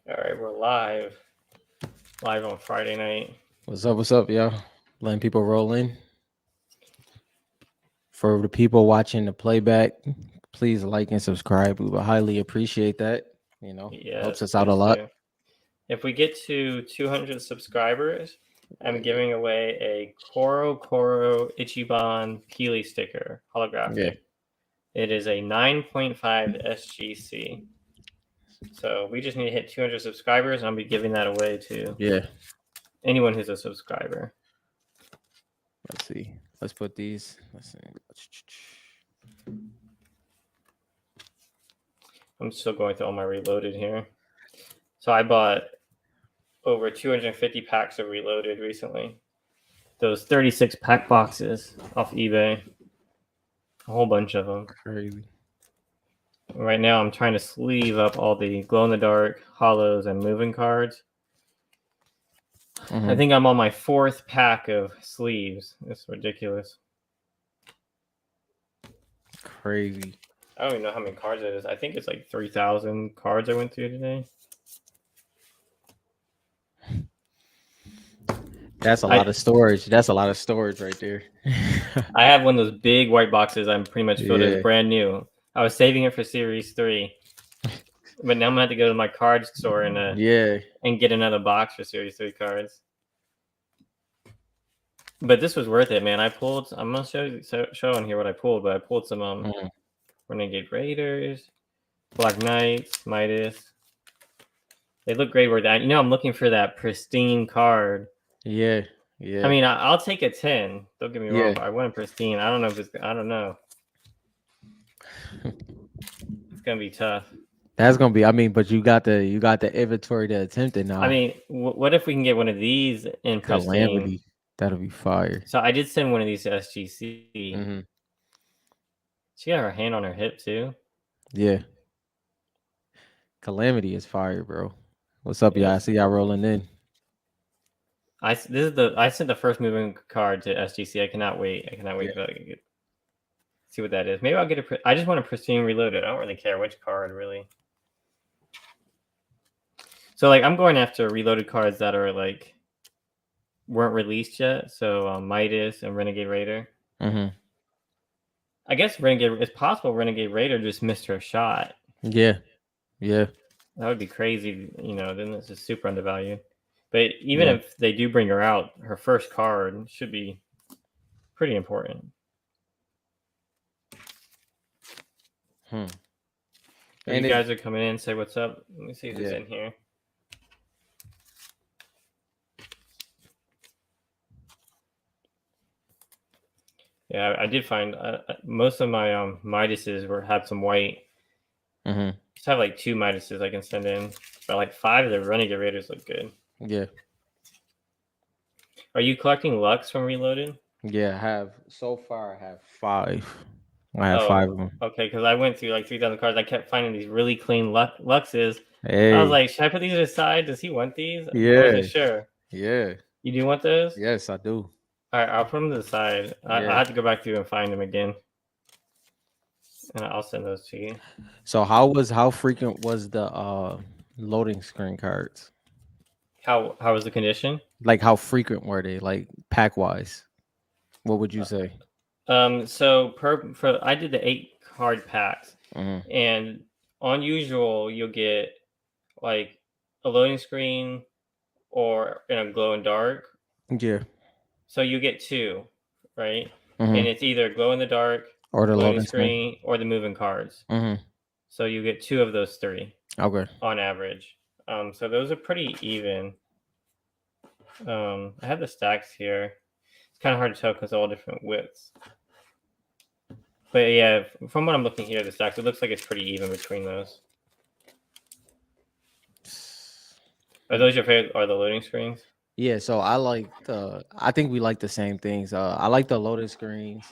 All right, we're live on Friday night. What's up, y'all? Letting people roll in. For the people watching the playback, please like and subscribe. We would highly appreciate that. Helps Yes, us out a please lot. do. If we get to 200 subscribers, I'm giving away a Coro Coro Ichiban Peely sticker, Yeah, holographic. It is a 9.5 SGC. So we just need to hit 200 subscribers, and I'll be giving that away to yeah. anyone who's a subscriber. Let's see. Let's put these. Let's see. I'm still going through all my Reloaded here. So I bought over 250 packs of Reloaded recently. Those 36 pack boxes off eBay. A whole bunch of them. Crazy. Right now, I'm trying to sleeve up all the glow in the dark, hollows, and moving cards. I think I'm on my 4th pack of sleeves. It's ridiculous. Crazy. I don't even know how many cards it is. I think it's like 3,000 cards I went through today. That's a lot of storage. That's a lot of storage right there. I have one of those big white boxes. I'm pretty much filled. It's brand new. I was saving it for Series 3. But now I'm going to have to go to my card store and get another box for Series 3 cards. But this was worth it, man. I'm going to show on here what I pulled, but I pulled some Renegade Raiders, Black Knights, Midas. They look great with that. I'm looking for that pristine card. Yeah. I mean, I'll take a 10. Don't get me wrong, but I want a pristine. I don't know. It's going to be tough. That's gonna be. I mean, but you got the inventory to attempt it now. I mean, what if we can get one of these in pristine? Calamity. That'll be fire. So I did send one of these to SGC. She got her hand on her hip too. Yeah. Calamity is fire, bro. What's up, y'all? I see y'all rolling in. I sent the first moving card to SGC. I cannot wait. To see what that is. Maybe I'll get I just want a pristine Reloaded. I don't really care which card, really. So like I'm going after Reloaded cards that are like weren't released yet. So Midas and Renegade Raider. I guess it's possible Renegade Raider just missed her shot. Yeah. That would be crazy. Then it's just super undervalued. But even if they do bring her out, her first card should be pretty important. And you guys are coming in, say what's up. Let me see who's in here. Yeah, I did find most of my Midases had some white. Just have like 2 Midases I can send in, but like 5 of the Renegade Raiders look good. Yeah. Are you collecting Lux from Reloaded? Yeah, I have. So far, I have 5. I have 5 of them. Okay, because I went through like 3,000 cards. I kept finding these really clean Luxes. Hey. I was like, should I put these aside? Does he want these? Yeah. I wasn't sure. Yeah. You do want those? Yes, I do. All right, I'll put them to the side. I have to go back through and find them again. And I'll send those to you. So how frequent was the loading screen cards? How was the condition? Like how frequent were they? Like pack wise, what would you say? So I did the 8 card packs, and on usual you'll get like a loading screen or in a glow in dark. Yeah. So you get 2, right? And it's either glow in the dark or the loading screen or the moving cards. So you get 2 of those 3. Okay. On average. So those are pretty even. I have the stacks here. It's kind of hard to tell because they're all different widths. But yeah, from what I'm looking here, the stacks, it looks like it's pretty even between those. Are those your favorite? Are the loading screens? Yeah, so I think we like the same things. I like the loading screens,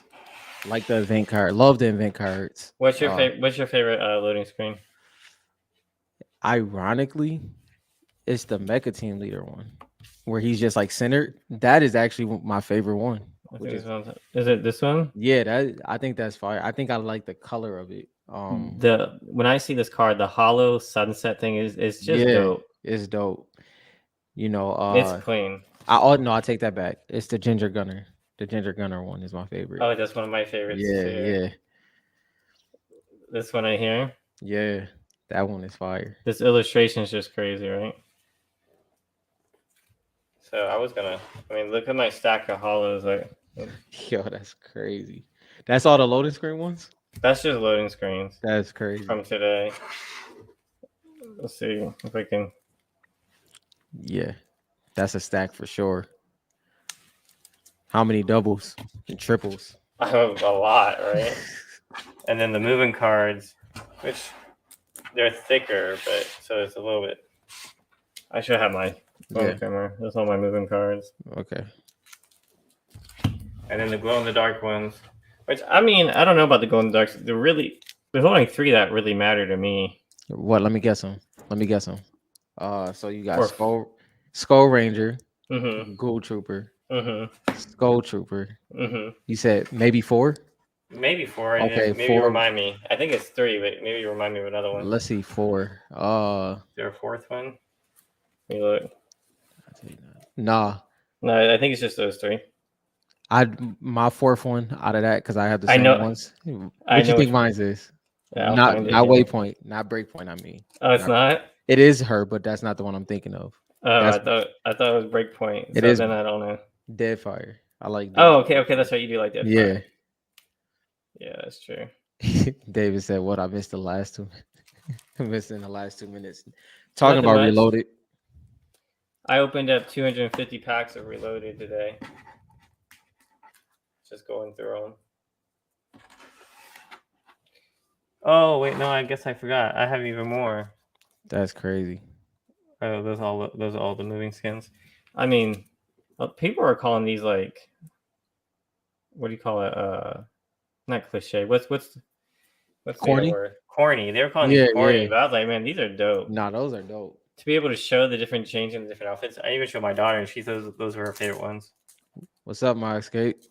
like the event card. Love the event cards. What's your favorite loading screen? Ironically, it's the Mecha Team Leader one, where he's just like centered. That is actually my favorite one. Is it this one? Yeah, I think that's fire. I think I like the color of it. When I see this card, the hollow sunset thing is just dope. It's dope. You know, It's clean. no, I take that back. It's the Ginger Gunner. The Ginger Gunner one is my favorite. Oh, that's one of my favorites Yeah, too. yeah, This one right here. yeah. That one is fire. This illustration is just crazy, right? So I was gonna. I mean, look at my stack of hollows. Like, Yo, that's crazy. That's all the loading screen ones? that's just loading screens That's crazy. from today. Let's see if I can. Yeah, that's a stack for sure. How many doubles and triples? I have a lot, right? And then the moving cards, which they're thicker, but so it's a little bit. I should have my phone Yeah. camera. That's all my moving cards. Okay. And then the glow in the dark ones, which I mean, I don't know about the glow in the darks. There's only 3 that really matter to me. What? Let me guess them. Let me guess them. So you got Or Skull Ranger, mm-hmm, Ghoul Trooper, mm-hmm, Skull Trooper. mm-hmm. You said maybe 4? Maybe 4. And Okay, then maybe 4. remind me. I think it's 3, but maybe you remind me of another one. Let's see, 4. Is there a 4th one? Let me look. Nah. No, I think it's just those 3. My 4th one out of that because I have the I same know. ones. I What you know think which one. mine is? Yeah, I'll Not find it not here. Waypoint, not Breakpoint. I mean, Oh, it's not. it is her, but that's not the one I'm thinking of. Oh, That's I thought it was Breakpoint. it So is then I don't know. Deadfire. I like Oh, Deadfire. okay. That's right. You do like that Yeah. fire. Yeah, that's true. David said, "What I missed the last 2. Missed in the last 2 minutes. Talking Nothing about much. Reloaded. I opened up 250 packs of Reloaded today. Just going through them. Oh wait, no. I guess I forgot. I have even more. That's crazy. Oh, those are all the moving skins. I mean, people are calling these like, what do you call it? Not cliche. What's the other Corny? word? Corny. They were calling Yeah, these corny, yeah. but I was like, man, these are dope. Nah, those are dope. To be able to show the different change in the different outfits. I even showed my daughter, and she says those were her favorite ones. What's up, my escape?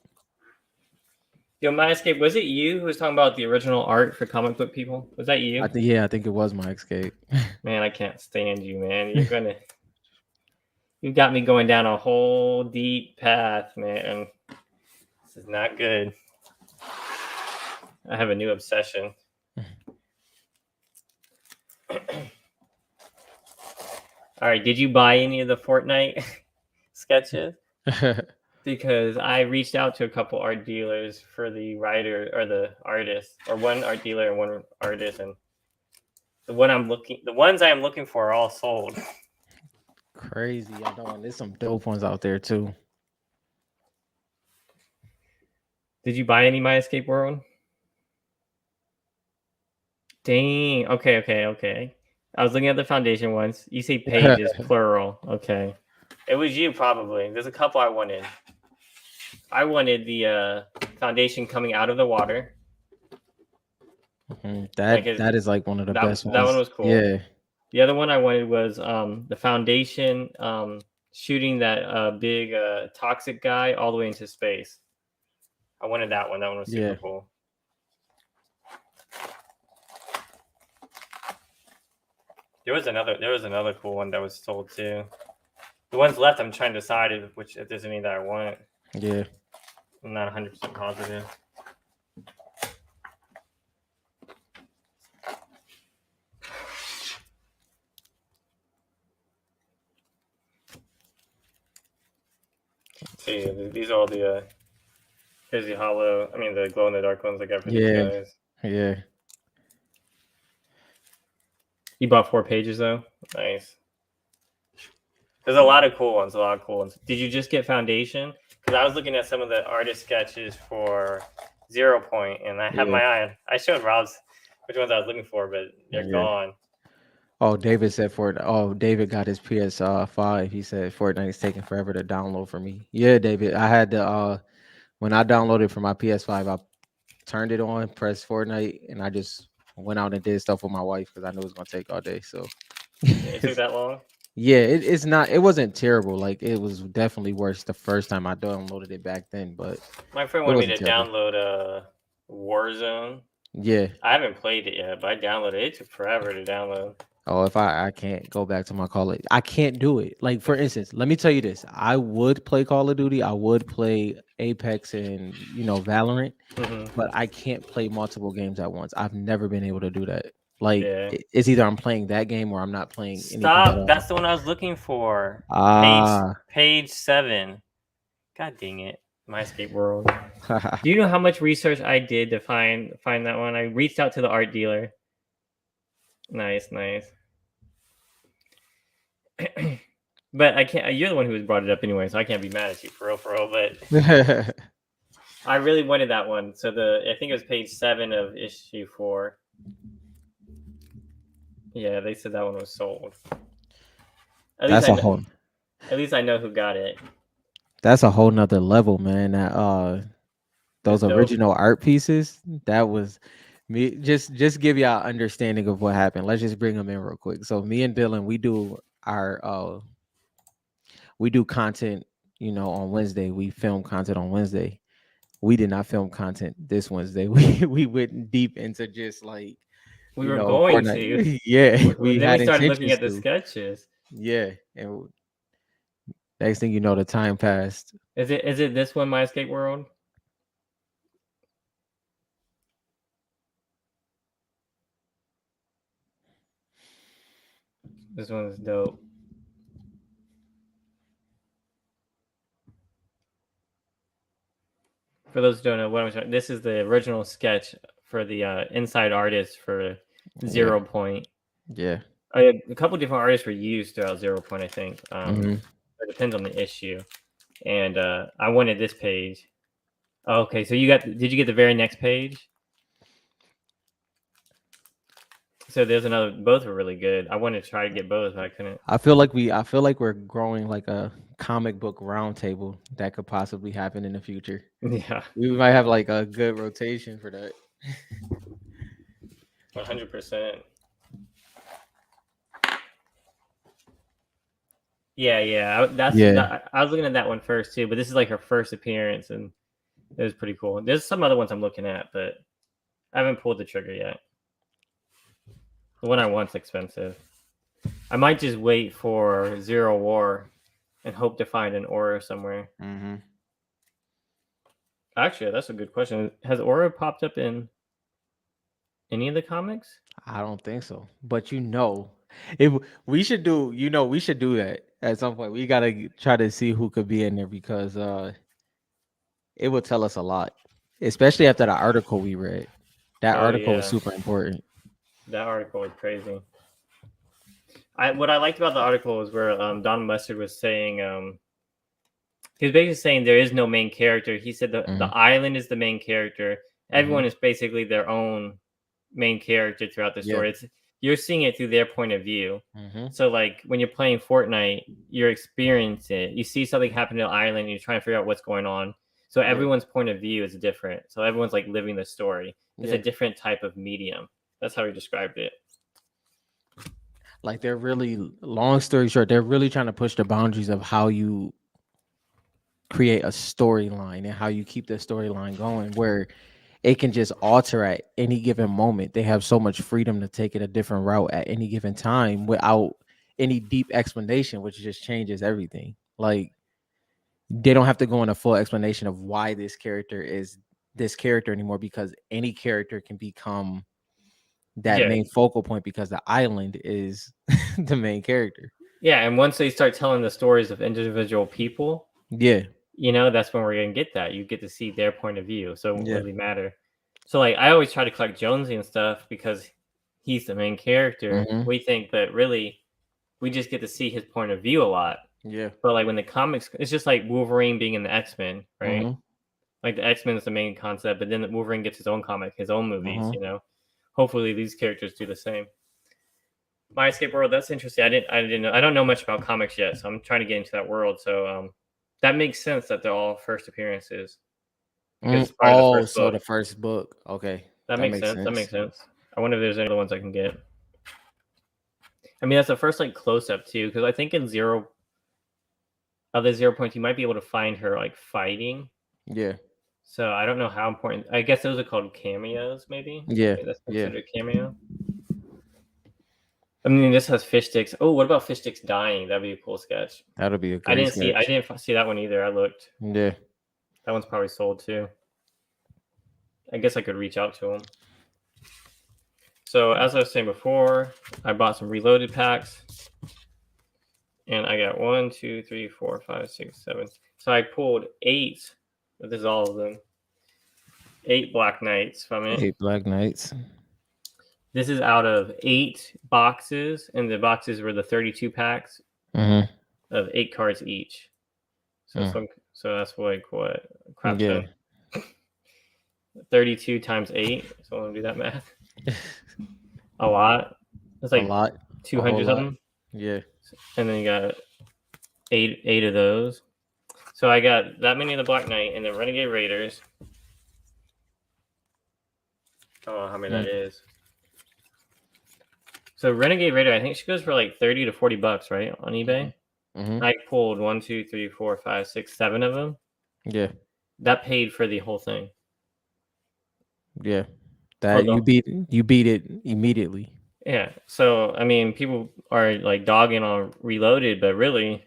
Yo, My Escape, was it you who was talking about the original art for comic book people? Was that you? I think it was my escape. Man, I can't stand you, man. You got me going down a whole deep path, man. This is not good. I have a new obsession. All right, did you buy any of the Fortnite sketches? Because I reached out to a couple art dealers for the writer or the artist, or one art dealer and one artist, and the ones I am looking for are all sold. Crazy. I know, and there's some dope ones out there too. Did you buy any My Escape World? Dang. Okay. I was looking at the foundation ones. You say pages, plural. Okay. It was you, probably. There's a couple I wanted. I wanted the foundation coming out of the water. That is like one of the best ones. That one was cool. Yeah. The other one I wanted was the foundation shooting that big toxic guy all the way into space. I wanted that one. That one was super cool. There was another cool one that was sold too. The ones left, I'm trying to decide if there's any that I want. Yeah. I'm not 100% positive. See, these are all the here's the hollow. I mean, the glow in the dark ones I got for these guys. Yeah. You bought 4 pages though. Nice. There's a lot of cool ones. Did you just get foundation? Because I was looking at some of the artist sketches for 0 Point, and I have my eye on. I showed Rob's which ones I was looking for, but they're gone. Oh, David said David got his PS5. He said Fortnite is taking forever to download for me. Yeah, David. I had to when I downloaded for my PS5, I turned it on, pressed Fortnite, and I just went out and did stuff with my wife because I knew it was gonna take all day. So It took that long? Yeah, it's not. It wasn't terrible. Like it was definitely worse the first time I downloaded it back then. But my friend wanted me to download Warzone. Yeah, I haven't played it yet, but I downloaded it. It took forever to download. Oh, if I can't go back to my Call of, I can't do it. Like for instance, let me tell you this: I would play Call of Duty, I would play Apex and Valorant, Hmm. but I can't play multiple games at once. I've never been able to do that. Like Yeah. it's either I'm playing that game or I'm not playing anything at Stop. all. That's the one I was looking for. Ah, Page 7. God dang it. My escape world. Do you know how much research I did to find that one? I reached out to the art dealer. Nice, nice. But I can't. You're the one who brought it up anyway, so I can't be mad at you for real. But I really wanted that one. So I think it was page 7 of issue 4. Yeah, they said that one was sold. At least that's I a know. whole At least I know who got it. that's a whole nother level, man. That It's those dope. original art pieces, that was me. Just give y'all understanding of what happened. Let's just bring them in real quick. So me and Dylan, we do content, on Wednesday. We film content on Wednesday. We did not film content this Wednesday. We went deep into just like, We were going to. Fortnite. Yeah, we Then we had started looking intentions at the to. sketches. Yeah, and next thing you know, the time passed. Is it this one, My Escape World? This one is dope. For those who don't know what I'm showing, this is the original sketch for the inside artist for Yeah, 0 Point. yeah. A couple different artists were used throughout 0 Point, I think. Hmm. It depends on the issue. And I wanted this page. Oh, okay, so you got? Did you get the very next page? So there's another. Both were really good. I wanted to try to get both, but I couldn't. I feel like we're growing like a comic book roundtable that could possibly happen in the future. Yeah, We might have like a good rotation for that. 100%. Yeah, yeah. Yeah. I was looking at that one first too, but this is like her first appearance, and it was pretty cool. There's some other ones I'm looking at, but I haven't pulled the trigger yet. The one I want's expensive. I might just wait for Zero War and hope to find an aura somewhere. Hmm. Actually, that's a good question. Has aura popped up in any of the comics? I don't think so. But if we should do, we should do that at some point. We gotta try to see who could be in there because it would tell us a lot, especially after the article we read. That Oh article was yeah, super important. that article was crazy. What I liked about the article was where Don Mustard was saying he was basically saying there is no main character. He said the Hmm. island is the main character. Hmm. Everyone is basically their own main character throughout the Yeah. story. You're seeing it through their point of view. Hmm. So like when you're playing Fortnite, you're experiencing it. You see something happen to the island, and you're trying to figure out what's going on. So Yeah. everyone's point of view is different. So everyone's like living the story. It's a Yeah. different type of medium. That's how he described it. Like they're really, long story short, they're really trying to push the boundaries of how you create a storyline and how you keep the storyline going where it can just alter at any given moment. They have so much freedom to take it a different route at any given time without any deep explanation, which just changes everything. Like they don't have to go in a full explanation of why this character is this character anymore because any character can become that Yeah, main focal point because the island is the main character. yeah. And once they start telling the stories of individual people, Yeah. that's when we're gonna get that. You get to see their point of view, so it won't Yeah. really matter. So like I always try to collect Jonesy and stuff because he's the main character. Hmm. We think, but really we just get to see his point of view a lot. Yeah. But like when the comics, it's just like Wolverine being in the X-Men, right? Hmm. Like the X-Men is the main concept, but then Wolverine gets his own comic, his own movies. Hmm. Hopefully these characters do the same. My Escape World, that's interesting. I didn't know. I don't know much about comics yet, so I'm trying to get into that world. So that makes sense that they're all first appearances because it's part of the Oh, first so book. the first book. Okay. That That makes makes sense. That sense. makes sense. I wonder if there's any other ones I can get. I mean, that's the first like close up too, because I think in other 0 Points, you might be able to find her like fighting. Yeah. So I don't know how important. I guess those are called cameos. Maybe Yeah. that's Yeah. considered a cameo. I mean, this has fish sticks. Oh, what about fish sticks dying? That'd be a cool sketch. That'll be a I great didn't see. I sketch. didn't see that one either. I looked. Yeah. That one's probably sold too. I guess I could reach out to him. So as I was saying before, I bought some reloaded packs, and I got 1, 2, 3, 4, 5, 6, 7. So I pulled 8. This is all of them. 8 Black Knights from it. 8 Black Knights. This is out of 8 boxes, and the boxes were the 32 packs Mm-hmm. of 8 cards each. So so that's like what crap Yeah. ton. 32 times 8. So I want to do that math. A lot. It's A like lot. A 200 whole lot. something. Yeah. And then you got eight of those. So I got that many of the Black Knight, and then Renegade Raiders. I don't know how many that is. So Renegade Raider, I think she goes for like 30 to 40 bucks, right, on eBay. Mm-hmm. I pulled 1, 2, 3, 4, 5, 6, 7 of them. Yeah. That paid for the whole thing. Yeah. Or That you beat it immediately. yeah. So I mean, people are like dogging on Reloaded, but really,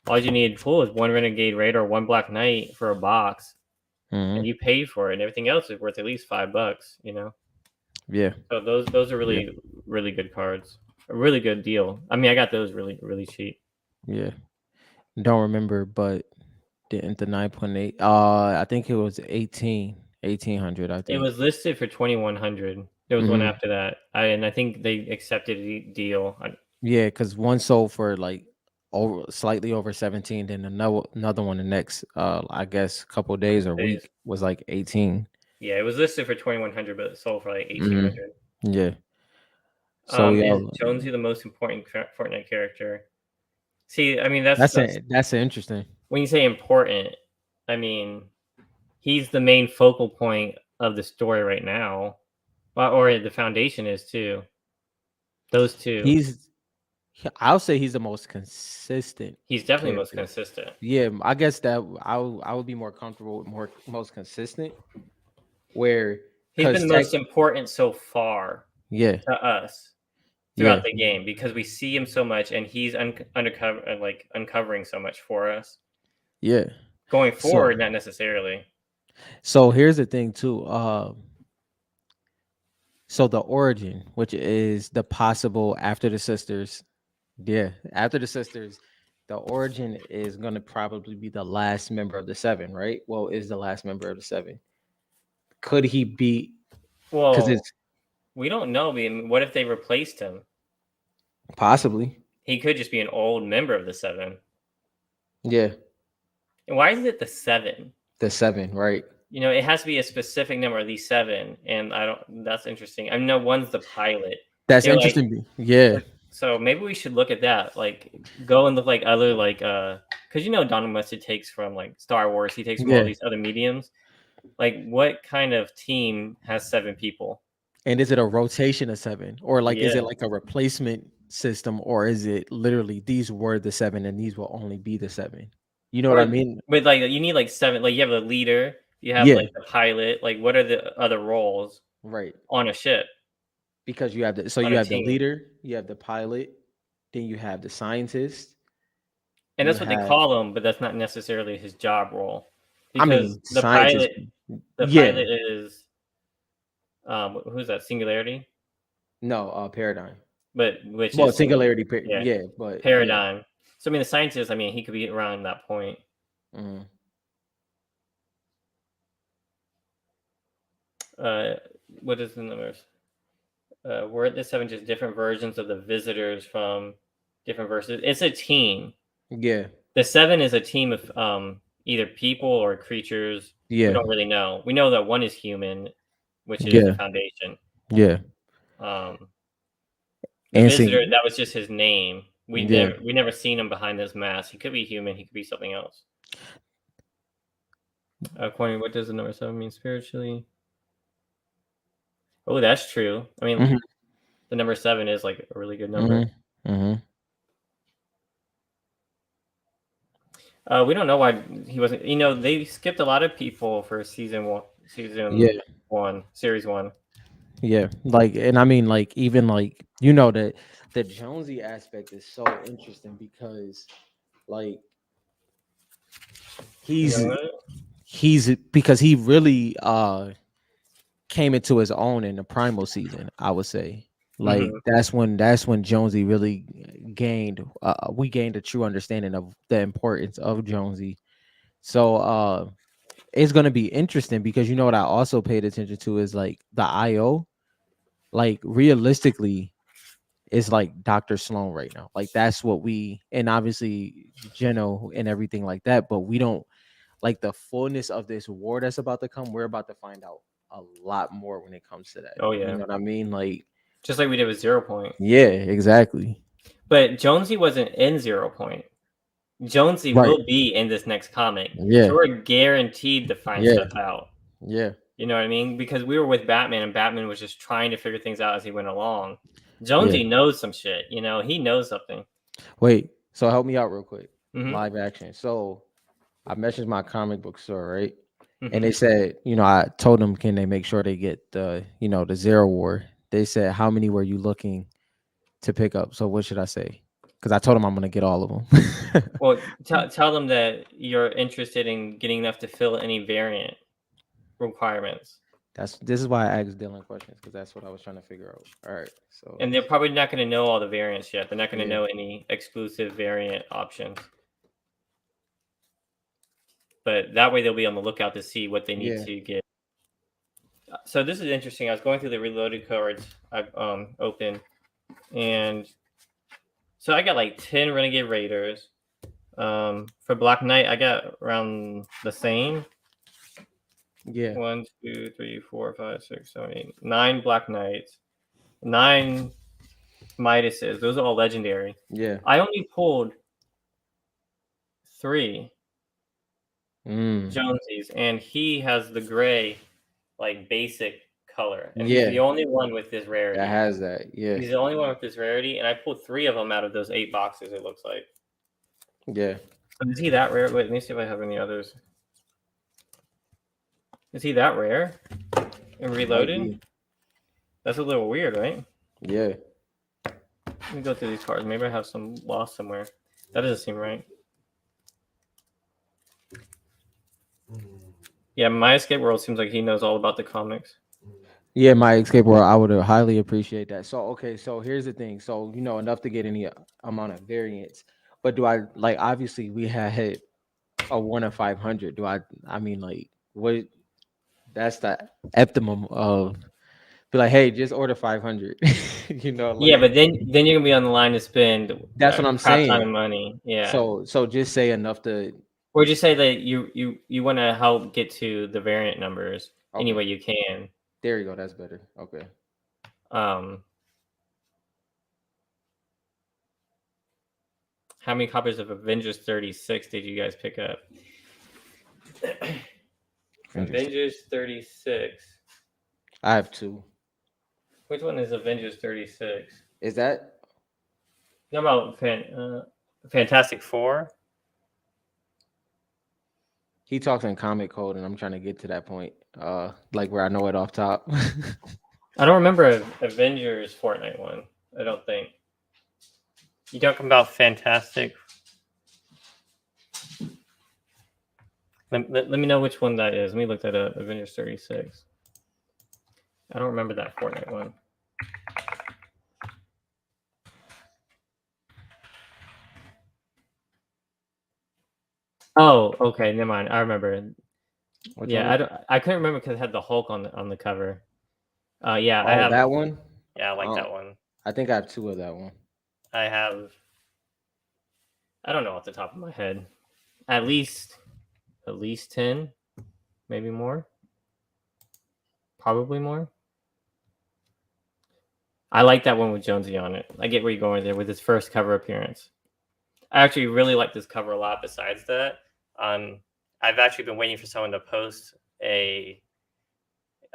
all you need to pull is 1 Renegade Raider, 1 Black Knight for a box, and Mm-hmm. you paid for it, and everything else is worth at least $5. Yeah. So those are Yeah. really good cards. A really good deal. I mean, I got those really cheap. Yeah. Don't remember, but didn't the 9.8? I think it was 1800, I It think. was listed for 2,100. There was one Mm-hmm. after that, and I think they accepted a deal. Yeah, because one sold for like slightly over 17, then another one the next I guess couple days or week was like 18. Yeah, it was listed for 2,100, but it sold for like Mm-hmm. 1,800. Yeah. So Is yeah, Jonesy the most important Fortnite character? See, I mean that's that's interesting. when you say important, I mean he's the main focal point of the story right now, or the foundation is too. Those two. I'll say he's the most consistent He's definitely most character. consistent. Yeah, I guess that I would be more comfortable with most consistent, where He's been because the most important so far yeah, to us throughout yeah, the game because we see him so much and he's undercover, like uncovering so much for us. yeah. Going So forward, not necessarily. here's the thing too. So the origin, which is the possible after the sisters, yeah, after the sisters, the origin is going to probably be the last member of the seven, right? Well, is the last member of the seven. Could he be? Because Well, it's we don't know. I mean, what if they replaced him? possibly, He could just be an old member of the seven. yeah, And why is it the seven? the seven, right? It has to be a specific number of these seven, and I don't. That's interesting. I know one's the pilot. That's They're like, interesting. Yeah, so maybe we should look at that. Like, go and look like other because Donald Mustard takes from like Star Wars. He takes from all yeah. these other mediums. Like, what kind of team has 7 people? And is it a rotation of seven, or like is it Yeah. like a replacement system, or is it literally these were the seven and these will only be the seven? You know what I Or mean? but like you need like 7. Like you have a leader. You have Yeah, like the pilot. Like, what are the other roles right. on a ship Because you have on you a have the team? leader, you have the pilot, then you have the scientist, And you that's what they have call him, but that's not necessarily his job role, I because mean the scientist. pilot the Yeah, pilot is who's that? Singularity, no, paradigm. but which Well, is singularity. yeah, Yeah, but yeah. paradigm. So I mean, the scientist. I mean, he could be around that point. Mhm. Uh, what is the numbers? Were the 7 just different versions of the visitors from different verses? It's a team. Yeah, The 7 is a team of either people or creatures. We yeah, don't really know. We know that one is human, which is the yeah, foundation. yeah. Um, the And visitor, sing. that was just his name. Yeah. We never seen him behind this mask. He could be human. He could be something else. According, what does the number 7 mean spiritually? Oh, that's true. I mean, Hmm. the number 7 is like a really good number. Hmm. Hmm. We don't know why he wasn't. They skipped a lot of people for season one, Yeah. series one. Yeah, like, and I mean, like, even like, you know, the Jonesy aspect is so interesting because, like, You he's know he's because he really came into his own in the primal season. I would say, what? like, that's when Jonesy really gained. We gained a true understanding of the importance of Jonesy. So, it's gonna be interesting because you know what I also paid attention to is like the IO. Like realistically, is like Dr. Sloan right now. Like that's what we, and obviously Geno and everything like that, but we don't like the fullness of this war that's about to come. We're about to find out a lot more when it comes to that. Oh You yeah, know what I mean? Like, just like we did with 0 Point. yeah, exactly. But Jonesy wasn't in 0 Point. Jonesy Right. will be in this next comic, so Yeah. we're guaranteed to find Yeah. stuff out. Yeah. You know what I mean? Because we were with Batman, and Batman was just trying to figure things out as he went along. Yeah. Jonesy knows some shit. You know, he knows something. Wait. So help me out real quick. Hmm. Live action. So I messaged my comic book store, right? And Hmm. they said, I told them, can they make sure they get the Zero War? They said, how many were you looking to pick up? So what should I say? Because I told them I'm gonna get all of them. Well, tell them that you're interested in getting enough to fill any variant requirements, This is why I asked Dylan questions because that's what I was trying to figure out. All right, so and they're probably not going to know all the variants yet. They're not going to yeah, know any exclusive variant options, but that way they'll be on the lookout to see what they need yeah, to get. So this is interesting. I was going through the reloaded cards I've opened, and so I got like 10 Renegade Raiders. For Black Knight, I got around the same. yeah, 1, 2, 3, 4, 5, 6, 7, 8, 9 Black Knights, 9 Midases. Those are all legendary. yeah. I only pulled 3 Mm, Jonesies, and he has the gray, like basic color, and he's yeah, the only one with this that rarity. has that. Yeah, He's the only one with this rarity, and I pulled 3 of them out of those 8 boxes. It looks like. yeah. So is he that rare? Wait, let me see if I have any others. Is he that rare and Might reloaded? be. That's a little weird, right? Yeah, Let me go through these cards. Maybe I have some lost somewhere. That doesn't seem right. Yeah, my escape world seems like he knows all about the comics. yeah. My escape world, I would highly appreciate that. So okay, so here's the thing. So enough to get any amount of variants, but do I like? Obviously, we had hit a 1 of 500. Do I? I mean, like, what? That's the optimum of be like, hey, just order 500. Yeah, Like but then you're gonna be on the line to spend that's what I'm crap ton of saying. money. Yeah, So just say enough to or just say that you want to help get to the variant numbers any okay. way you can. There you go. That's better. Okay. Um, how many copies of Avengers 36 did you guys pick up? Interesting. Avengers 36. I have two. Which one is Avengers 36? Is that No, about Fantastic Four. he talks in comic code and I'm trying to get to that point. Like where I know it off top. I don't remember Avengers Fortnite one. I don't think. You talking about Fantastic? Let me know which one that is. Let me look that up. Avengers 36. I don't remember that Fortnite one. Oh, okay, never mind. I remember. Which one Yeah, is I couldn't remember because it had the Hulk on the cover. Yeah, I oh have. that one? Yeah, I like Oh, that one. I think I have two of that one. I have. I don't know off the top of my head. At least 10, maybe more. Probably more. I like that one with Jonesy on it. I get where you're going there with his first cover appearance. I actually really like this cover a lot. Besides that, I've actually been waiting for someone to post a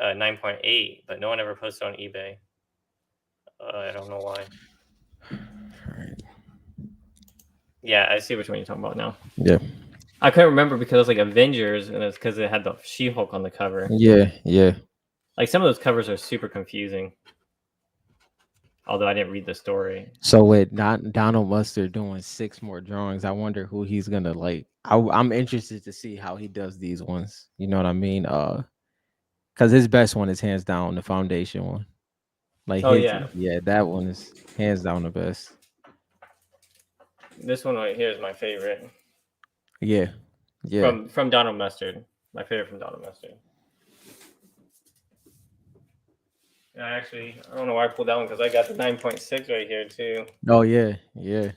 9.8, but no one ever posted on eBay. I don't know why. Yeah, I see which one you're talking about now. Yeah. I couldn't remember because it was like Avengers, and it's because it had the She-Hulk on the cover. Yeah, yeah. Like some of those covers are super confusing. Although I didn't read the story. So with not Donald Mustard doing 6 more drawings, I wonder who he's gonna like. I'm interested to see how he does these ones. You know what I mean? Because his best one is hands down the foundation one. Like Oh his, yeah, yeah, that one is hands down the best. this one right here is my favorite Yeah, yeah. from Donald Mustard. My favorite from Donald Mustard. I don't know why I pulled that one because I got the 9.6 right here too. Oh yeah, yeah.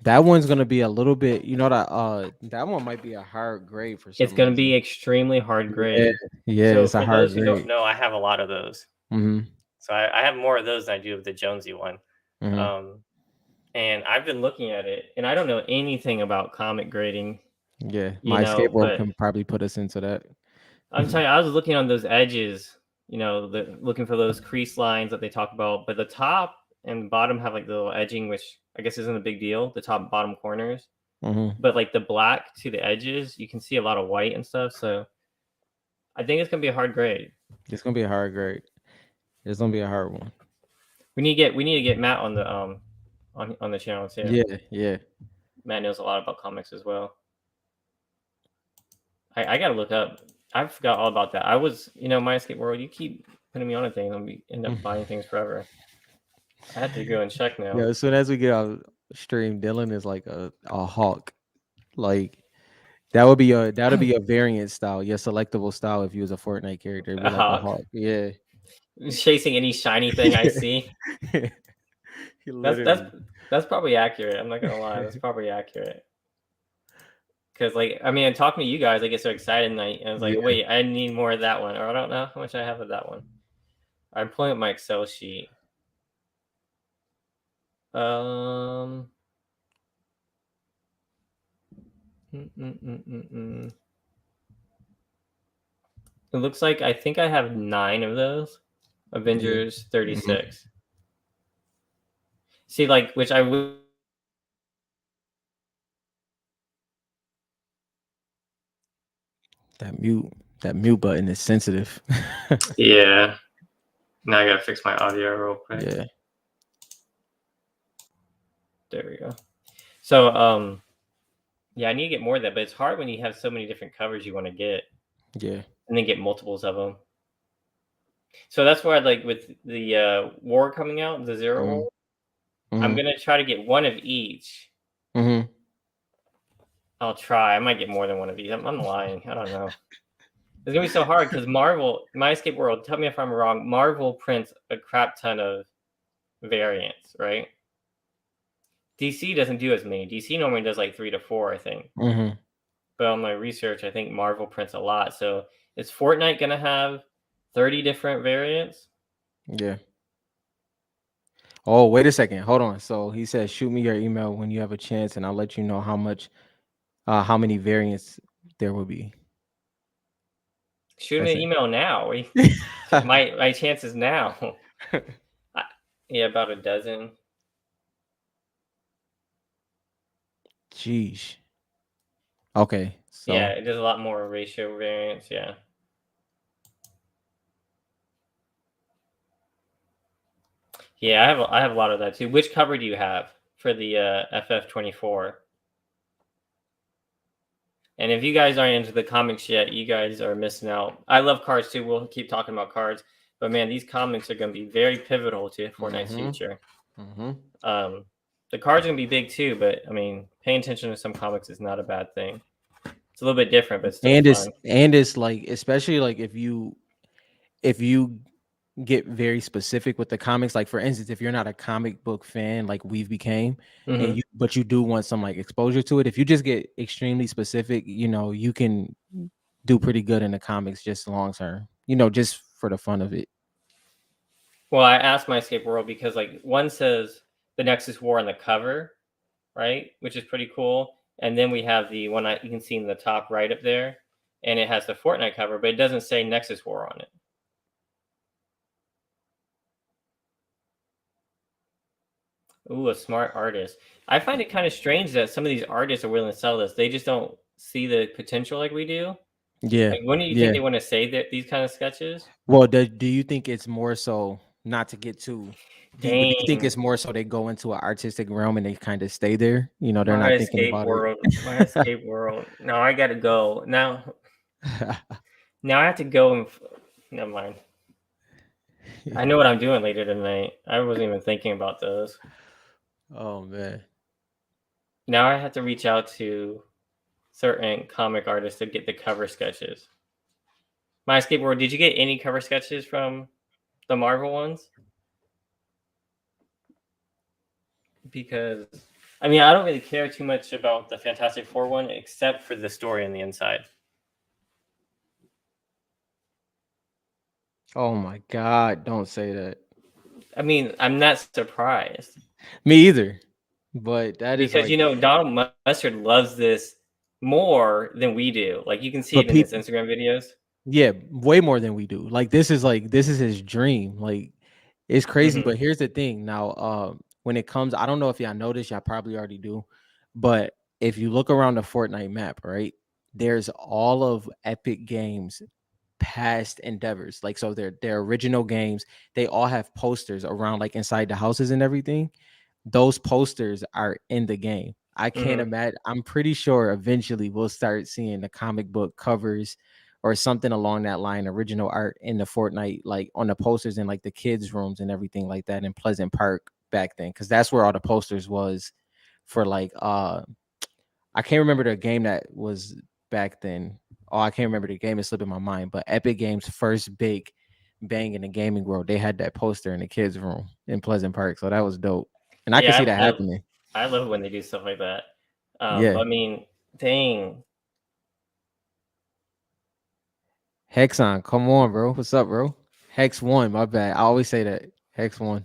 That one's gonna be a little bit. You know that one might be a hard grade for It's some gonna be reason. extremely hard Yeah, grade. yeah. So It's a for hard those who don't grade. know, I have a lot of those. Mm-hmm. So I have more of those than I do of the Jonesy one. Mm-hmm. Um, and I've been looking at it, and I don't know anything about comic grading, Yeah, my skateboard but can probably put us into that. I'm telling you, I was looking on those edges, looking for those crease lines that they talk about. But the top and bottom have like the little edging, which I guess isn't a big deal. The top and bottom corners, Mm-hmm. but like the black to the edges, you can see a lot of white and stuff. So I think it's gonna be a hard grade. It's gonna be a hard grade. It's gonna be a hard one. We need to get Matt on the on the channel too. Yeah, yeah. Matt knows a lot about comics as well. I gotta look up. I forgot all about that. I was, my escape world. You keep putting me on a thing, and we end up buying things forever. I have to go and check Yeah, now. as soon as we get out stream, Dylan is like a hawk. Like that'll be a variant style, your selectable style if you was a Fortnite character. It'd be A like a hawk hawk. Yeah. chasing any shiny thing I see. He That's literally. that's probably accurate. I'm not gonna lie. That's probably accurate. Because like I mean, talking to you guys, I get so excited, and I was like, Yeah. wait, I need more of that one, or I don't know how much I have of that one. I'm pulling up my Excel sheet. Um. mm, mm, mm, mm, mm. It looks like I think I have 9 of those. Yeah. Avengers Mhm. 36. See, like, which I would. That mute that mute button is sensitive. Yeah. Now I gotta fix my audio real quick. Yeah. There we go. So, yeah, I need to get more of that, but it's hard when you have so many different covers you want to get, Yeah. and then get multiples of them. So that's why, like, with the war coming out, the Zero Mhm. War, I'm Mhm. gonna try to get one of each. Mhm. I'll try. I might get more than one of each. I'm lying. I don't know. It's gonna be so hard because Marvel, My Escape World. Tell me if I'm wrong. Marvel prints a crap ton of variants, right? DC doesn't do as many. DC normally does like 3 to 4, I think. Mhm. But on my research, I think Marvel prints a lot. So is Fortnite gonna have 30 different variants? Yeah. Oh, wait a second. Hold on. So he said, shoot me your email when you have a chance, and I'll let you know how many variants there will be. Shoot I me an said, email now. My chances now. I, yeah, about a dozen. Jeez. Okay. Yeah, So it does a lot more ratio variants. Yeah. Yeah, I have a lot of that too. Which cover do you have for the FF24? And if you guys aren't into the comics yet, you guys are missing out. I love cards too. We'll keep talking about cards, but man, these comics are going to be very pivotal to Fortnite's mhm. future. Mhm. Um, the cards are going to be big too, but I mean, paying attention to some comics is not a bad thing. It's a little bit different, but still fun. And it's like, especially like if you get very specific with the comics, like for instance, if you're not a comic book fan like we've became, Hmm. but you do want some like exposure to it, if you just get extremely specific, you can do pretty good in the comics just long term, just for the fun of it. Well, I asked my escape world because like one says the Nexus War on the cover, right, which is pretty cool, and then we have the one you can see in the top right up there, and it has the Fortnite cover, but it doesn't say Nexus War on it. Ooh, a smart artist. I find it kind of strange that some of these artists are willing to sell this. They just don't see the potential like we do. Yeah. Like, wouldn't you think Yeah. they want to say that these kind of sketches? Well, do you think it's more so not to get too deep, but do you think Dang, it's more so they go into an artistic realm and they kind of stay there? You know, they're my not thinking escape about it. world, my escape world. Now I gotta go. Now I have to go and. Never mind. I know what I'm doing later tonight. I wasn't even thinking about those. Oh man. Now I have to reach out to certain comic artists to get the cover sketches. My escape world. Did you get any cover sketches from the Marvel ones? Because I mean, I don't really care too much about the Fantastic Four one, except for the story on the inside. Oh my God, don't say that. I mean, I'm not surprised Me either. But that is because like Donald Mustard loves this more than we do. Like you can see but it in his people Instagram videos. yeah, way more than we do. Like this is his dream. Like it's crazy, Hmm. but here's the thing. Now, when it comes, I don't know if y'all noticed, y'all probably already do, but if you look around the Fortnite map, right, there's all of Epic Games past endeavors. Like so their original games, they all have posters around like inside the houses and everything. Those posters are in the game. I can't Hmm. imagine. I'm pretty sure eventually we'll start seeing the comic book covers or something along that line, original art in the Fortnite, like on the posters in like the kids' rooms and everything like that in Pleasant Park back then, because that's where all the posters was for like I can't remember the game that was back then. Oh, I can't remember the game. It's slipping my mind. But Epic Games' first big bang in the gaming world, they had that poster in the kids' room in Pleasant Park. So that was dope. And I could see Yeah, that happening. I love it when they do stuff like that. Yeah. But I mean, dang, Hexon, come on, bro. What's up, bro? Hex one, my bad. I always say that. Hex one.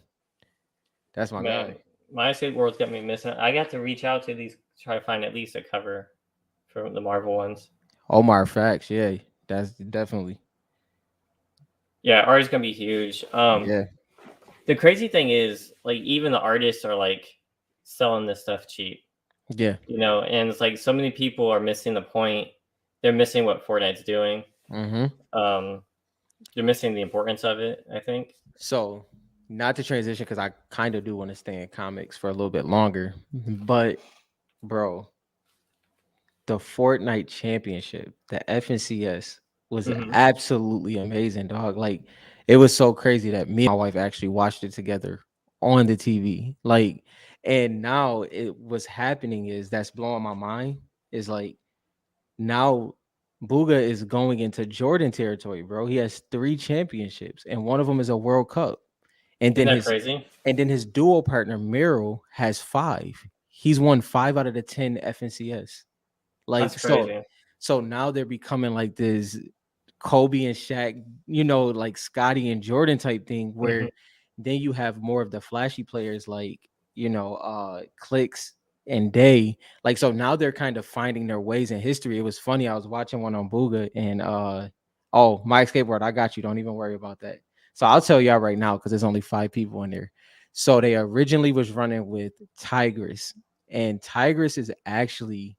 That's my man, guy. my escape world's got me missing. I got to reach out to these, try to find at least a cover for the Marvel ones. Omar Facts, yeah. That's definitely. Yeah, art is gonna be huge. Yeah. The crazy thing is, like, even the artists are like selling this stuff cheap, Yeah. and it's like so many people are missing the point. They're missing what Fortnite's doing. Mm-hmm. Um, they're missing the importance of it, I think. So not to transition because I kind of do want to stay in comics for a little bit longer. But bro, the Fortnite championship, the FNCS was Hmm. absolutely amazing, dog. Like it was so crazy that me and my wife actually watched it together on the TV. Like, and now it was happening is that's blowing my mind is like now Booga is going into Jordan territory, bro. He has 3 championships and one of them is a World Cup. And Isn't then that his crazy? his duo partner Merrill has 5. He's won 5 out of the 10 FNCS. That's Like crazy. so now they're becoming like this Kobe and Shaq, like Scotty and Jordan type thing Hmm. where then you have more of the flashy players like, Clicks and Day. Like so now they're kind of finding their ways in history. It was funny. I was watching one on Booga and oh, my skateboard, I got you. Don't even worry about that. So I'll tell y'all right now because there's only 5 people in there. So they originally was running with Tigress, and Tigress is actually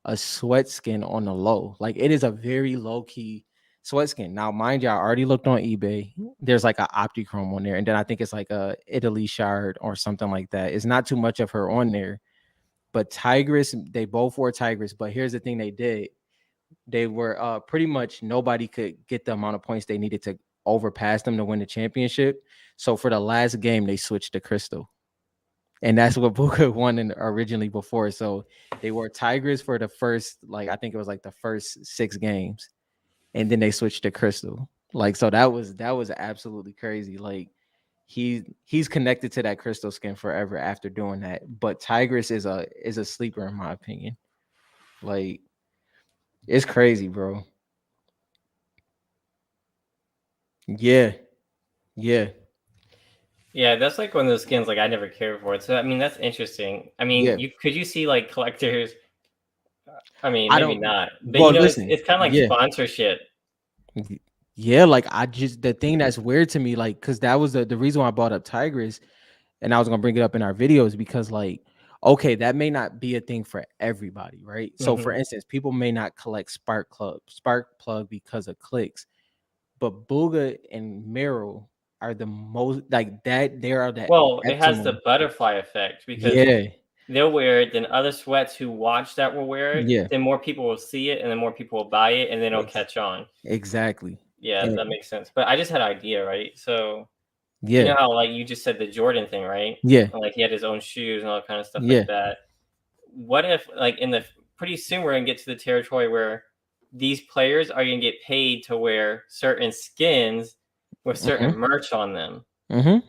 a sweat skin on the low. Like it is a very low key sweat skin. Now, mind you, I already looked on eBay. There's like a Optichrome on there, and then I think it's like a Italy shard or something like that. It's not too much of her on there, but Tigress, they both wore Tigress. But here's the thing they did: they were pretty much nobody could get the amount of points they needed to overpass them to win the championship. So for the last game, they switched to Crystal, and that's what Booker won originally before. So they were Tigers for the first, like I think it was like the first 6 games, and then they switched to Crystal. Like so that was absolutely crazy. Like he's connected to that Crystal skin forever after doing that. But Tigers is a sleeper in my opinion. Like it's crazy, bro. Yeah, yeah, Yeah, that's like one of those skins like I never cared for it. So I mean, that's interesting. I mean, yeah. could you see like collectors? I mean, I maybe don't. not, but Well, it's listen. it's kind of like Yeah, sponsorship. yeah. Like I just the thing that's weird to me, like, because that was the reason why I brought up Tigers and I was gonna bring it up in our videos because like okay, that may not be a thing for everybody, right? So for Hmm. instance, people may not collect Spark Plug because of clicks, but Booga and Meryl are the most like that. They are the Well, it has the optimum. butterfly effect because Yeah, they'll wear it, then other sweats who watch that will wear it, yeah, then more people will see it, and then more people will buy it, and then it'll ex- catch on. exactly. Yeah, that And makes sense. But I just had an idea, right? So you yeah, know how like you just said the Jordan thing, right? yeah, And, like he had his own shoes and all that kind of stuff like yeah. that. What if like in the pretty soon we're gonna get to the territory where these players are gonna get paid to wear certain skins with certain Mm-hmm. merch on them. Mm-hmm.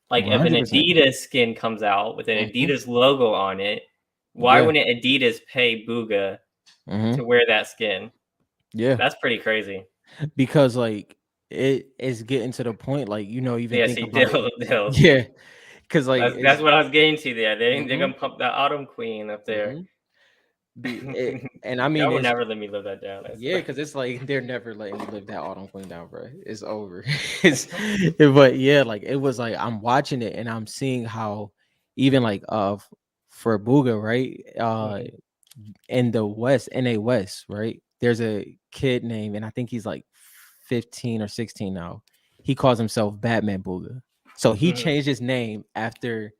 Like One if an hundred percent. Adidas skin comes out with an Mm-hmm. Adidas logo on it, why Yeah. wouldn't Adidas pay Booga Mm-hmm. to wear that skin? Yeah. That's pretty crazy. Because like it is getting to the point, like even Yeah, think see, about it. Dills. Yeah, because like That's it's what I was getting to there. They're mm-hmm, gonna pump that Autumn Queen up there. mm-hmm. And I mean Y'all would it's never let me live that down. I yeah, swear. because it's like they're never letting you live that autumn queen down, bro. It's over. It's but yeah, like it was like I'm watching it and I'm seeing how even like for Booga, right? Mhm, In the West, NA West, right? There's a kid named, and I think he's like 15 or 16 now. He calls himself Batman Booga. So he mhm, changed his name after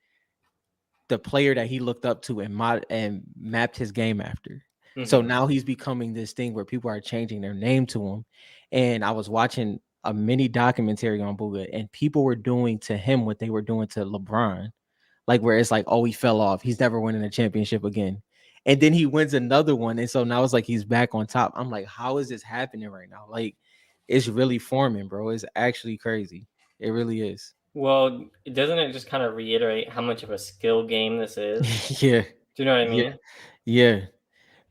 the player that he looked up to and mapped his game after. So mhm. now he's becoming this thing where people are changing their name to him. And I was watching a mini documentary on Booga, and people were doing to him what they were doing to LeBron, like where it's like, oh, he fell off. He's never winning a championship again. And then he wins another one. And so now it's like he's back on top. I'm like, how is this happening right now? Like, it's really forming, bro. It's actually crazy. It really is. Well, doesn't it just kind of reiterate how much of a skill game this is? Yeah. Do you know what I Yeah. mean? Yeah.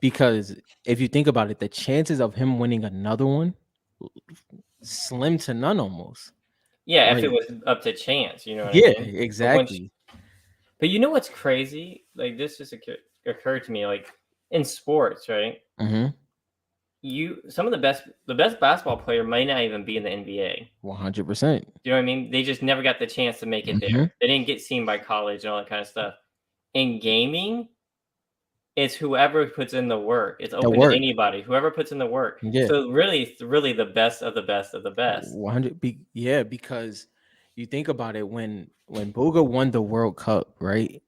Because if you think about it, the chances of him winning another one, slim to none almost. Yeah, if Like, it was up to chance, you know what I yeah, mean? But once, exactly. but you know what's crazy? Like this just occurred to me. Like in sports, right? Hmm. Some of the best basketball player might not even be in the NBA. 100%. Do you know what I mean? They just never got the chance to make it Hmm. there. They didn't get seen by college and all that kind of stuff. In gaming, it's whoever puts in the work. It's The open to work. anybody. Whoever puts in the work. Yeah. So really, it's really the best of the best of the best. 100 yeah, because you think about it when Booga won the World Cup, right?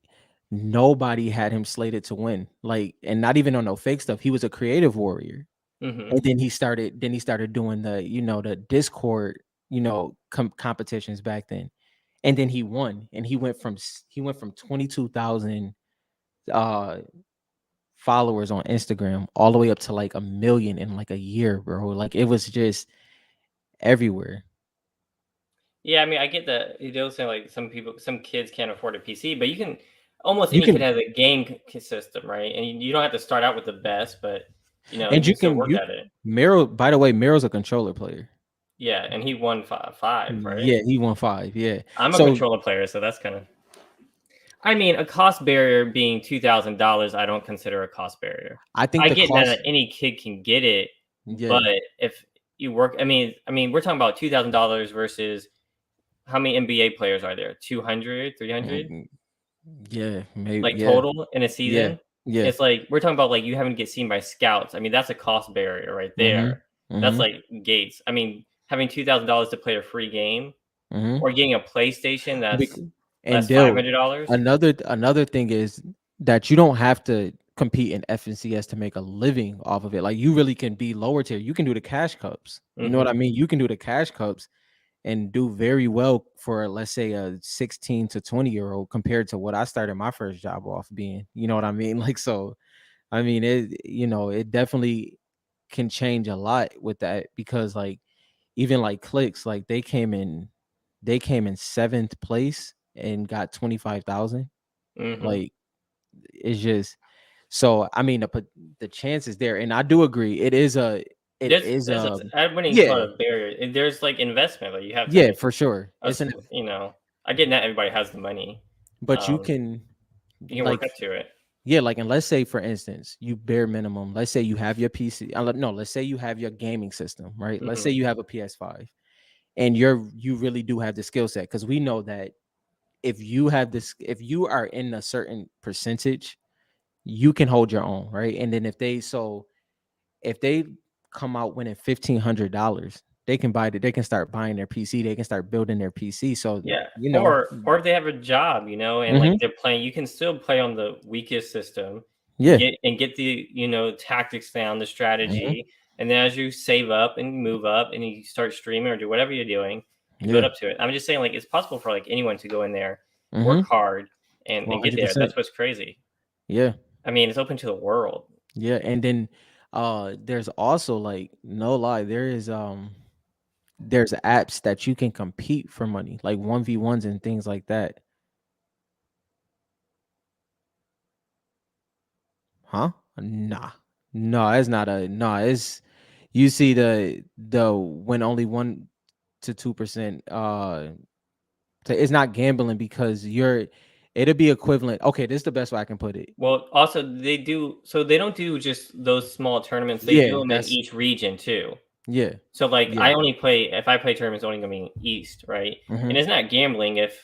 Nobody had him slated to win. Like, and not even on no fake stuff. He was a creative warrior. Hmm. And then he started doing the Discord, competitions back then. And then he won, and he went from 22,000 uh followers on Instagram all the way up to like a million in like a year, bro. Like it was just everywhere. Yeah, I mean, I get that. They was saying like some kids can't afford a PC, but you can almost You any kid can has a game system, right? And you don't have to start out with the best, but and you you can still can work you at it. Meryl, by the way, Meryl's a controller player. Yeah, and he won five, right? Yeah, he won 5. Yeah. I'm a So controller player, so that's kind of. I mean, a cost barrier being $2,000, I don't consider a cost barrier. I think I the get that cost, any kid can get it, but yeah. if you work, I mean, we're talking about $2,000 versus how many NBA players are there? 200, 300, mm, yeah, maybe, like yeah. total in a Yeah. season. Yeah. It's like we're talking about like you having to get seen by scouts. I mean, that's a cost barrier right Mhm. there. That's Mhm. like gates. I mean, having $2,000 to play a free game Mhm. or getting a PlayStation Bec- that's and five Dill, hundred dollars. another thing is that you don't have to compete in FNCS to make a living off of it. Like you really can be lower tier. You can do the cash cups. You know what I Mm-hmm. mean? You can do the cash cups and do very well for, let's say, a 16 to 20-year-old compared to what I started my first job off being. You know what I mean? Like, so I mean it definitely can change a lot with that, because like even like clicks, like they came in 7th place and got 25,000. Mm-hmm. Like it's just, so I mean the chance is there, and I do agree it is I wouldn't even yeah, call it a barrier. There's like investment. Like you have to yeah, for sure. It's us, an I get not everybody has the money. But you Um, can, you can work like, up to it. yeah, like, and let's say for instance, you bare minimum, let's say you have your PC, no, let's say you have your gaming system, right? Let's say Hmm. you have a PS5, and you really do have the skill set, because we know that if you have this, if you are in a certain percentage, you can hold your own, right? And then if they come out winning $1,500, they can buy it. They can start buying their PC. They can start building their PC. So Yeah, you know, or if they have a job, and like hmm they're playing, you can still play on the weakest system, yeah, get the tactics down, the hmm strategy, and then as you save up and move up, and you start streaming or do whatever you're doing, you build yeah, up to it. I'm just saying, like it's possible for like anyone to go in there, work hmm hard, and get there. 100%. That's what's crazy. Yeah, I mean, it's open to the world. yeah, and then there's also like no lie, there's apps that you can compete for money, like 1v1s and things like that. Huh? Nah. No, it's not a no, it's you see the when only 1 to 2% it's not gambling because it'll be equivalent. Okay, this is the best way I can put it. Well, also they don't do just those small tournaments. They do Yeah, them in that's each region too. yeah. So, like, Yeah. I only play if I play tournaments only gonna be East, right? Mhm. And it's not gambling. If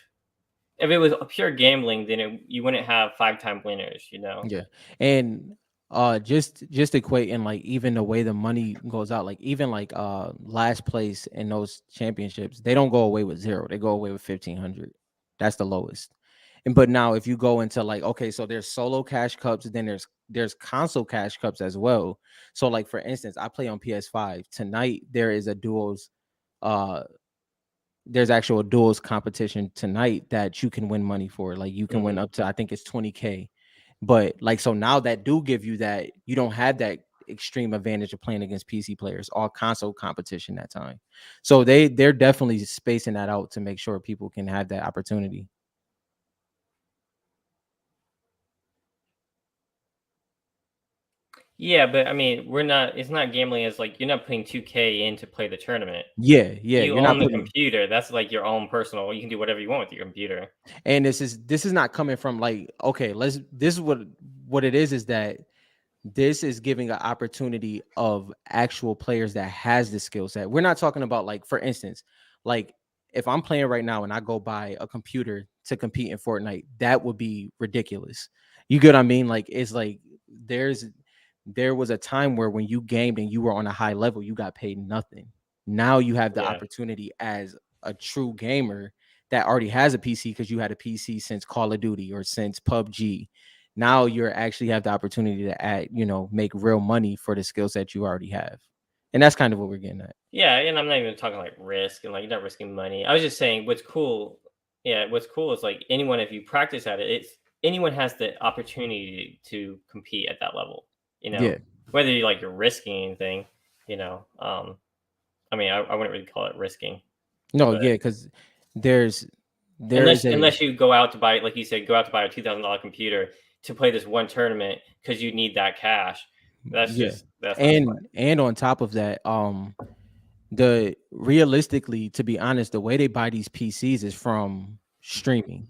it was pure gambling, then you wouldn't have 5-time winners, you know? Yeah. And just equating like even the way the money goes out, like even like last place in those championships, they don't go away with zero. They go away with 1,500. That's the lowest. And but now if you go into like okay, so there's solo cash cups, then there's console cash cups as well. So like for instance, I play on PS5. Tonight there is a duos uh there's actual duels competition tonight that you can win money for. Like you can win Mhm. up to I think it's 20K. But like so now that do give you that you don't have that extreme advantage of playing against PC players, all console competition that time. So they're definitely spacing that out to make sure people can have that opportunity. Yeah, but I mean, we're not it's not gambling as like you're not putting 2K in to play the tournament. Yeah, yeah. You You're not own the putting computer. That's like your own personal. You can do whatever you want with your computer. and this is not coming from like, okay, this is what it is that this is giving an opportunity of actual players that has the skill set. We're not talking about like, for instance, like if I'm playing right now and I go buy a computer to compete in Fortnite, that would be ridiculous. You get what I mean? Like it's like there's there was a time where when you gamed and you were on a high level, you got paid nothing. Now you have the Yeah. opportunity as a true gamer that already has a PC because you had a PC since Call of Duty or since PUBG. Now you're actually have the opportunity to add, make real money for the skill set you already have. And that's kind of what we're getting at. Yeah, and I'm not even talking like risk and like you're not risking money. I was just saying what's cool. Yeah, what's cool is like anyone if you practice at it, it's anyone has the opportunity to compete at that level. You know, Yeah. whether you like you're risking anything. You know, I mean, I wouldn't really call it risking, No, but yeah, because there's there unless is a unless you go out to buy, like you said, go out to buy a $2,000 computer to play this one tournament because you need that cash. yeah. That's not smart. And on top of that, the realistically, to be honest, the way they buy these PCs is from streaming.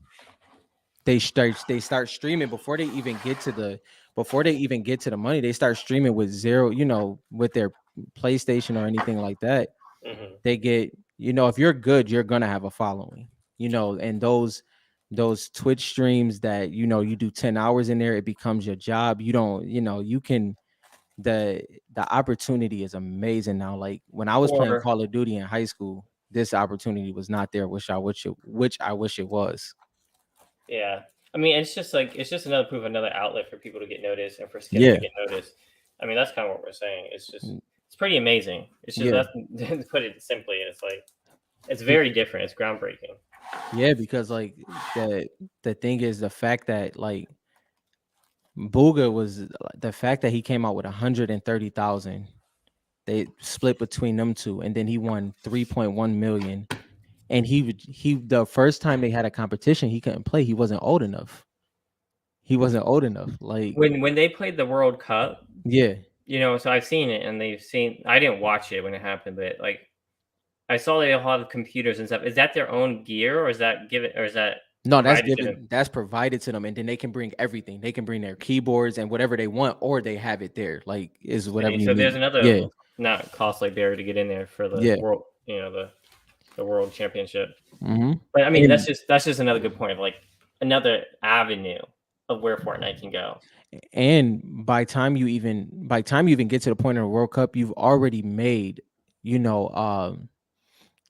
They start streaming before they even get to the money. They start streaming with zero, with their PlayStation or anything like that. Hmm. They get, if you're good, you're gonna have a following, and those Twitch streams that you do 10 hours in there, it becomes your job. You don't, you can the opportunity is amazing now. Like when I was playing Or Call of Duty in high school, this opportunity was not there, which I wish it was. yeah, I mean, it's just another proof, another outlet for people to get noticed and for skins to Yeah. get noticed. I mean, that's kind of what we're saying. Mm, It's pretty amazing. It's just yeah. that's to put it simply. It's like it's Be- very different. It's groundbreaking. yeah, because like the thing is the fact that like Booga was the fact that he came out with 130,000. They split between them two, and then he won 3.1 million. And he the first time they had a competition, he couldn't play. He wasn't old enough. He wasn't old enough. Like, When they played the World Cup, yeah. so I've seen it, and they've seen. I didn't watch it when it happened, but like I saw they all have computers and stuff. Is that their own gear, or is that given, or is that No, that's provided to them? given. That's provided to them, and then they can bring everything. They can bring their keyboards and whatever they want, or they have it there. Like, is whatever See, you so there's need. another Yeah, not costly barrier to get in there for the yeah, world. The the world championship. Mm-hmm. But I mean, And that's just another good point of like another avenue of where Fortnite can go. by time you even get to the point in the World Cup, you've already made, you know,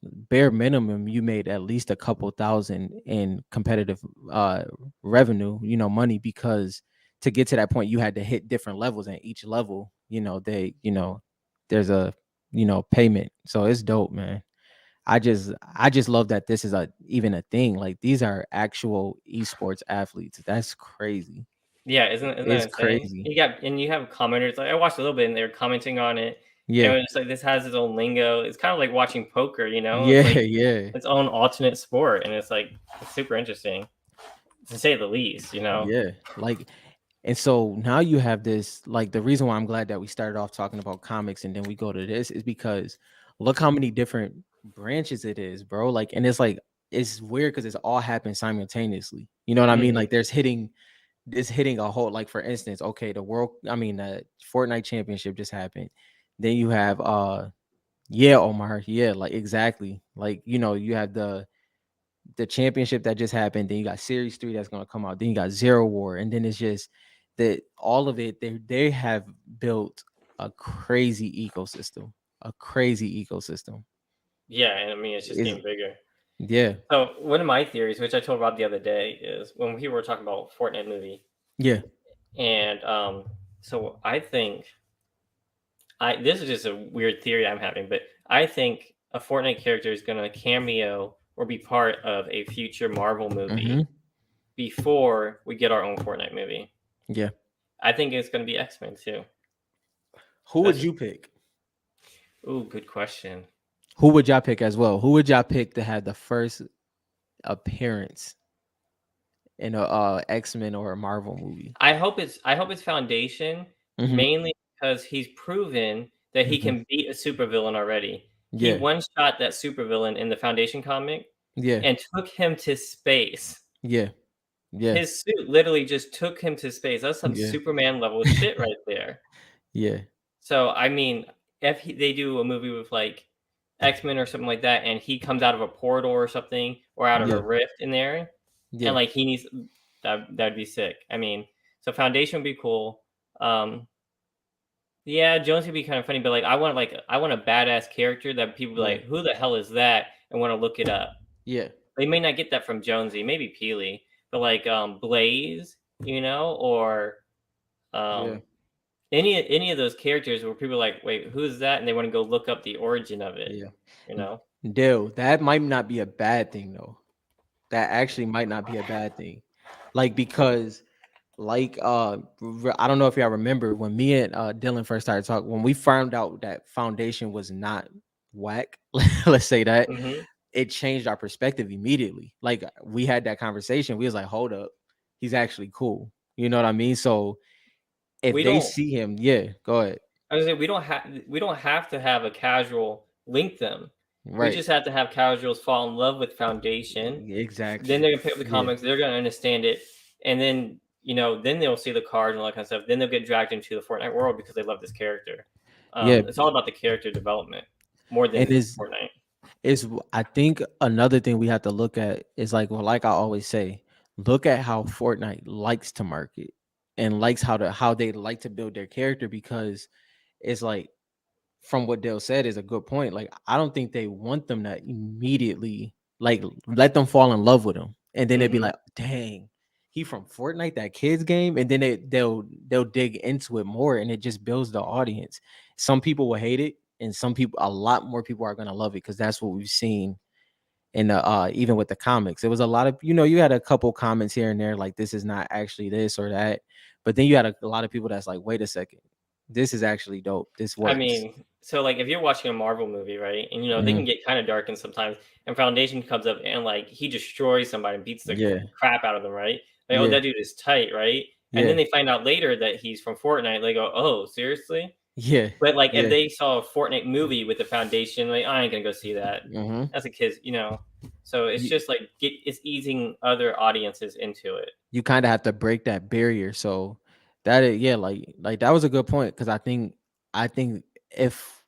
bare minimum, you made at least a couple thousand in competitive uh revenue, money, because to get to that point you had to hit different levels, and each level, there's a payment. So it's dope, man. I just love that this is a even a thing. Like, these are actual esports athletes. That's crazy. Yeah, isn't that It's insane? crazy. You have commenters like I watched a little bit and they were commenting on it, and Yeah. it was just like this has its own lingo. It's kind of like watching poker, you know? It's Yeah. like Yeah. its own alternate sport, and it's like it's super interesting to say the least, you know? Yeah. Like, and so now you have this, like, the reason why I'm glad that we started off talking about comics and then we go to this is because look how many different branches it is, bro. Like, and it's like, it's weird because it's all happened simultaneously. You know what I mean? Mhm. Like, hitting a whole, like, for instance, okay, the Fortnite championship just happened. Then you have yeah, Omar, yeah, like, exactly. Like, you have the championship that just happened. Then you got Series 3 that's gonna come out. Then you got Zero War, and then it's just that all of it. They have built a crazy ecosystem, a crazy ecosystem. Yeah, and I mean it's just Is getting bigger. Yeah, So one of my theories, which I told Rob the other day, is when we were talking about Fortnite movie, yeah, and so I think I this is just a weird theory I'm having, but I think a Fortnite character is going to cameo or be part of a future Marvel mm-hmm, movie before we get our own Fortnite movie. yeah. I think it's going to be X-Men too. Who That's would just you pick? ooh, good question. Who would y'all pick as well? Who would y'all pick to have the first appearance in a X-Men or a Marvel movie? I hope it's Foundation, Mm-hmm, mainly because he's proven that he mm-hmm. can beat a supervillain already. He Yeah, one shot that supervillain in the Foundation comic yeah, and took him to space. yeah, yeah, His suit literally just took him to space. That's some yeah, Superman level shit right there. yeah, So, I mean, if they do a movie with like X-Men or something like that, and he comes out of a portal or something, or out of a yeah, rift in there, and yeah, like he needs that'd be sick. I mean, so Foundation would be cool. Um, yeah, Jones would be kind of funny, but like I want a badass character that people be yeah, like, who the hell is that, and want to look it up. yeah, They may not get that from Jonesy, maybe Peely, but like Blaze, you know, or yeah. um any of those characters where people are like, wait, who's that? And they want to go look up the origin of it, Yeah. you know? Dale, that might not be a bad thing though. That actually might not be a bad thing. Like, because, like, I don't know if y'all remember when me and Dylan first started talking, when we found out that Foundation was not whack, let's say that, Hmm. it changed our perspective immediately. Like, we had that conversation. We was like, hold up, he's actually cool. You know what I mean? So if We they don't. see him, yeah, go ahead. I was saying we don't have to have a casual link them. We Right. just have to have casuals fall in love with Foundation. Then Exactly. they're gonna pick up the Yeah. comics. They're gonna understand it, and then then they'll see the cards and all that kind of stuff. Then they'll get dragged into the Fortnite world because they love this character. Yeah. It's all about the character development more And than Fortnite. I think another thing we have to look at is, like, well, like I always say, look at how Fortnite likes to market and likes how they like to build their character, because it's like, from what Dale said, is a good point. Like, I don't think they want them to immediately, like, let them fall in love with him, and then they'd be Hmm. like, "Dang, he from Fortnite, that kids game," and then they'll dig into it more, and it just builds the audience. Some people will hate it, and a lot more people are gonna love it, because that's what we've seen in the even with the comics. It was a lot of, you had a couple comments here and there like, this is not actually this or that, but then you had a lot of people that's like, wait a second, this is actually dope. This I works. mean, so like if you're watching a Marvel movie, right, and they Mhm. can get kind of dark and sometimes, and Foundation comes up and like he destroys somebody and beats the Yeah. crap out of them, right? Like, oh, Yeah. that dude is tight, right? And then Yeah. they find out later that he's from Fortnite. They go, oh, seriously? Yeah. But like if Yeah. they saw a Fortnite movie with the Foundation, like I ain't gonna go see that. Mhm. That's a kid's. So it's You just like it's easing other audiences into it. you kind of have to break that barrier. Yeah, like that was a good point, because I think if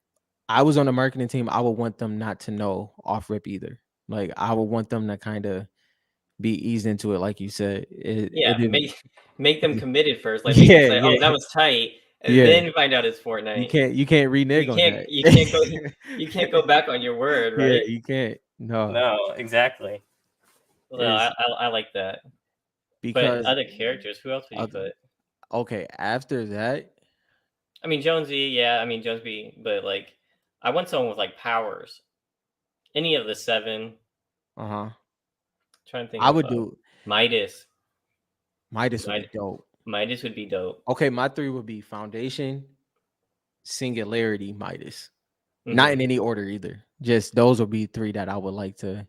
I was on the marketing team, I would want them not to know off rip either. Like I would want them to kind of be eased into it, like you said. It Yeah, didn't. make them committed first. Like make them Yeah, say, "Oh, yeah, that was tight," and yeah. then find out it's Fortnite. You can't renege on that. You can't go you can't go back on your word, Yeah, right? you can't. No, No, exactly. No, is I like that. But because other characters, who else would you uh, put? okay. After that, I mean Jonesy, yeah, I mean Jonesy, but like I want someone with like powers. Any of the seven. uh-huh. Trying to think I of would do Midas. Midas would be Mid- dope. Midas would be dope. Okay, my three would be Foundation, Singularity, Midas. Not Hmm. in any order either. Just those would be three that I would like to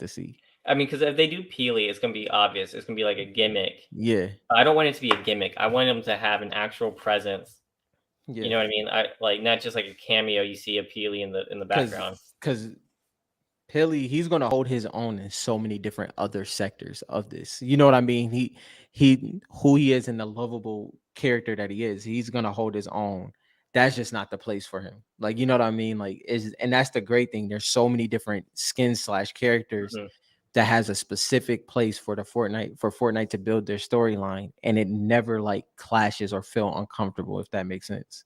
see. I mean, because if they do Peely, it's gonna be obvious. It's gonna be like a gimmick. Yeah, I don't want it to be a gimmick. I want them to have an actual presence. You yeah. know what I mean? I like not just like a cameo. You see a Peely in the background. Cause Pilly, he's gonna hold his own in so many different other sectors of this. You know what I mean? He who he is and the lovable character that he is, he's gonna hold his own. That's just not the place for him. Like, you know what I mean? Like, is and that's the great thing. There's so many different skins slash characters Hmm. that has a specific place for the Fortnite to build their storyline, and it never like clashes or feel uncomfortable, if that makes sense.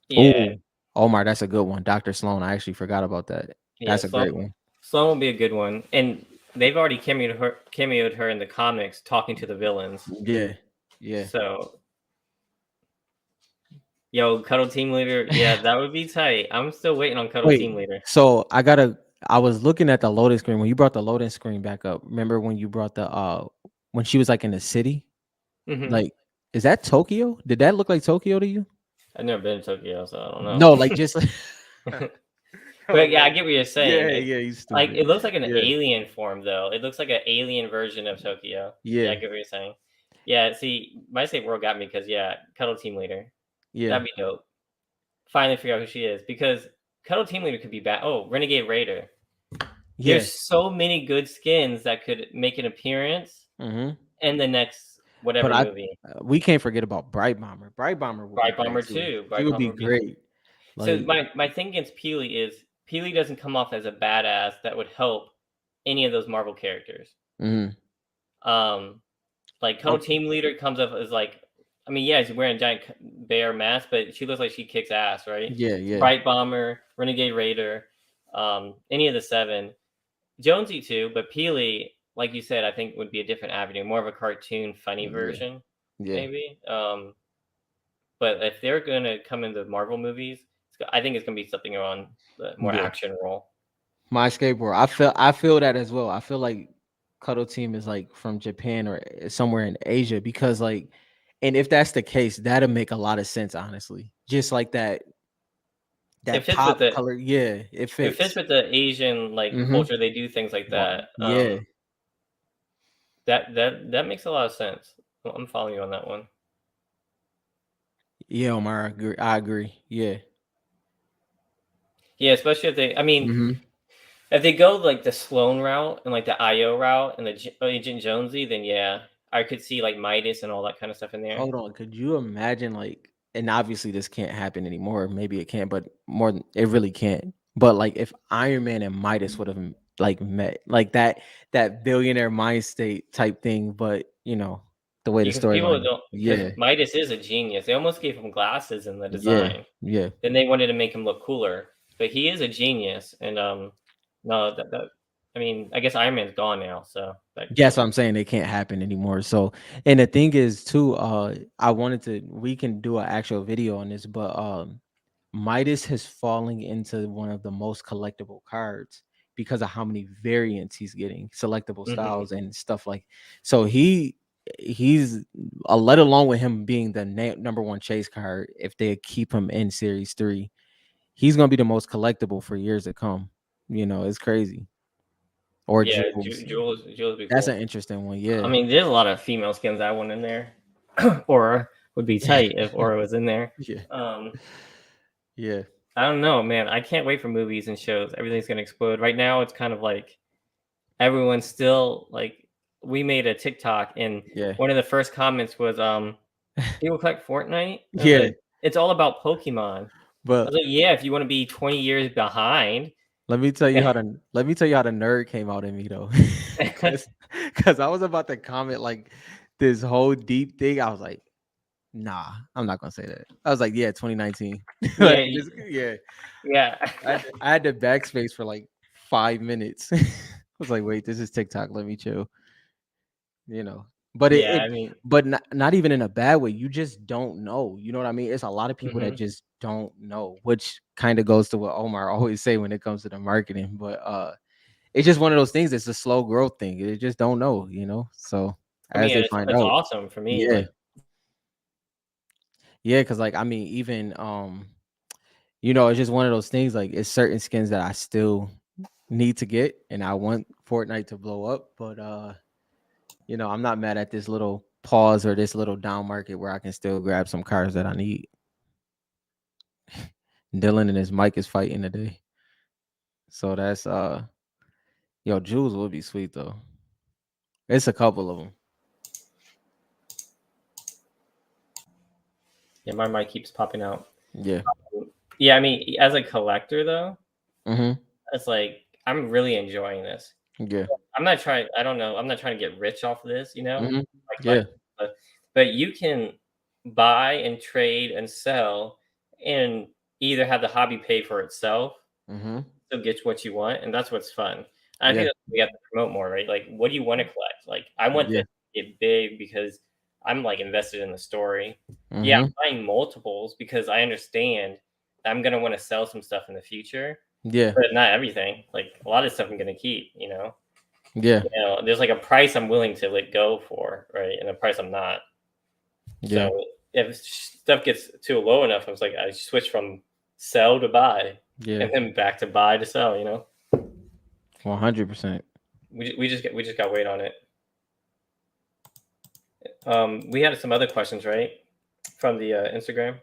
Yeah, Oh, Omar, that's a good one. Dr. Sloan. I actually forgot about that. yeah. That's a great one. Sloan will be a good one, and they've already cameoed her in the comics, talking to the villains. Yeah, yeah. So, yo, Cuddle Team Leader, yeah, that would be tight. I'm still waiting on Cuddle Wait, Team Leader. so I was looking at the loading screen when you brought the loading screen back up. Remember when you brought the when she was like in the city? Hmm. Like, is that Tokyo? Did that look like Tokyo to you? I've never been to Tokyo, so I don't No, like just know. oh But yeah, I man. get what you're saying. Yeah, yeah, you Like stupid. it looks like an Yeah, alien form though. It looks like an alien version of Tokyo. Yeah, I yeah, get what you're saying. Yeah, see, my state world got me because yeah, Cuddle Team Leader. yeah, That'd be dope. Finally figure out who she is because Cuddle Team Leader could be bad. Oh, Renegade Raider. yeah. There's so many good skins that could make an appearance Hmm. in the next But whatever movie. we can't forget about Bright Bomber. Bright Bomber would be Bright great Bomber too. too. He Bright would Bomber be would be. great. So Like, my thing against Peely is Peely doesn't come off as a badass that would help any of those Marvel characters. mhm. Um, like Cuddle Okay. Team Leader comes up as like, I mean, yeah, he's wearing a giant bear mask, but she looks like she kicks ass, right? Yeah, yeah, Bright Bomber, Renegade Raider, any of the seven, Jonesy too, but Peely, like you said, I think would be a different avenue, more of a cartoon, funny yeah, version, yeah, maybe. But if they're gonna come into Marvel movies, I think it's gonna be something around the more yeah. action role. My skateboard. I feel that as well. I feel like Cuddle Team is like from Japan or somewhere in Asia because like, and if that's the case, that'll make a lot of sense, honestly. Just like It that fits with pop the color, yeah, it it fits fits. with the Asian like Mm-hmm. culture. They do things like that. Yeah, That makes a lot of sense. I'm following you on that one. yeah, Omar, I agree. I agree. Yeah. Yeah, especially if they. I mean, Mm-hmm. if they go like the Sloan route and like the IO route and the Agent Jonesy, then yeah, I could see like Midas and all that kind of stuff in there. Hold on. Could you imagine like, and obviously this can't happen anymore. Maybe it can, but more than it really can't. But like if Iron Man and Midas would have like met like that billionaire mind state type thing, but you know, the way the Because people storyline. don't. Because Yeah. Midas is a genius. They almost gave him glasses in the Yeah. design. Yeah. Then they wanted to make him look cooler, but he is a genius. And no, that I mean, I guess Iron Man's gone now, so that That's can't. what I'm saying. They can't happen anymore. So, and the thing is too, I wanted to we can do an actual video on this, but Midas has fallen into one of the most collectible cards because of how many variants he's getting, selectable Hmm. styles and stuff like. So he's let alone with him being the number one chase card. If they keep him in Series 3, he's gonna be the most collectible for years to come. You know, it's crazy. Or Yeah, jewels. Jules would be That's an cool. interesting one. I Yeah, mean, there's a lot of female skins I want in there. Aura would be tight if Aura was in there. yeah, Um, yeah, I don't know, man. I can't wait for movies and shows. Everything's gonna explode. Right now, it's kind of like everyone's still like. We made a TikTok, and yeah, one of the first comments was, "People collect Fortnite." I was yeah. like, "It's all about Pokemon." I was But like, yeah, if you want to be 20 years behind. let me tell you how the nerd came out in me though. Cause I was about to comment like this whole deep thing. I was like, nah, I'm not gonna say that. I was like, yeah, 2019. Yeah, Like this, yeah. yeah. I had the backspace for like 5 minutes. I was like, wait, this is TikTok. Let me chill. You know. But Yeah, I mean, but not even in a bad way. You just don't know. You know what I mean? It's a lot of people that mhm. just don't know, which kind of goes to what Omar always say when it comes to the marketing. But it's just one of those things. It's a slow growth thing. They just don't know, you know. So I as mean, they it's find it's out, awesome for me. yeah, Like, yeah, because like I mean, even you know, it's just one of those things. Like it's certain skins that I still need to get, and I want Fortnite to blow up. But you know, I'm not mad at this little pause or this little down market where I can still grab some cars that I need. Dylan and his mic is fighting today, so that's yo, Jules would be sweet though. It's a couple of them. yeah, my mic keeps popping out. Yeah. Yeah, I mean, as a collector though, Mm-hmm. it's like I'm really enjoying this. Yeah. I'm not trying. I don't know. I'm not trying to get rich off of this. Mm-hmm. Like my, Yeah. but you can buy and trade and sell, and either have the hobby pay for itself, Mm-hmm. still get what you want, and that's what's fun. And I Yeah. think that's what we have to promote more, right? Like, what do you want to collect? Like, I want Yeah. this to get big because I'm like invested in the story. Yeah, Mm-hmm. I'm buying multiples because I understand that I'm gonna want to sell some stuff in the future, Yeah. but not everything. Like a lot of stuff I'm gonna keep. Yeah. There's like a price I'm willing to let go for, right, and a price I'm not. Yeah. So if stuff gets too low enough, I was like, I switch from sell to buy, Yeah. and then back to buy to sell. 100%. We just got weight on it. We had some other questions, right, from the Instagram.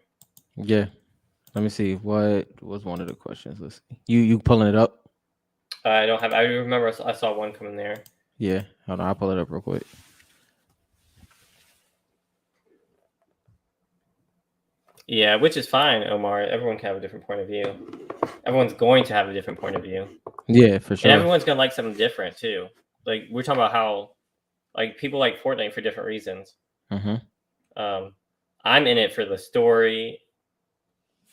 Yeah. Let me see. What was one of the questions? Let's see. You pulling it up? I don't have. I remember I saw one coming there. Yeah. Hold on. I'll pull it up real quick. Yeah, which is fine, Omar. Everyone can have a different point of view. Everyone's going to have a different point of view, Yeah, for and sure. everyone's gonna like something different too. Like we're talking about how like people like Fortnite for different reasons. Mm-hmm. Um, I'm in it for the story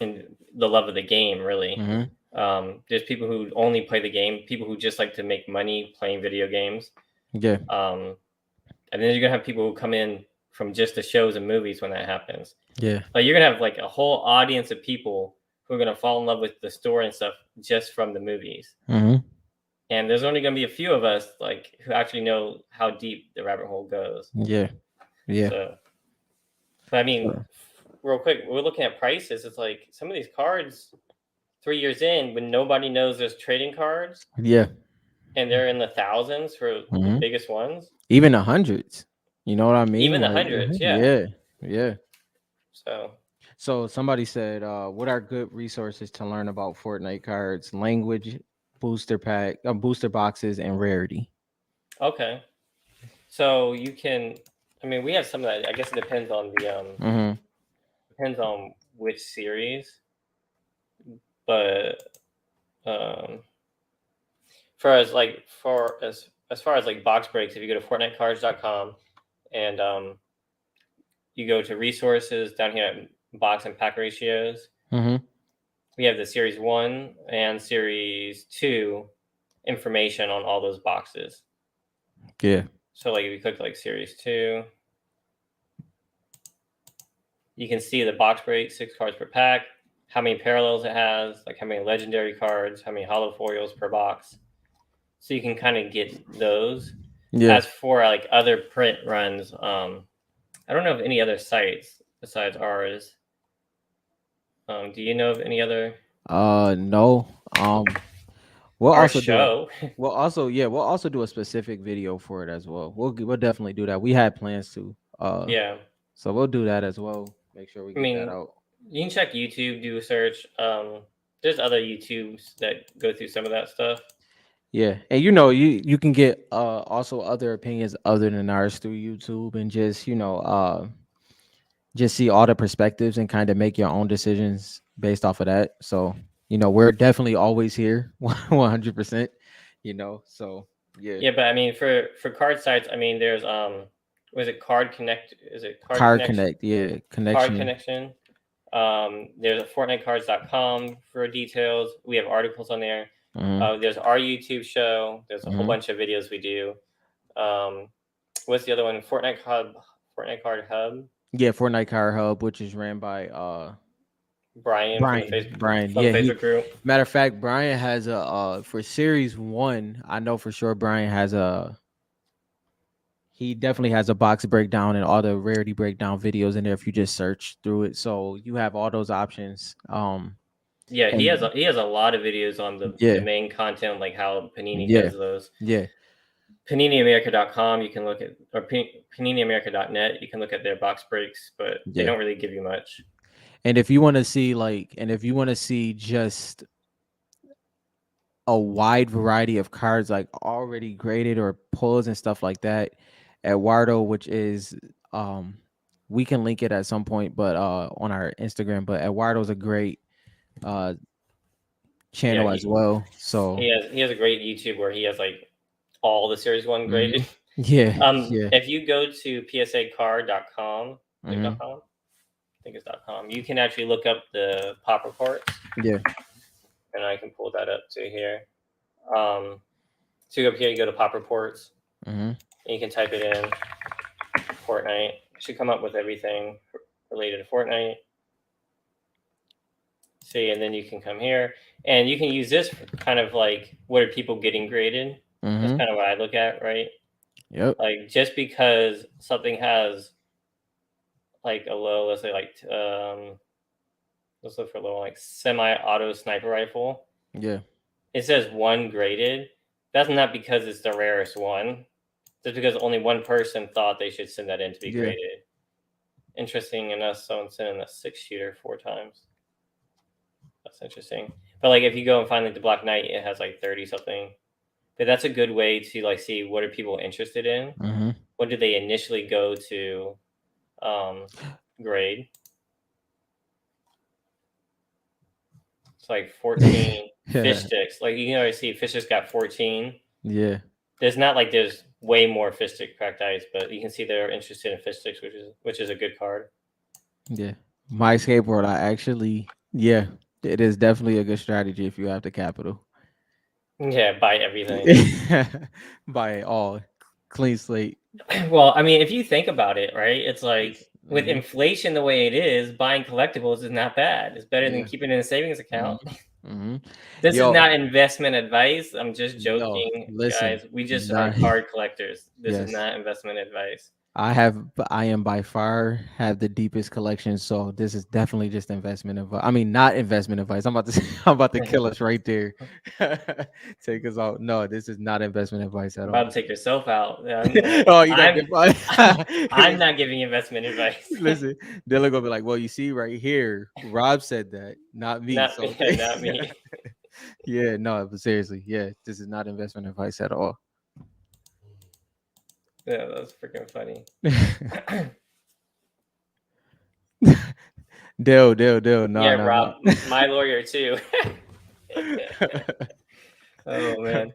and the love of the game, really. Mm-hmm. There's people who only play the game, people who just like to make money playing video games. Yeah. Um, and then you're gonna have people who come in from just the shows and movies when that happens. Yeah. Like you're gonna have like a whole audience of people who are gonna fall in love with the story and stuff just from the movies. Mm-hmm. And there's only gonna be a few of us like who actually know how deep the rabbit hole goes. Yeah. Yeah. So, but I mean, Sure. real quick, we're looking at prices. It's like some of these cards 3 years in, when nobody knows there's trading cards, Yeah. and they're in the thousands for the Mm-hmm. biggest ones, Even the hundreds. You know what I mean? even the Like, hundreds. Yeah. yeah. Yeah. So So somebody said, what are good resources to learn about Fortnite cards, language, booster pack, booster boxes, and rarity? okay. So you can. I mean, we have some of that. I guess it depends on the Mm-hmm. depends on which series, but um, as far as like box breaks, if you go to FortniteCards.com and you go to resources down here at box and pack ratios, Mm-hmm. we have the series 1 and series 2 information on all those boxes. Yeah. So like if you click like series 2, you can see the box break, 6 cards per pack, how many parallels it has, like how many legendary cards, how many hollow foils per box. So you can kind of get those. Yeah. As for like other print runs, I don't know of any other sites besides ours. Do you know of any other? No. We'll Our also do a show. we'll also do a specific video for it as well. We'll definitely do that. We had plans to. Yeah. So we'll do that as well. Make sure we I get that mean, out. you can check YouTube, do a search. There's other YouTubes that go through some of that stuff. Yeah. And you know, you can get also other opinions other than ours through YouTube and just, just see all the perspectives and kind of make your own decisions based off of that. So, we're definitely always here 100%, So, yeah. Yeah, but I mean, for card sites, I mean, there's was it Card Connect? Is it Card Card Connection? Connect, yeah, Card connection. Connection. There's a FortniteCards.com for details. We have articles on there. Hmm. There's our YouTube show. There's a whole Hmm. bunch of videos we do. Um, what's the other one? Fortnite Card Hub. Yeah, Fortnite Card Hub, which is ran by Brian from the Brian. Facebook Brian, from yeah, the Facebook group. matter of fact, Brian has a for series 1, I know for sure Brian has a he definitely has a box breakdown and all the rarity breakdown videos in there if you just search through it. So you have all those options. Yeah, And he has a lot of videos on the yeah, main content, like how Panini yeah, does those. yeah, PaniniAmerica.com, you can look at, or PaniniAmerica.net, you can look at their box breaks, but they yeah. don't really give you much. And if you want to see just a wide variety of cards like already graded or pulls and stuff like that, Eduardo, which is we can link it at some point, but on our Instagram. But Eduardo's a great uh Yeah, channel as well. So he has a great YouTube where he has like all the series one graded. mhm. Yeah, yeah. If you go to psacard.com, like Hmm. .com, I think it's .com, you can actually look up the pop reports, Yeah. and I can pull that up to here. So you go up here, you go to pop reports, Hmm. and you can type it in Fortnite. It should come up with everything related to Fortnite. See, and then you can come here, and you can use this for kind of like what are people getting graded. That's Hmm. kind of what I look at, right? Yep. Like just because something has like a low, let's say like let's look for a low like semi-auto sniper rifle. Yeah. It says one graded. That's not because it's the rarest one. Just because only one person thought they should send that in to be Yeah. graded. Interesting enough, someone sent in a 6 shooter 4 times. That's interesting. But like if you go and find like the Black Knight, it has like 30 something. But that's a good way to like see what are people interested in. Hmm. What did they initially go to grade? It's like 14 fish Yeah. sticks. Like you can already see fish sticks got 14. Yeah. There's not like there's way more fish stick cracked ice, but you can see they're interested in fish sticks, which is a good card. Yeah. My skateboard, I actually, yeah, it is definitely a good strategy if you have the capital. Yeah, buy everything. Buy it all. Clean slate. Well, I mean, if you think about it, right? It's like with Hmm. inflation the way it is, buying collectibles is not bad. It's better than Yeah. keeping it in a savings Hmm. account. Hmm. This is Yo, not investment advice. I'm just no, joking, listen. guys. We just are Not, card collectors. This is yes. not investment advice. I am by far have the deepest collection, so this is definitely just investment advice. I mean, not investment advice. I'm about to I'm about to kill us right there. Take us out. No, this is not investment advice at About all. to take yourself out. Oh, you got defined. I'm not giving investment advice. Listen, Dylan gonna be like, well, you see right here, Rob said that, not me. Not So not me. yeah, no, but seriously, yeah, this is not investment advice at all. Yeah, that's freaking funny. Deal. No, Yeah, no, no. Rob, my lawyer too. Oh man.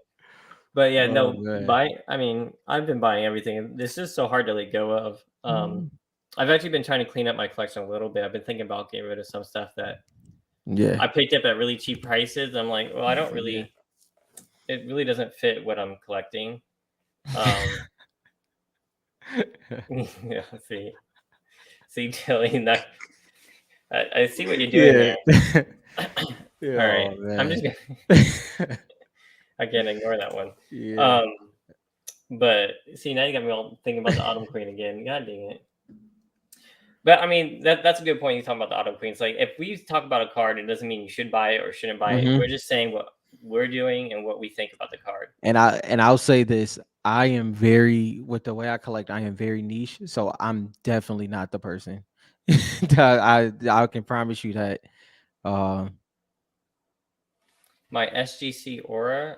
But yeah, Oh no, man. I mean, I've been buying everything. This is so hard to let go of. Mm. I've actually been trying to clean up my collection a little bit. I've been thinking about getting rid of some stuff that Yeah. I picked up at really cheap prices. I'm like, well, I don't Yeah. really, it really doesn't fit what I'm collecting. Um, yeah, see, Tilly, I see what you're doing Yeah. there. Yeah, All right, oh I'm man. just gonna, I can't ignore that one. Yeah. Um, but see, now you got me all thinking about the Autumn Queen again. God dang it. But I mean, that's a good point. You talking about the Autumn Queens. Like, if we talk about a card, it doesn't mean you should buy it or shouldn't buy it. We're Hmm. just saying what we're doing and what we think about the card. And I'll say this. I am very with the way I collect, I am very niche. So I'm definitely not the person. I can promise you that. Um My SGC Aura.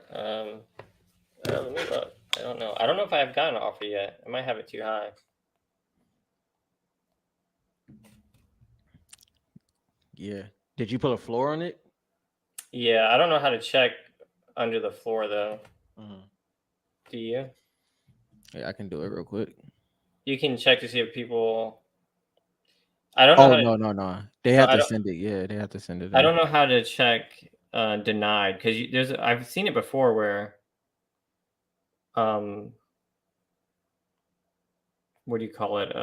Let me look. I don't know. I don't know if I've got an offer yet. I might have it too high. Yeah. Did you put a floor on it? Yeah, I don't know how to check under the floor though. Mhm. Do you? Yeah, I can do it real quick. You can check to see if people. I don't know Oh how to. no, no, no. They No, have to send it. Yeah, they have to send it I in. don't know how to check denied because there's. I've seen it before where um what do you call it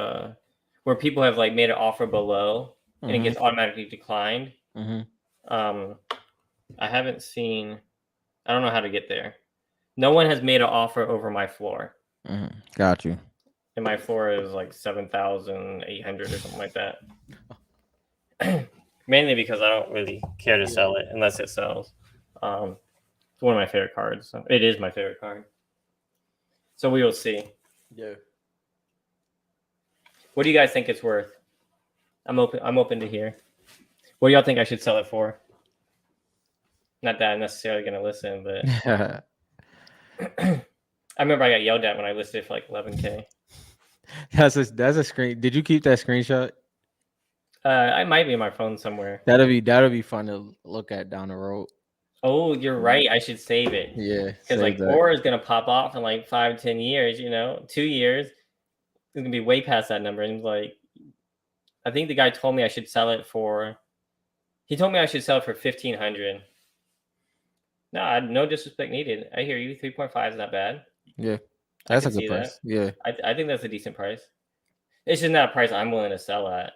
where people have like made an offer below and it Mm-hmm. gets automatically declined. Mm-hmm. Um, I haven't seen. I don't know how to get there. No one has made an offer over my floor, Mm-hmm. Got you. and my floor is like 7,800 or something like that. Mainly because I don't really care to Yeah. sell it unless it sells. Um, it's one of my favorite cards. So it is my favorite card. So we will see. Yeah. What do you guys think it's worth? I'm open. I'm open to hear. What do y'all think I should sell it for? Not that I'm necessarily going to listen, but I remember I got yelled at when I listed it for like 11K. That's a screen. Did you keep that screenshot? I might be on my phone somewhere. That'll be fun to look at down the road. Oh, you're right. I should save it Yeah, because save like that. Aura is going to pop off in like 5, 10 years. 2 years. It's going to be way past that number. And like, I think the guy told me I should sell it for. He told me I should sell it for 1,500. No, no disrespect needed. I hear you. 3.5 is not bad. Yeah, I that's can a good see that. price. Yeah. I think that's a decent price. It's just not a price I'm willing to sell at.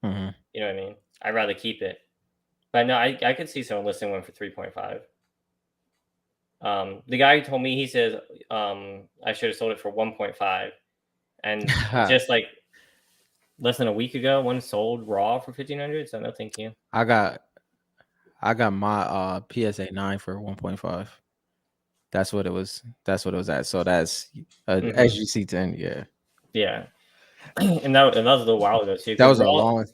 Mm-hmm. You know what I mean? I'd rather keep it. But no, I could see someone listing one for 3.5. The guy who told me, he says I should have sold it for 1.5, and just like less than a week ago, one sold raw for 1,500. So no, thank you. I got I got my PSA 9 for 1.5. That's what it was. That's what it was at. So that's SGC 10. Yeah. Yeah, and that was a little while ago too, That because was a long.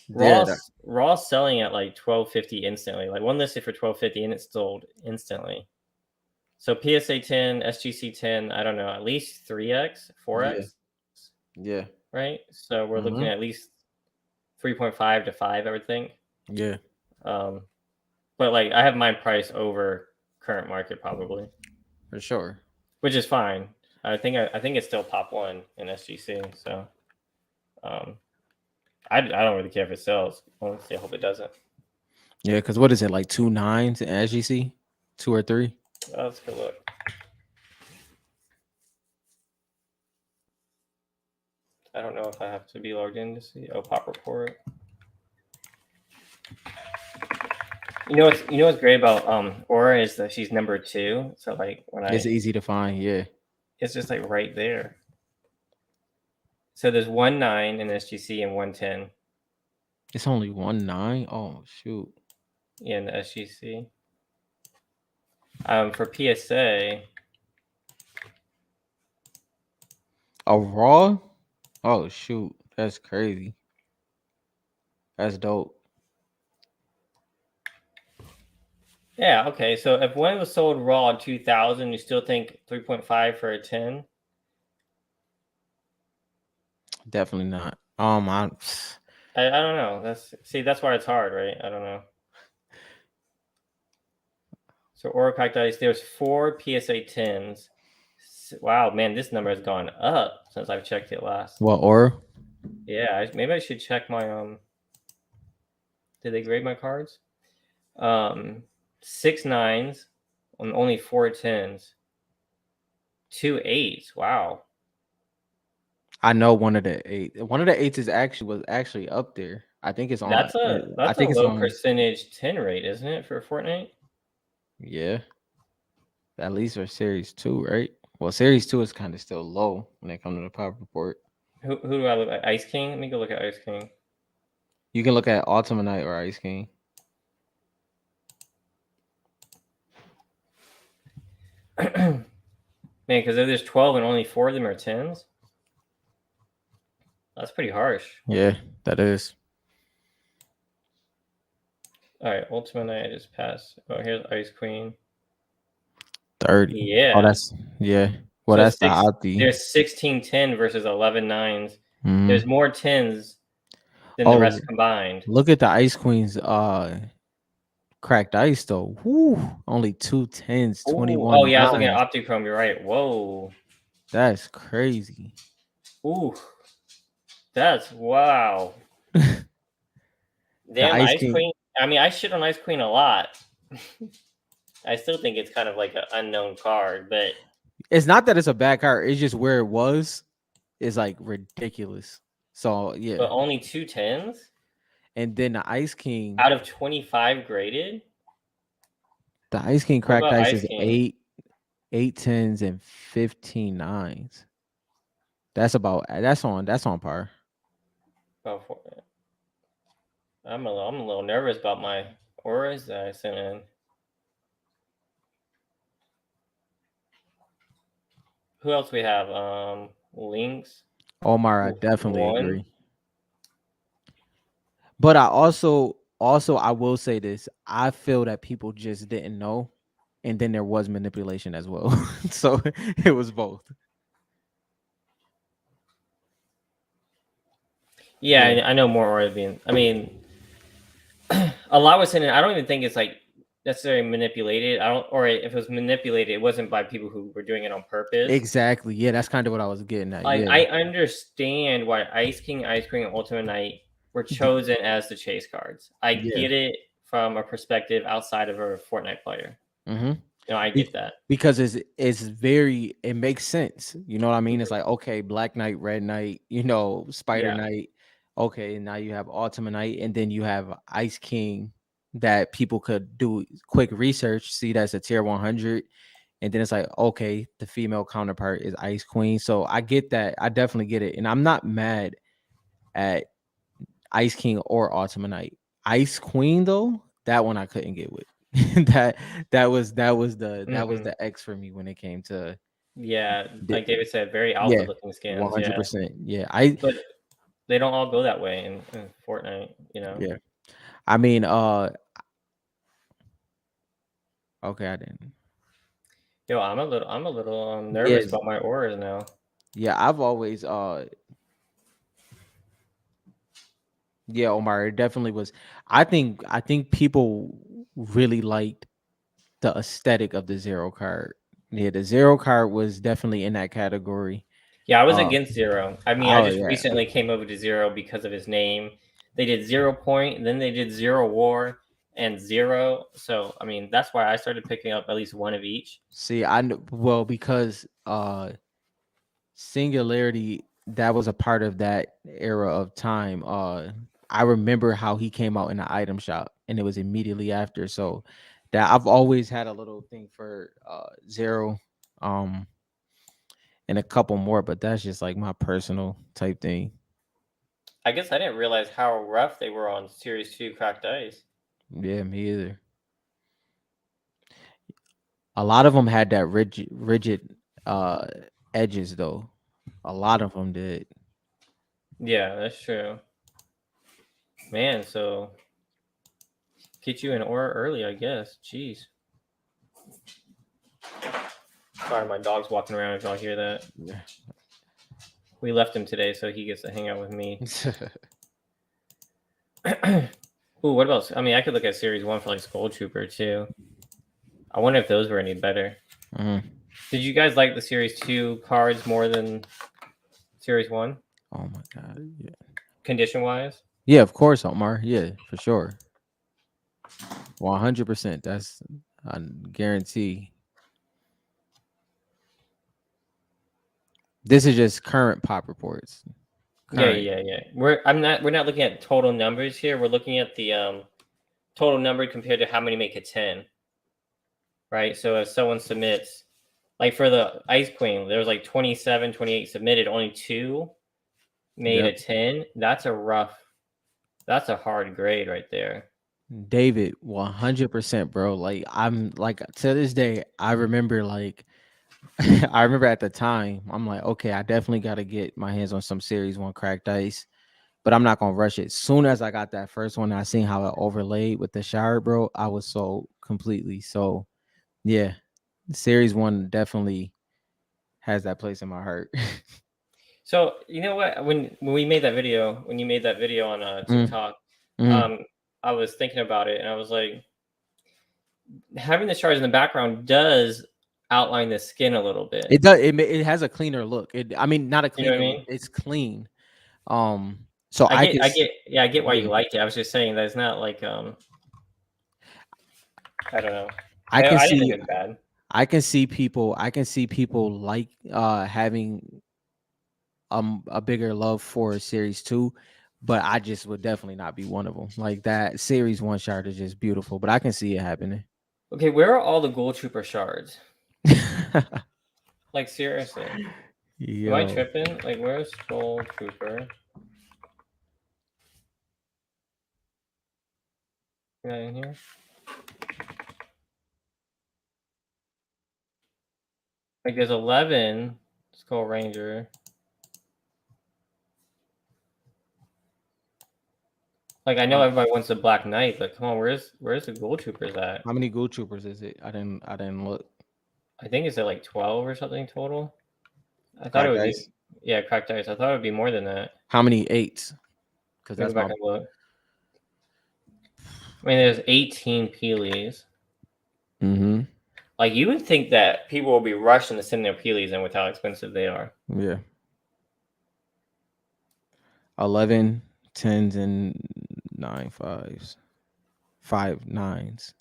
Yeah. raw raw selling at like 1250 instantly. Like one listed for 1250 and it sold instantly. So PSA 10, SGC 10, I don't know, at least 3x, Yeah. 4x, Yeah. right? So we're looking Mm-hmm. at least 3.5 to 5, I would think. Yeah. Um, but like I have mine priced over current market probably, For sure. which is fine. I think it's still top one in SGC. So um, I don't really care if it sells. Honestly, I hope it doesn't. Yeah, because what is it, like 2 9s in SGC? 2 or 3? Oh, let's go look. I don't know if I have to be logged in to see. Oh, pop report. You know what's great about Aura is that she's number 2. So like It's easy to find. Yeah. it's just like right there. So there's 1.9 in SGC and 1.10 It's only 1 9. Oh shoot. in the SGC. For PSA, A raw? Oh shoot. That's crazy. That's dope. yeah, okay. So if one was sold raw in 2000, you still think 3.5 for a 10? Definitely not. I don't know. That's why it's hard, right? I don't know. So Oracle Dice, there's 4 PSA 10s. Wow, man, this number has gone up since I've checked it last. What Aura? Yeah, maybe I should check my Did they grade my cards? 6 9s on only 4 10s. 2 8s. Wow. I know one of the 8. One of the 8s was actually up there. I think it's on. I That's a think it's low on. percentage 10 rate, isn't it, for Fortnite? Yeah. At least for Series 2, right? Well, Series 2 is kind of still low when it comes to the pop report. Who do I look at? Ice King? Let me go look at Ice King. You can look at Ultimate Night or Ice King. Man, because if there's 12 and only 4 of them are 10s, that's pretty harsh. Yeah, that is. All right, Ultimate Night, I just passed. Oh, here's Ice Queen. 30. Yeah. Oh, that's yeah. Well, So that's the Opti. there's 16 10 versus 11 9s. Mm-hmm. There's more 10s than the rest Oh, combined. look at the Ice Queen's cracked ice though. Woo, only 210s, Ooh, oh 21 yeah, I was looking at dimes. Optichrome. You're right. Whoa. That's crazy. Ooh, that's wow. The Damn, Ice Ice King. Queen. I mean, I shit on Ice Queen a lot. I still think it's kind of like an unknown card, It's not that it's a bad card. It's just where it was is like ridiculous. So yeah, but only two tens and then the Ice King, out of 25 graded. the Ice King What cracked about ice Ice is King? eight tens and 15 nines. That's on par. Oh, I'm a little nervous about my auras that I sent in. Who else we have? Links. Omar, I Ooh, definitely one. agree. But I also I will say this. I feel that people just didn't know. And then there was manipulation as well. So it was both. Yeah, Yeah. I know more auras being. I mean, a lot was sent in. I don't even think it's like necessarily manipulated. I don't, or if it was manipulated, it wasn't by people who were doing it on purpose. Exactly. Yeah, that's kind of what I was getting at. Like Yeah. I understand why Ice King, Ice Queen, and Ultimate Knight were The- chosen as the chase cards. I yeah. get it from a perspective outside of a Fortnite player. Mm-hmm. You know, I get that. Because it makes sense. You know what I mean? It's Mhm. like, okay, Black Knight, Red Knight, Spider Yeah, Knight. Okay, now you have Ultimate Knight, and then you have Ice King that people could do quick research, see that's a tier 100. And then it's like, okay, the female counterpart is Ice Queen. So I get that. I definitely get it. And I'm not mad at Ice King or Ultimate Knight. Ice Queen though, that one I couldn't get with. that that was hmm the X for me when it came to yeah. the, Like David said, very alpha yeah, looking skins. Yeah, 100%. Yeah. I but they don't all go that way in Fortnite. You know. yeah. I mean, okay, I didn't. Yo, I'm a little nervous Yes. about my auras now. Yeah, I've always yeah, Omar, it definitely was. I think people really liked the aesthetic of the zero card. Yeah, the zero card was definitely in that category. Yeah, I was Uh, against Zero. I mean, I oh just yeah. recently came over to Zero because of his name. They did 0 Point, then they did Zero War and Zero. So, I mean, that's why I started picking up at least one of each. See, well because Singularity, that was a part of that era of time. I remember how he came out in the item shop, and it was immediately after. So that I've always had a little thing for Zero, um, and a couple more, but that's just like my personal type thing. I guess I didn't realize how rough they were on Series 2 Cracked Ice. Yeah, me either. A lot of them had that rigid uh edges though. A lot of them did. Yeah, that's true. Man, so get you an aura early, I guess. Jeez. Sorry, my dog's walking around if y'all hear that. Yeah. We left him today, so he gets to hang out with me. Ooh, what about? I mean, I could look at Series 1 for like Skull Trooper too. I wonder if those were any better. Mhm. Did you guys like the Series 2 cards more than Series 1, Oh my god. Yeah. condition wise? Yeah, of course, Omar. Yeah, for sure. 100%. That's I guarantee. This is just current pop reports. Yeah, Current. yeah, yeah. We're not looking at total numbers here. We're looking at the total number compared to how many make a 10, right? So if someone submits, like for the Ice Queen, there was like 27, 28 submitted, only two made a Yep. 10. That's a hard grade right there. David, 100%, bro. Like I'm like to this day, I remember like I remember at the time, I'm like, okay, I definitely got to get my hands on some series one cracked ice, but I'm not gonna rush it. Soon as I got that first one, I seen how it overlaid with the shower, bro. I was so completely so yeah. Series one definitely has that place in my heart. So you know what? When we made that video, when you made that video on TikTok, Mm. um, I was thinking about it, and I was like, having the shards in the background does outline the skin a little bit. It does. It has a cleaner look. I mean, not a You know what I cleaner look. mean? It's clean. So I get why yeah, you liked it. I was just saying that it's not like I don't know. I can I didn't think see it was bad. I can see people like having a bigger love for series 2, but I just would definitely not be one of them. Like that series 1 shard is just beautiful, but I can see it happening. Okay, where are all the Gold Trooper shards? Like seriously, am I Yo, tripping? Like where's Gold Trooper? Yeah, in here. Like there's 11 Skull Ranger. Like I know um, everybody wants the Black Knight, but come on, where's the Gold Troopers at? how many Gold Troopers is it? I didn't look. I think it's at like 12 or something total. I thought it Cracked would be ice. cracked ice. I thought it would be more than that. How many eights? Because Let me that's go back my and look. I mean, there's 18 Peelies. mm-hmm. Like you would think that people will be rushing to send their Peelies in with how expensive they are. Yeah. 11 tens and 9 fives. 5 nines.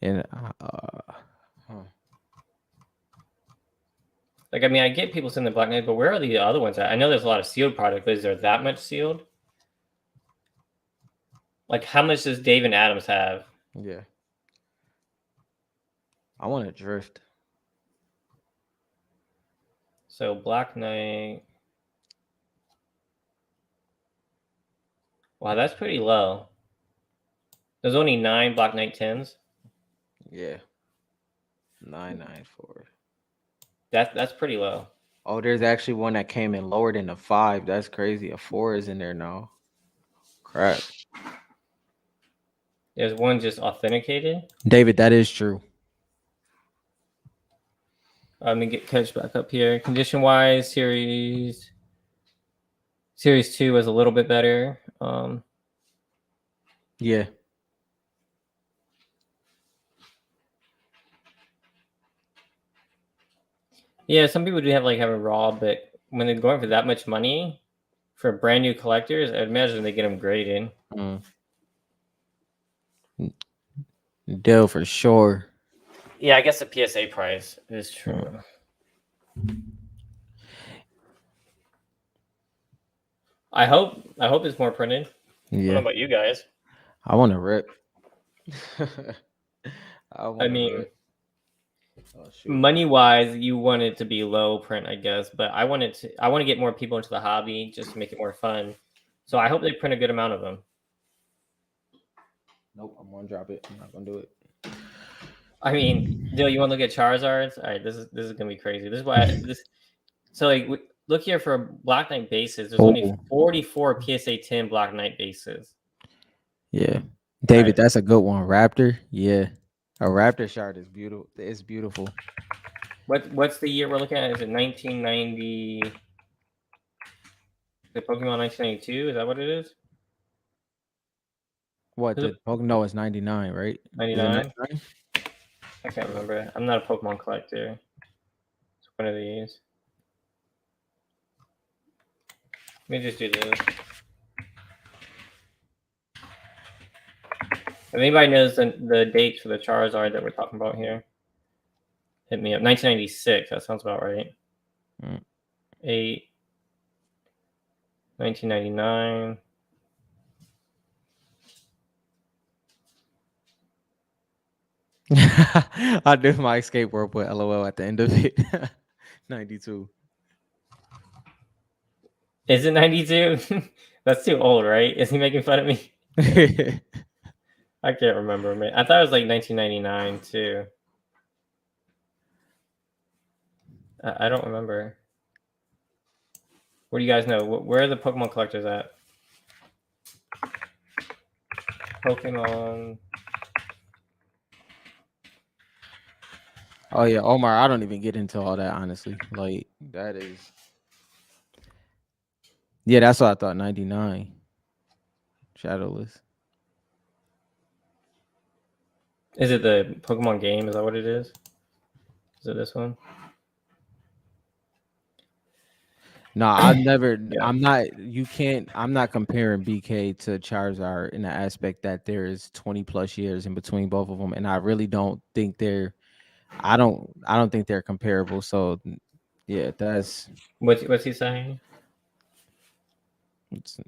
And huh. Like I mean, I get people sending the Black Knight, but where are the other ones at? I know there's a lot of sealed product, but is there that much sealed? Like how much does Dave and Adams have? Yeah. I want to drift. So Black Knight. Wow, that's pretty low. There's only 9 Black Knight 10s. Yeah. 994. That's pretty low. Oh, there's actually one that came in lower than a 5. That's crazy. A 4 is in there now. Crap. There's one just authenticated. David, that is true. Let me get catch back up here. Condition wise, series 2 was a little bit better. Yeah. Yeah, some people do have a raw, but when they're going for that much money for brand new collectors, I'd imagine they get them graded. Deal for sure. Yeah, I guess the PSA price is true. I hope it's more printed. I don't know Yeah. about you guys. I want to rip. I I want to mean, rip. Oh, shoot. money wise, you want it to be low print, I guess, but I want to get more people into the hobby just to make it more fun. So I hope they print a good amount of them. Nope, I'm going to drop it. I'm not going to do it. I mean, Dill, you want to look at Charizards? All right, this is gonna be crazy. This is why this. So like, look here for Black Knight bases. There's only Oh, 44 PSA 10 Black Knight bases. yeah. All David, right, that's a good one. Raptor. Yeah. A Raptor shard is beautiful. It's beautiful. what's the year we're looking at? Is it 1990? The Pokemon 1992? Is that what it is? What Is it the Pokemon? No, it's 99, right? Is it 99? 99? I can't remember. I'm not a Pokemon collector. It's one of these. Let me just do this. If anybody knows the dates for the Charizard that we're talking about here, hit me up. 1996. That sounds about right. 8, 1999. I did my skateboard put LOL at the end of it. 92. Is it 92? That's too old, right? Is he making fun of me? I can't remember, man. I thought it was like 1999 too. I don't remember. What do you guys know? Where are the Pokemon collectors at? Pokemon. Oh yeah, Omar, I don't even get into all that honestly. Like that is Yeah, that's what I thought. 99 shadowless. Is it the Pokemon game? Is that what it is? Is it this one? No, I've never. Yeah. I'm not. You can't. I'm not comparing BK to Charizard in the aspect that there is 20 plus years in between both of them, and I really don't think they're. I don't. I don't think they're comparable. So, yeah, that's. What's he saying? It's,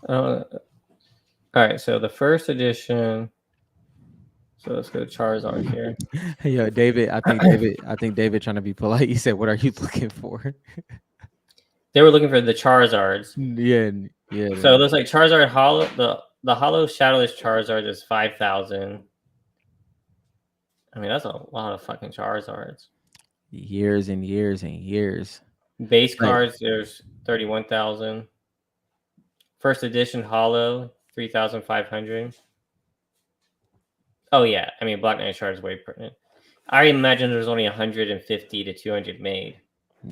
All right. So the first edition. So let's go to Charizard here. yeah, David. I think David. I think David trying to be polite. He said, "What are you looking for?" They were looking for the Charizards. Yeah, yeah. So it looks like Charizard Hollow. The Hollow Shadowless Charizard is 5,000. I mean, that's a lot of fucking Charizards. Years and years and years. Base Like, cards, there's 31,000. First edition Hollow, 3,500. Oh yeah, I mean Black Knight Shard is way pertinent. I imagine there's only 150 to 200 made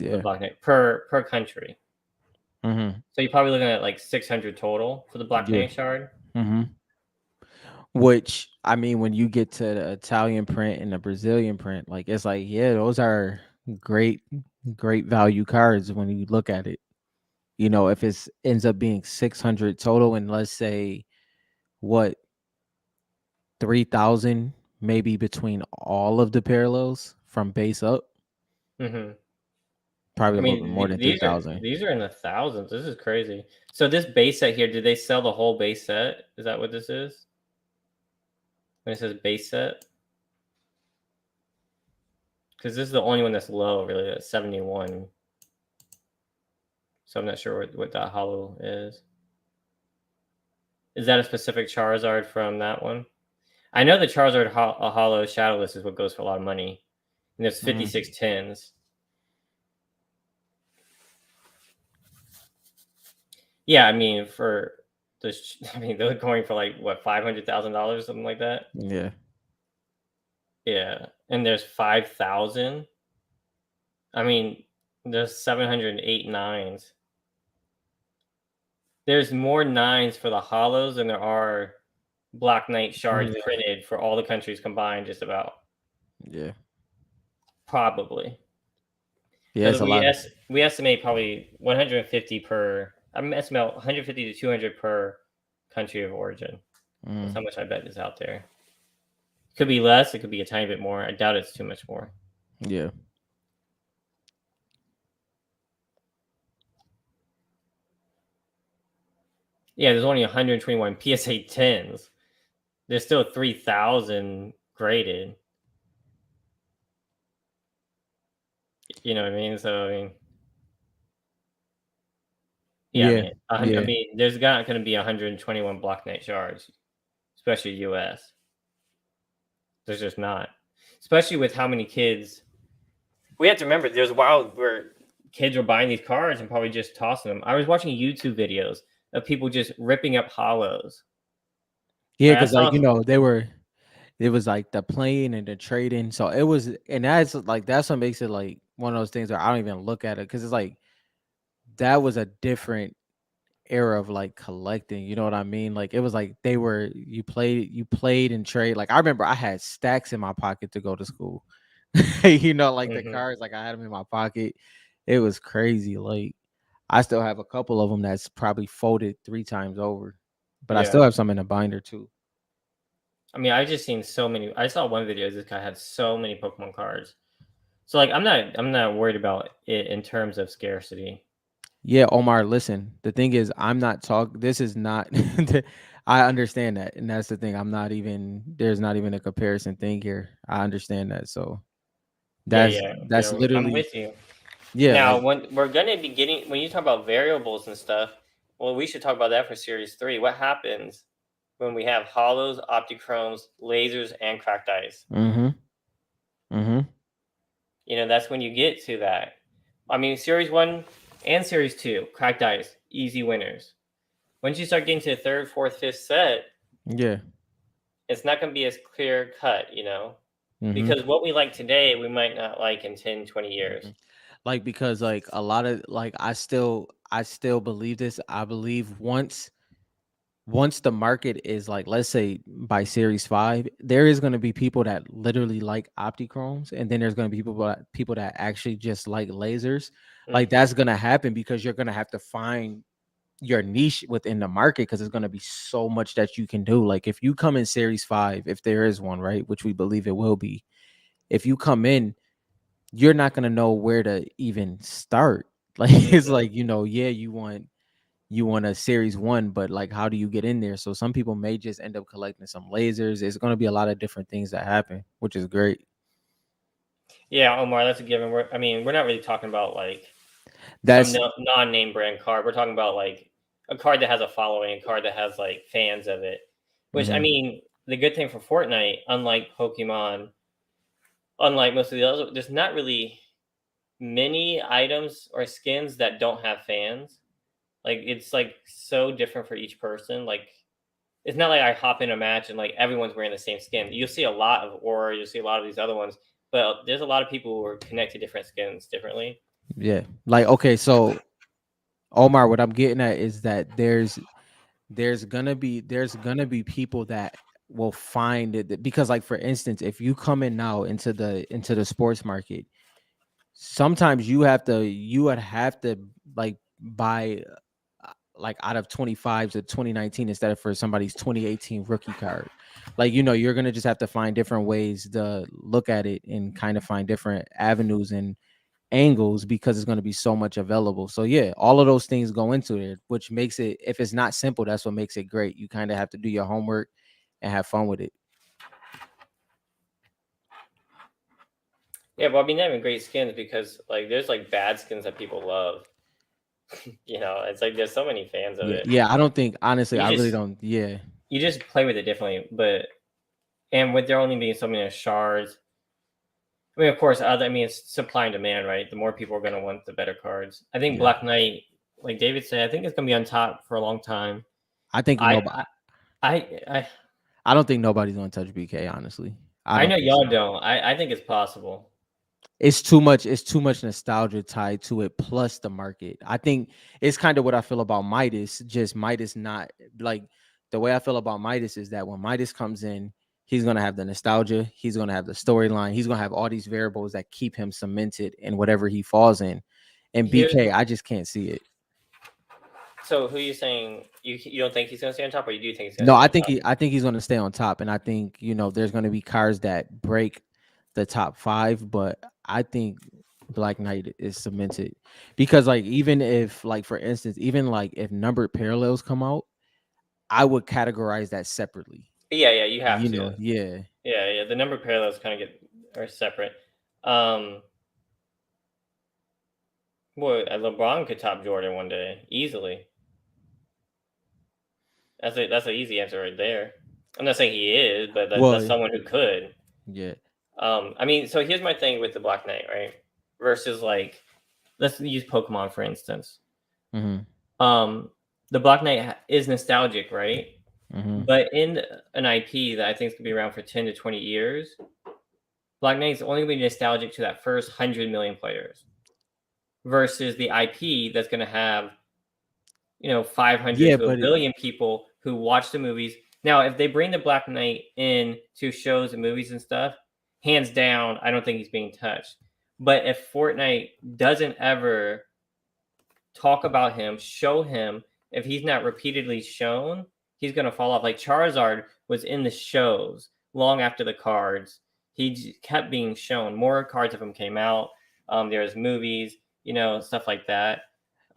for the yeah. Black Knight per country. Mm-hmm. So you're probably looking at like 600 total for the Black Yeah. Knight Shard. Mm-hmm. Which I mean, when you get to the Italian print and the Brazilian print, like it's like, yeah, those are great, great value cards when you look at it. You know, if it's ends up being 600 total, and let's say what 3,000, maybe between all of the parallels from base up, Hmm. probably I a little bit mean, more than these are 3,000. these are in the thousands. This is crazy. So this base set here, did they sell the whole base set? Is that what this is? When it says base set, because this is the only one that's low, really. That's 71. So I'm not sure what that hollow is. Is that a specific Charizard from that one? I know the Charizard hollow shadowless is what goes for a lot of money, and there's Mm, 5610s. Yeah, I mean for the, I mean they're going for like what $500,000, something like that. yeah, Yeah, and there's 5,000. I mean, there's 708 nines. There's more nines for the hollows than there are Black Knight shards yeah, printed for all the countries combined, just about. yeah, Probably. yeah. Because It's a lot of. we estimate probably 150 per. I'm estimate 150 to 200 per country of origin. That's Mm, how much I bet is out there. Could be less. It could be a tiny bit more. I doubt it's too much more. yeah, Yeah, there's only 121 PSA 10s. There's still 3,000 graded. You know what I mean? So I mean, yeah, I yeah, mean, I yeah. mean, there's not going to be 121 Black Knight shards, especially US. There's just not, especially with how many kids. We have to remember there's a while where kids were buying these cards and probably just tossing them. I was watching YouTube videos of people just ripping up hollows. Yeah, Right? I because like saw. they were. It was like the playing and the trading. So it was, and that's like that's what makes it like one of those things where I don't even look at it because it's like that was a different era of like collecting. You know what I mean? Like it was like they were you played and trade. Like I remember I had stacks in my pocket to go to school. You know, like the Mhm. cards, like I had them in my pocket. It was crazy. Like I still have a couple of them that's probably folded 3 times over, but I still Yeah. have some in a binder too. I mean, I've just seen so many. I saw one video. This guy had so many Pokemon cards. So like, I'm not worried about it in terms of scarcity. Yeah, Omar, listen. The thing is, I'm not talk. This is not. I understand that, and that's the thing. I'm not even. There's not even a comparison thing here. I understand that. So Yeah, that's yeah, that's I'm literally with you. yeah. Now, Like when we're gonna be getting when you talk about variables and stuff, well, we should talk about that for Series 3. What happens when we have hollows, optichromes, lasers, and cracked ice? mm-hmm, mm-hmm. That's when you get to that. I mean, Series 1 and Series 2, cracked ice, easy winners. Once you start getting to the third, fourth, fifth set, Yeah, it's not gonna be as clear cut. Mm-hmm. because what we like today, we might not like in 10, 20 Mm-hmm. years. Like because like a lot of like I still believe this. I believe once the market is like, let's say by series 5, there is going to be people that literally like optichromes, and then there's going to be people that actually just like lasers. Like Hmm. that's going to happen because you're going to have to find your niche within the market, because there's going to be so much that you can do. Like if you come in series 5, if there is one, right, which we believe it will be, if you come in, you're not going to know where to even start. Like it's Hmm. like, yeah, you want a series 1, but like how do you get in there? So some people may just end up collecting some lasers. It's going to be a lot of different things that happen, which is great. Yeah, Omar, that's a given. I mean, we're not really talking about like some That's non-name brand card. We're talking about like a card that has a following, a card that has like fans of it. Which I mhm. mean, the good thing for Fortnite, unlike Pokemon, unlike most of the others, there's not really many items or skins that don't have fans. Like it's like so different for each person. Like it's not like I hop in a match and like everyone's wearing the same skin. You'll see a lot of Aura, you'll see a lot of these other ones, but there's a lot of people who are connect to different skins differently. Yeah. Like okay, so Omar, what I'm getting at is that there's gonna be people that will find it, because like for instance, if you come in now into the sports market, sometimes you would have to like buy like out of 25s to 2019 instead of for somebody's 2018 rookie card. Like you're gonna just have to find different ways to look at it and kind of find different avenues and angles, because it's going to be so much available. So yeah, all of those things go into it, which makes it, if it's not simple, that's what makes it great. You kind of have to do your homework and have fun with it. Yeah, well, I mean, they have great skins because like there's like bad skins that people love. It's like there's so many fans of Yeah, it. yeah. I don't think honestly, You I really just don't. Yeah, you just play with it differently, but and with there only being so many shards, I mean, of course, I mean, it's supply and demand, right? The more people are going to want, the better cards. I think yeah. Black Knight, like David said, I think it's going to be on top for a long time. I think I, nobody. I, I, I don't think nobody's going to touch BK. Honestly, I I don't know think so. y'all don't. I think it's possible. It's too much nostalgia tied to it, plus the market. I think it's kind of what I feel about Midas. Just Midas, not like the way I feel about Midas is that when Midas comes in, he's gonna have the nostalgia, he's gonna have the storyline, he's gonna have all these variables that keep him cemented in whatever he falls in. And Here's BK, I just can't see it. so who you saying you don't think he's going to stay on top, or you do think he's going to No, stay I on think top? he's gonna stay on top, and I think there's gonna be cars that break the top 5, but I think Black Knight is cemented, because like even if like for instance, even like if numbered parallels come out, I would categorize that separately. Yeah, yeah, you have to. Yeah. Yeah, yeah. The number parallels kind of get are separate. Um, boy, LeBron could top Jordan one day easily. That's an easy answer right there. I'm not saying he is, but that's Well, someone who could. yeah. I mean, so here's my thing with the Black Knight, right? Versus like, let's use Pokemon for instance. Mm-hmm. Um, the Black Knight is nostalgic, right? Mm-hmm. But in an IP that I think is gonna be around for 10 to 20 years, Black Knight is only gonna be nostalgic to that first 100 million players. Versus the IP that's gonna have 500 Yeah, to a but billion people who watch the movies. Now, if they bring the Black Knight in to shows and movies and stuff, hands down, I don't think he's being touched. But if Fortnite doesn't ever talk about him, show him, if he's not repeatedly shown, he's going to fall off. Like Charizard was in the shows long after the cards. He kept being shown. More cards of him came out. There's movies, stuff like that.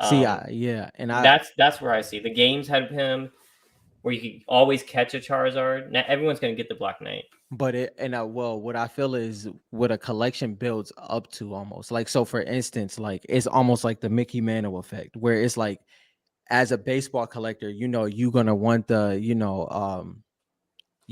see, Um, yeah, and that's where I see the games had him where you could always catch a Charizard. Now everyone's gonna get the Black Knight. but it and well, what I feel is what a collection builds up to, almost like, so for instance, like it's almost like the Mickey Mantle effect, where it's like, as a baseball collector, you're gonna want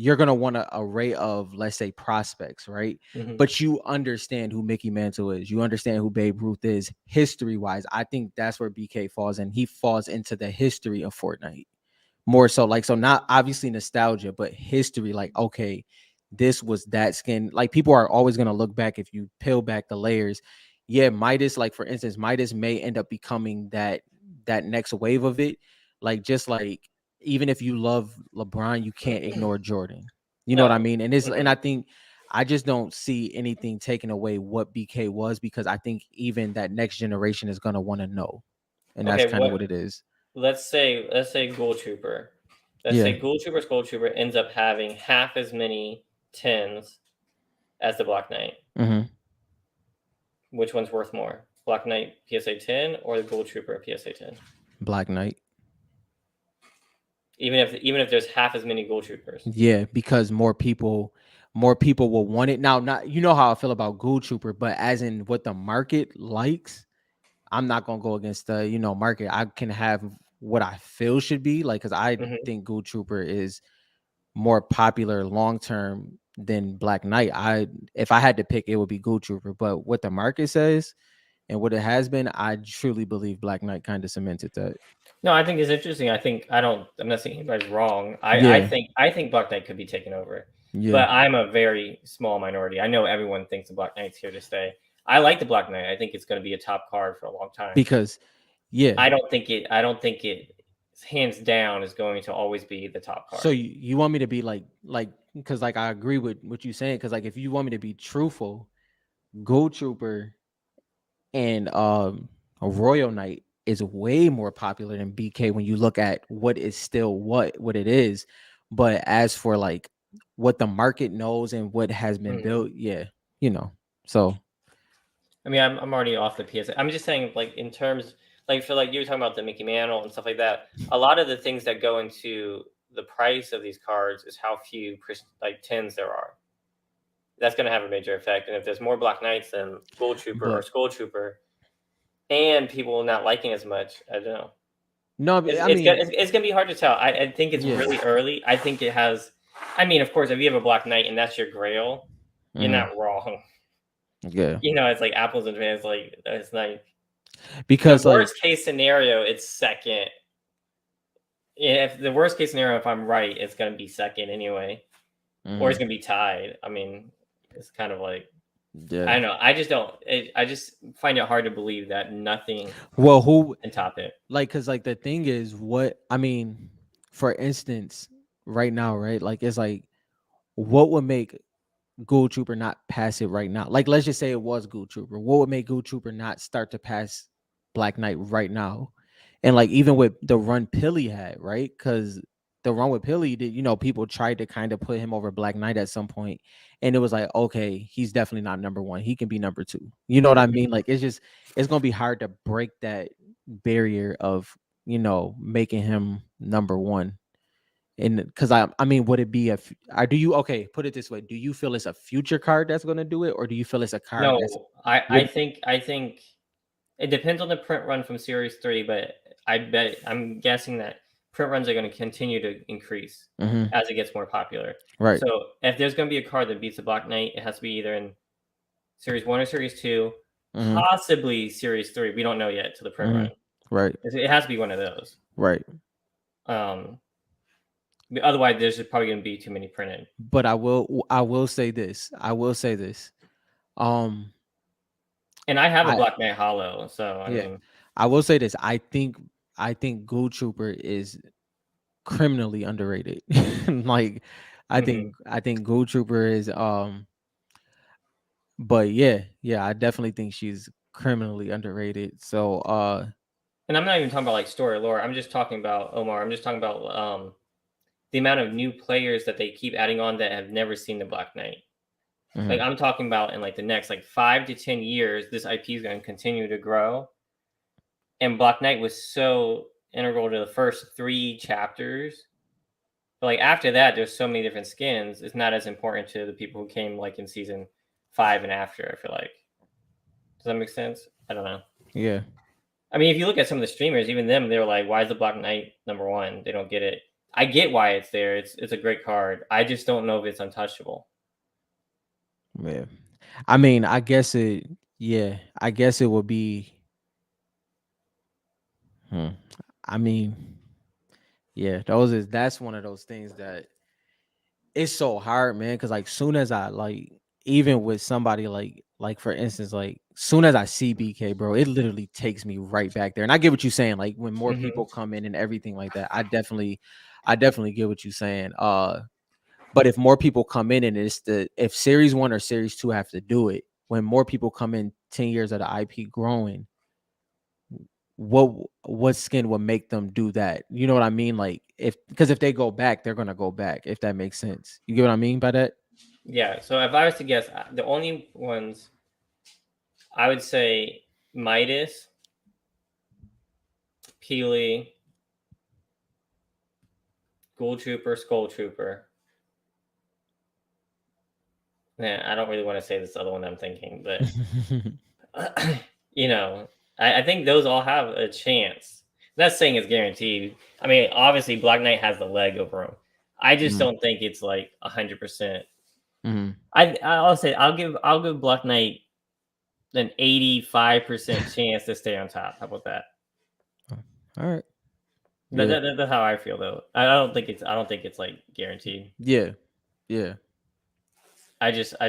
you're gonna want an array of, let's say, prospects, right? Hmm. But you understand who Mickey Mantle is, you understand who Babe Ruth is, history wise. I think that's where BK falls in. He falls into the history of Fortnite more so, like, so not obviously nostalgia, but history. Like, okay, this was that skin. Like people are always gonna look back if you peel back the layers. Yeah, Midas, like for instance, Midas may end up becoming that next wave of it. Like just like even if you love LeBron, you can't ignore Jordan. You know what I No. mean? And Mhm. I think I just don't see anything taking away what BK was because I think even that next generation is gonna want to know. And that's Okay, kind of what what it is. let's say Ghoul Trooper. Let's Yeah. say Ghoul Trooper ends up having half as many tens as the Black Knight. Hmm. Which one's worth more? Black Knight PSA 10 or the Ghoul Trooper PSA 10? Black Knight. Even if there's half as many Ghoul Troopers. Yeah, because more people will want it. Now, not you know how I feel about Ghoul Trooper, but as in what the market likes, I'm not gonna go against the market. I can have what I feel should be like because I Mhm. think Ghoul Trooper is more popular long term than Black Knight. If I had to pick, it would be Ghoul Trooper. But what the market says and what it has been, I truly believe Black Knight kind of cemented that. No, I think it's interesting. I'm not saying anybody's wrong. Yeah, I think Black Knight could be taken over, yeah, but I'm a very small minority. I know everyone thinks the Black Knight's here to stay. I like the Black Knight. I think it's going to be a top card for a long time. because yeah. I don't think it hands down is going to always be the top So card. you want me to be like because like I agree with what you saying because like if you want me to be truthful, Gold Trooper and a Royal Knight is way more popular than BK when you look at what is still what it is. But as for like what the market knows and what has been Mhm. built, yeah, you know. So I mean, I'm already off the PSA. I'm just saying, like in terms, like for like you were talking about the Mickey Mantle and stuff like that. A lot of the things that go into the price of these cards is how few like tens there are. That's going to have a major effect. And if there's more Black Knights than Gold Trooper or but Skull Trooper, and people not liking as much, I don't know. no, It's, I it's gonna mean, it's gonna be hard to tell. I think it's yeah. really early. I think it has. I mean, of course, if you have a Black Knight and that's your Grail, you're Hmm. not wrong. Yeah. It's like apples and pears. Like it's like the Because like worst case scenario, it's second. If the worst case scenario, if I'm right, it's gonna be second anyway, or it's mhm, gonna be tied. I mean, it's kind of like I yeah. don't know. I just don't. I just find it hard to believe that nothing Well, who can top it. like because like the thing is what I mean, for instance, right now, right? Like it's like what would make Ghoul Trooper not pass it right now? Like let's just say it was Ghoul Trooper. What would make Ghoul Trooper not start to pass Black Knight right now? And like even with the run Pilly had, right? Because the run with Pilly did, people tried to kind of put him over Black Knight at some point, and it was like, okay, he's definitely not number one. He can be number two. You know what I mean? Like it's gonna be hard to break that barrier of making him number one. And because I mean, would it be do you okay? Put it this way: do you feel it's a future card that's gonna do it, or do you feel it's a card No, that's I what? I think I think it depends on the print run from Series 3, but I'm guessing that print runs are going to continue to increase Hmm. as it gets more popular. Right. So if there's going to be a card that beats the Black Knight, it has to be either in Series 1 or Series 2, Hmm. possibly Series 3. We don't know yet to the print Hmm. run. Right. It has to be one of those. Right. Um, Otherwise, there's just probably going to be too many printed. But I will say this. I will say this. Um, And I have a I Black Knight Hollow, so I yeah, mean, I will say this. I think Ghoul Trooper is criminally underrated. Like, mhm. I think Ghoul Trooper is but yeah, I definitely think she's criminally underrated. So And I'm not even talking about like story lore. I'm just talking about Omar. I'm just talking about the amount of new players that they keep adding on that have never seen the Black Knight. Like mhm, I'm talking about in like the next like 5 to 10 years, this IP is going to continue to grow. And Black Knight was so integral to the first 3 chapters. But like after that, there's so many different skins. It's not as important to the people who came like in season 5 and after. I feel like. Does that make sense? I don't know. yeah. I mean, if you look at some of the streamers, even them, they were like, "Why is the Black Knight number one?" They don't get it. I get why it's there. It's a great card. I just don't know if it's untouchable. Yeah. I mean, I guess it yeah, I guess it would be hmm. I mean, yeah, that's one of those things that it's so hard, man. Because like soon as I like, even with somebody like for instance, like soon as I see BK, bro, it literally takes me right back there. And I get what you're saying. Like when more Hmm. people come in and everything like that, I definitely get what you're saying. But if more people come in and it's the if series one or series two have to do it, when more people come in, 10 years of the IP growing, what skin would make them do that? You know what I mean? Like if because if they go back, they're gonna go back. If that makes sense, you get what I mean by that? Yeah. So if I was to guess, the only ones I would say Midas, Peely, Ghoul Trooper, Skull Trooper. Man, I don't really want to say this other one I'm thinking, but you know, I think those all have a chance. Not saying it's guaranteed. I mean, obviously, Black Knight has the leg over him. I just Mhm, don't think it's like 100%. mhm. I'll say I'll give Black Knight an 85% chance to stay on top. How about that? All right. That, Yeah. that, that's how I feel though. I don't think it's like guaranteed. Yeah. Yeah. I just I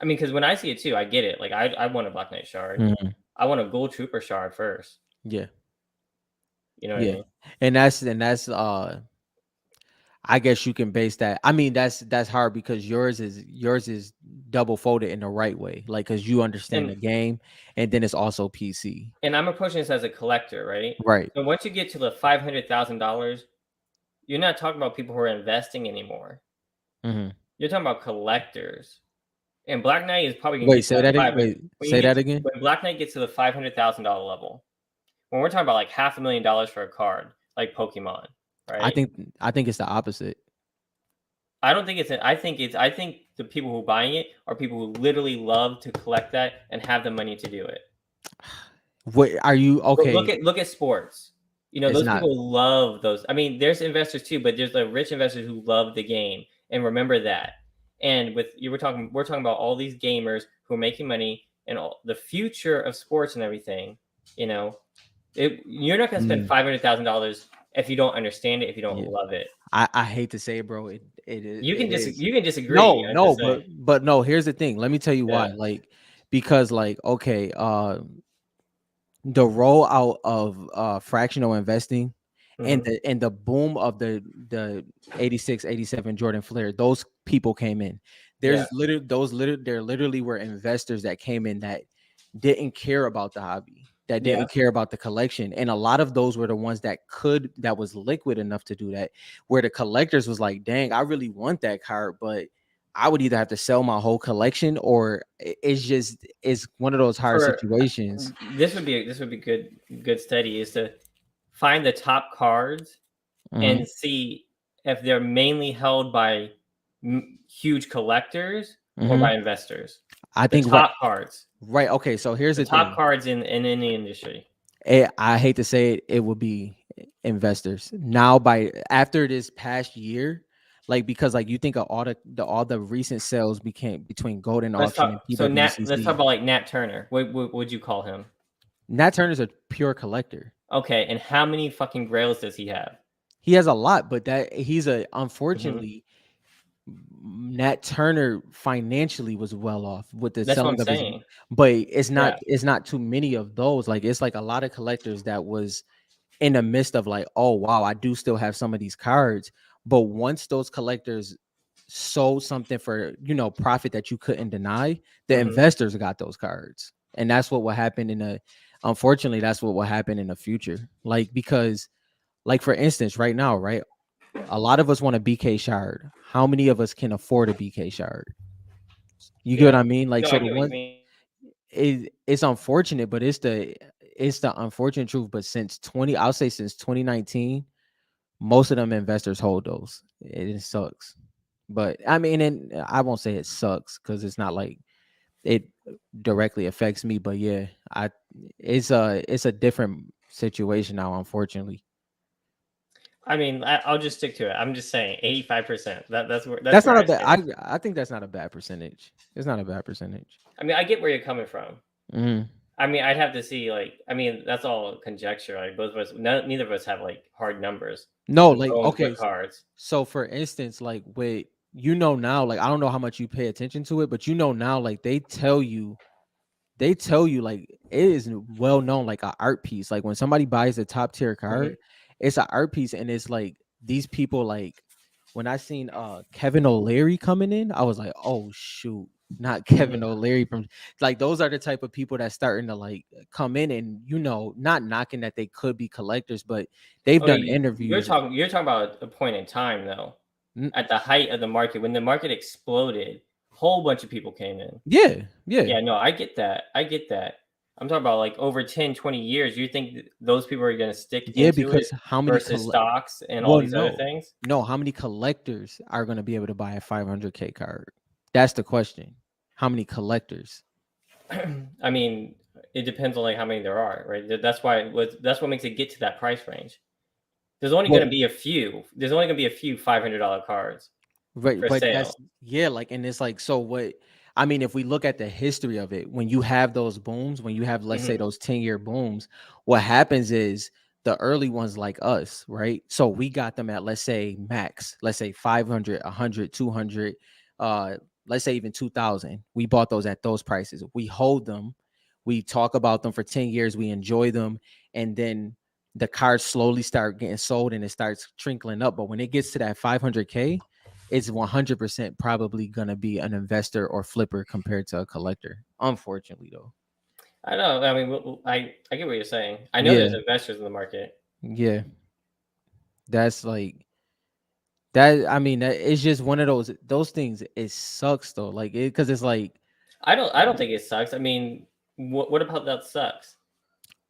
mean, because when I see it too, I get it. Like I want a Black Knight shard. Mhm. I want a Gold Trooper shard first. Yeah. You know what I Yeah. mean? And that's I guess you can base that. I mean, that's hard because yours is double folded in the right way. Like cuz you understand And the game and then it's also PC. and I'm approaching this as a collector, right? Right. So once you get to the $500,000, you're not talking about people who are investing anymore. Mhm. You're talking about collectors. And Black Knight is probably gonna Wait, get to say that that five. wait, When you say get that to, again? when Black Knight gets to the $500,000 level, when we're talking about like $500,000 for a card, like Pokemon, I right? think I think it's the opposite. I don't think I think the people who are buying it are people who literally love to collect that and have the money to do it. What are you Look okay? at sports. You know, It's those not. people love those. I mean, there's investors too, but there's the rich investors who love the game and remember that. And with you we're talking about all these gamers who are making money and all, the future of sports and everything. You know, you're not going to spend Mm, $500,000 if you don't understand it, if you don't yeah. love it. I hate to say it, bro. It is. You can disagree. No, I'm just no, saying. but no, here's the thing. Let me tell you Yeah. why. Like, because like, okay, the rollout of fractional investing and Hmm. the boom of the 86 87 Jordan Flair, those people came in. Yeah. There literally were investors that came in that didn't care about the hobby, that Yeah. didn't care about the collection. And a lot of those were the ones that was liquid enough to do that, where the collectors was like, dang, I really want that card, but I would either have to sell my whole collection or it's one of those hard For situations. this would be good study is to find the top cards Mhm, and see if they're mainly held by huge collectors or mhm. by investors. I The think top cards, right. Okay, so here's the the top thing. cards in any industry. I hate to say it, it would be investors now. By after this past year, like because like you think of all the recent sales became between Golden Let's Auction and talk. So Nat, let's talk PWCC. about like Nat Turner. What would you call him? Nat Turner's a pure collector. Okay, and how many fucking grails does he have? He has a lot, but that he's a Hmm. unfortunately Nat Turner financially was well off with the That's what I'm selling of his, saying. but Yeah. it's not too many of those. Like it's like a lot of collectors that was in the midst of like, oh wow, I do still have some of these cards. But once those collectors sold something for profit that you couldn't deny, the Hmm. investors got those cards. And that's what will happen in the unfortunately, that's what will happen in the future. Like because like for instance, right now, right? A lot of us want a BK shard. How many of us can afford a BK shard? You get Yeah. what I mean? Like No, so I the get what you one mean. it's unfortunate, but it's the unfortunate truth. But I'll say since 2019, most of them investors hold those. It sucks. But I mean, and I won't say it sucks because it's not like it directly affects me. But yeah, I it's a different situation now, unfortunately. I mean, I'll just stick to it. I'm just saying, 85%. That's That's where not a I bad. stand. I think that's not a bad percentage. It's not a bad percentage. I mean, I get where you're coming from. Mhm. I mean, I'd have to see. Like, I mean, that's all conjecture. Like, both of us, neither of us have like hard numbers No, who like owns okay. what cards. So for instance, like with now, like I don't know how much you pay attention to it, but now, like they tell you like it is well known like a art piece. Like when somebody buys a top tier Hmm. card, it's an art piece, and it's like these people like when I seen Kevin O'Leary coming in, I was like, oh shoot, not Kevin Hmm. O'Leary from like those are the type of people that's starting to like come in and not knocking that they could be collectors, but they've Oh, done interviews. you're talking about a point in time though. N- At the height of the market, when the market exploded, a whole bunch of people came in. Yeah, yeah, Yeah, no, I get that. I get that. I'm talking about like over 10, 20 years. You think those people are going to stick yeah. into Because it how many versus collect? stocks and all Well, these other things? no. How many collectors are going to be able to buy a 500K card? That's the question. How many collectors? I mean, it depends on like how many there are, right? That's what makes it get to that price range. There's only going to Well, be a few. There's only going to be a few $500 cards right, for but that's sale. yeah, like, and it's like, so what? I mean, if we look at the history of it, when you have those booms, when you have, let's say, Hmm. those 10-year booms, what happens is the early ones like us, right? So we got them at, let's say, max, let's say 500, 100, 200, let's say even 2000. We bought those at those prices. We hold them, we talk about them for 10 years, we enjoy them, and then the cards slowly start getting sold and it starts trickling up. But when it gets to that 500K, it's 100% probably going to be an investor or flipper compared to a collector. Unfortunately, though. I know. I mean, I get what you're saying. I know Yeah. there's investors in the market. Yeah. That's like that. I mean, it's just one of those things. It sucks though. Like it because it's like, I don't think it sucks. I mean, what about that sucks?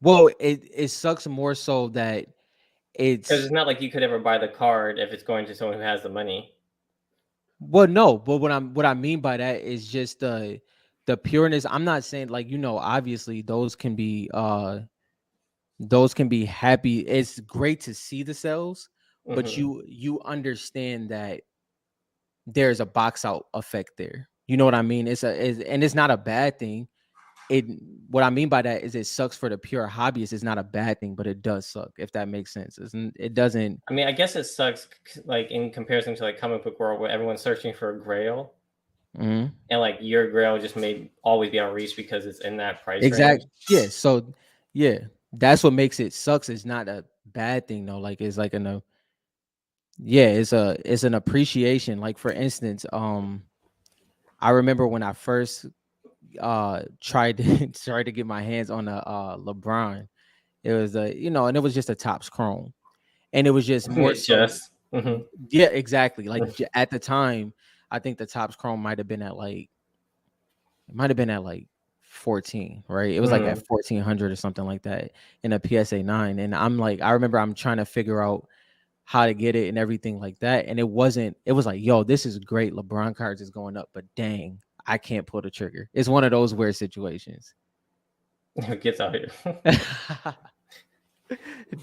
well, it sucks more so that Because it's it's not like you could ever buy the card if it's going to someone who has the money. well, no, but what I mean by that is just the pureness. I'm not saying like, obviously those can be happy. It's great to see the sales, but Hmm. you understand that there's a box out effect there. You know what I mean? And it's not a bad thing. It What I mean by that is it sucks for the pure hobbyist. It's not a bad thing, but it does suck if that makes sense. It doesn't. I mean, I guess it sucks, like in comparison to like comic book world where everyone's searching for a Grail, Mhm. and like your Grail just may always be out of reach because it's in that price range. Exact. Yeah. So yeah, that's what makes it sucks. It's not a bad thing though. Like it's like yeah, it's an appreciation. Like for instance, I remember when I first tried to tried to get my hands on a LeBron. It was and it was just a Topps Chrome, and it was just more It's so. just mhm. Yeah, exactly. Like at the time, I think the Topps Chrome might have been at like 14, right? It was like at Mhm. 1400 or something like that in a PSA 9, and I'm like, I remember I'm trying to figure out how to get it and everything like that, and it wasn't. It was like, yo, this is great. LeBron cards is going up, but dang, I can't pull the trigger. It's one of those weird situations. It gets out here.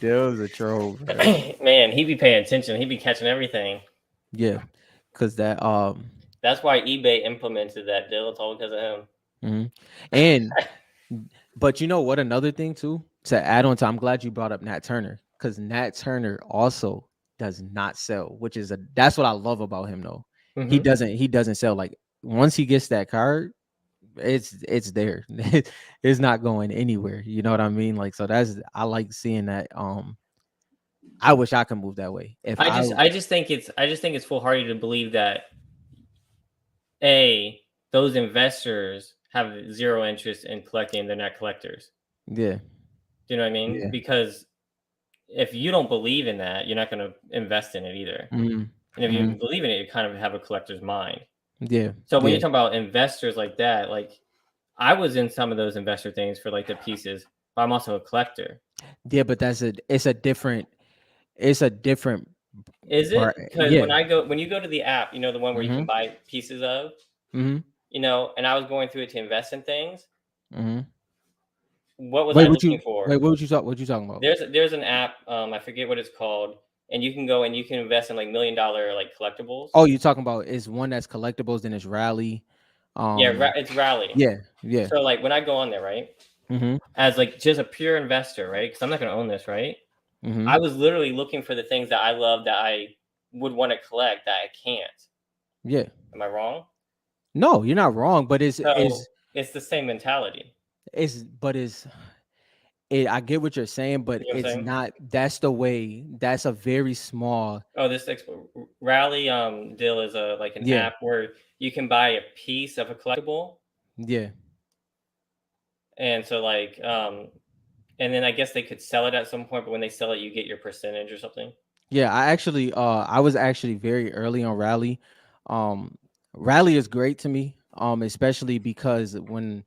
That was a troll, bro. Man, he be paying attention. He be catching everything. Yeah, because that That's why eBay implemented that deal. It's all because of him. mhm. And but you know what? Another thing too to add on to, I'm glad you brought up Nat Turner because Nat Turner also does not sell, which is that's what I love about him though. Hmm. He doesn't sell. Like once he gets that card, it's there. It's not going anywhere. You know what I mean? Like so that's I like seeing that. I wish I could move that way. If I I just think it's foolhardy to believe that a those investors have zero interest in collecting. They're not collectors. yeah Do you know what I mean? yeah Because if you don't believe in that, you're not going to invest in it either. mm And if you mm believe in it, you kind of have a collector's mind. yeah So when yeah you talk about investors like that, like I was in some of those investor things for like the pieces, but I'm also a collector. yeah. But it's a different Is part. it? Because Yeah. when you go to the app, you know, the one where you can Mm-hmm. buy pieces of, Mm-hmm. and I was going through it to invest in things. Mm-hmm. What was I Wait, looking for? what you talking about? There's an app, I forget what it's called, and you can go and you can invest in like $1 million like collectibles. Oh, you talking about is one that's collectibles, then it's rally. Yeah, Um, it's Rally. yeah, yeah. So like when I go on there, right? Mm-hmm. as like just a pure investor, right? Because I'm not going to own this, right? Mm-hmm. I was literally looking for the things that I love that I would want to collect that I can't. Yeah. Am I wrong? No, you're not wrong, but So it's the same mentality. it's I get what you're saying, but You know what I'm it's saying? not. That's the way. That's a very small. Oh, this rally deal is a like an Yeah, app where you can buy a piece of a collectible, yeah, and so like and then I guess they could sell it at some point, but when they sell it, you get your percentage or something. yeah. I was actually very early on Rally. Um, Rally is great to me. Especially because when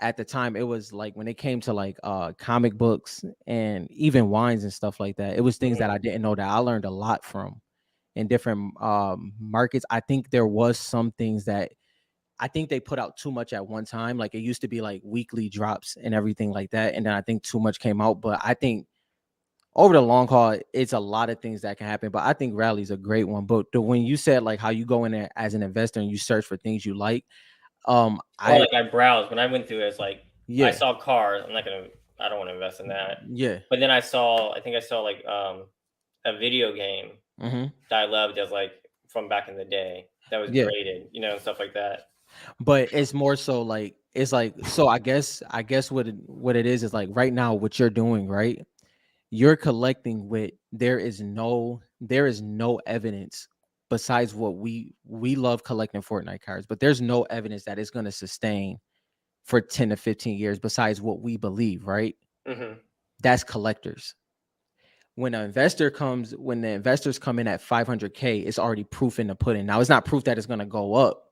at the time it was like when it came to like comic books and even wines and stuff like that, it was things Mhm, that I didn't know that I learned a lot from in different markets. I think there was some things that I think they put out too much at one time. Like it used to be like weekly drops and everything like that. And then I think too much came out. But I think over the long haul, it's a lot of things that can happen. But I think Rally's a great one. But when you said like how you go in there as an investor and you search for things you like, or I like I browsed when I went through it, it's like I yeah, saw cars. I don't wanna invest in that. yeah, But then I think I saw, like, a video game hmm, that I loved as, like, from back in the day that was yeah. graded, and stuff like that. But it's more so like it's like so. I guess what it is like right now what you're doing right. You're collecting with there is no evidence besides what we love collecting Fortnite cards, but there's no evidence that it's going to sustain for 10 to 15 years besides what we believe, right? Mhm, That's collectors. When the investors come in at 500K, it's already proof in the pudding. Now it's not proof that it's going to go up,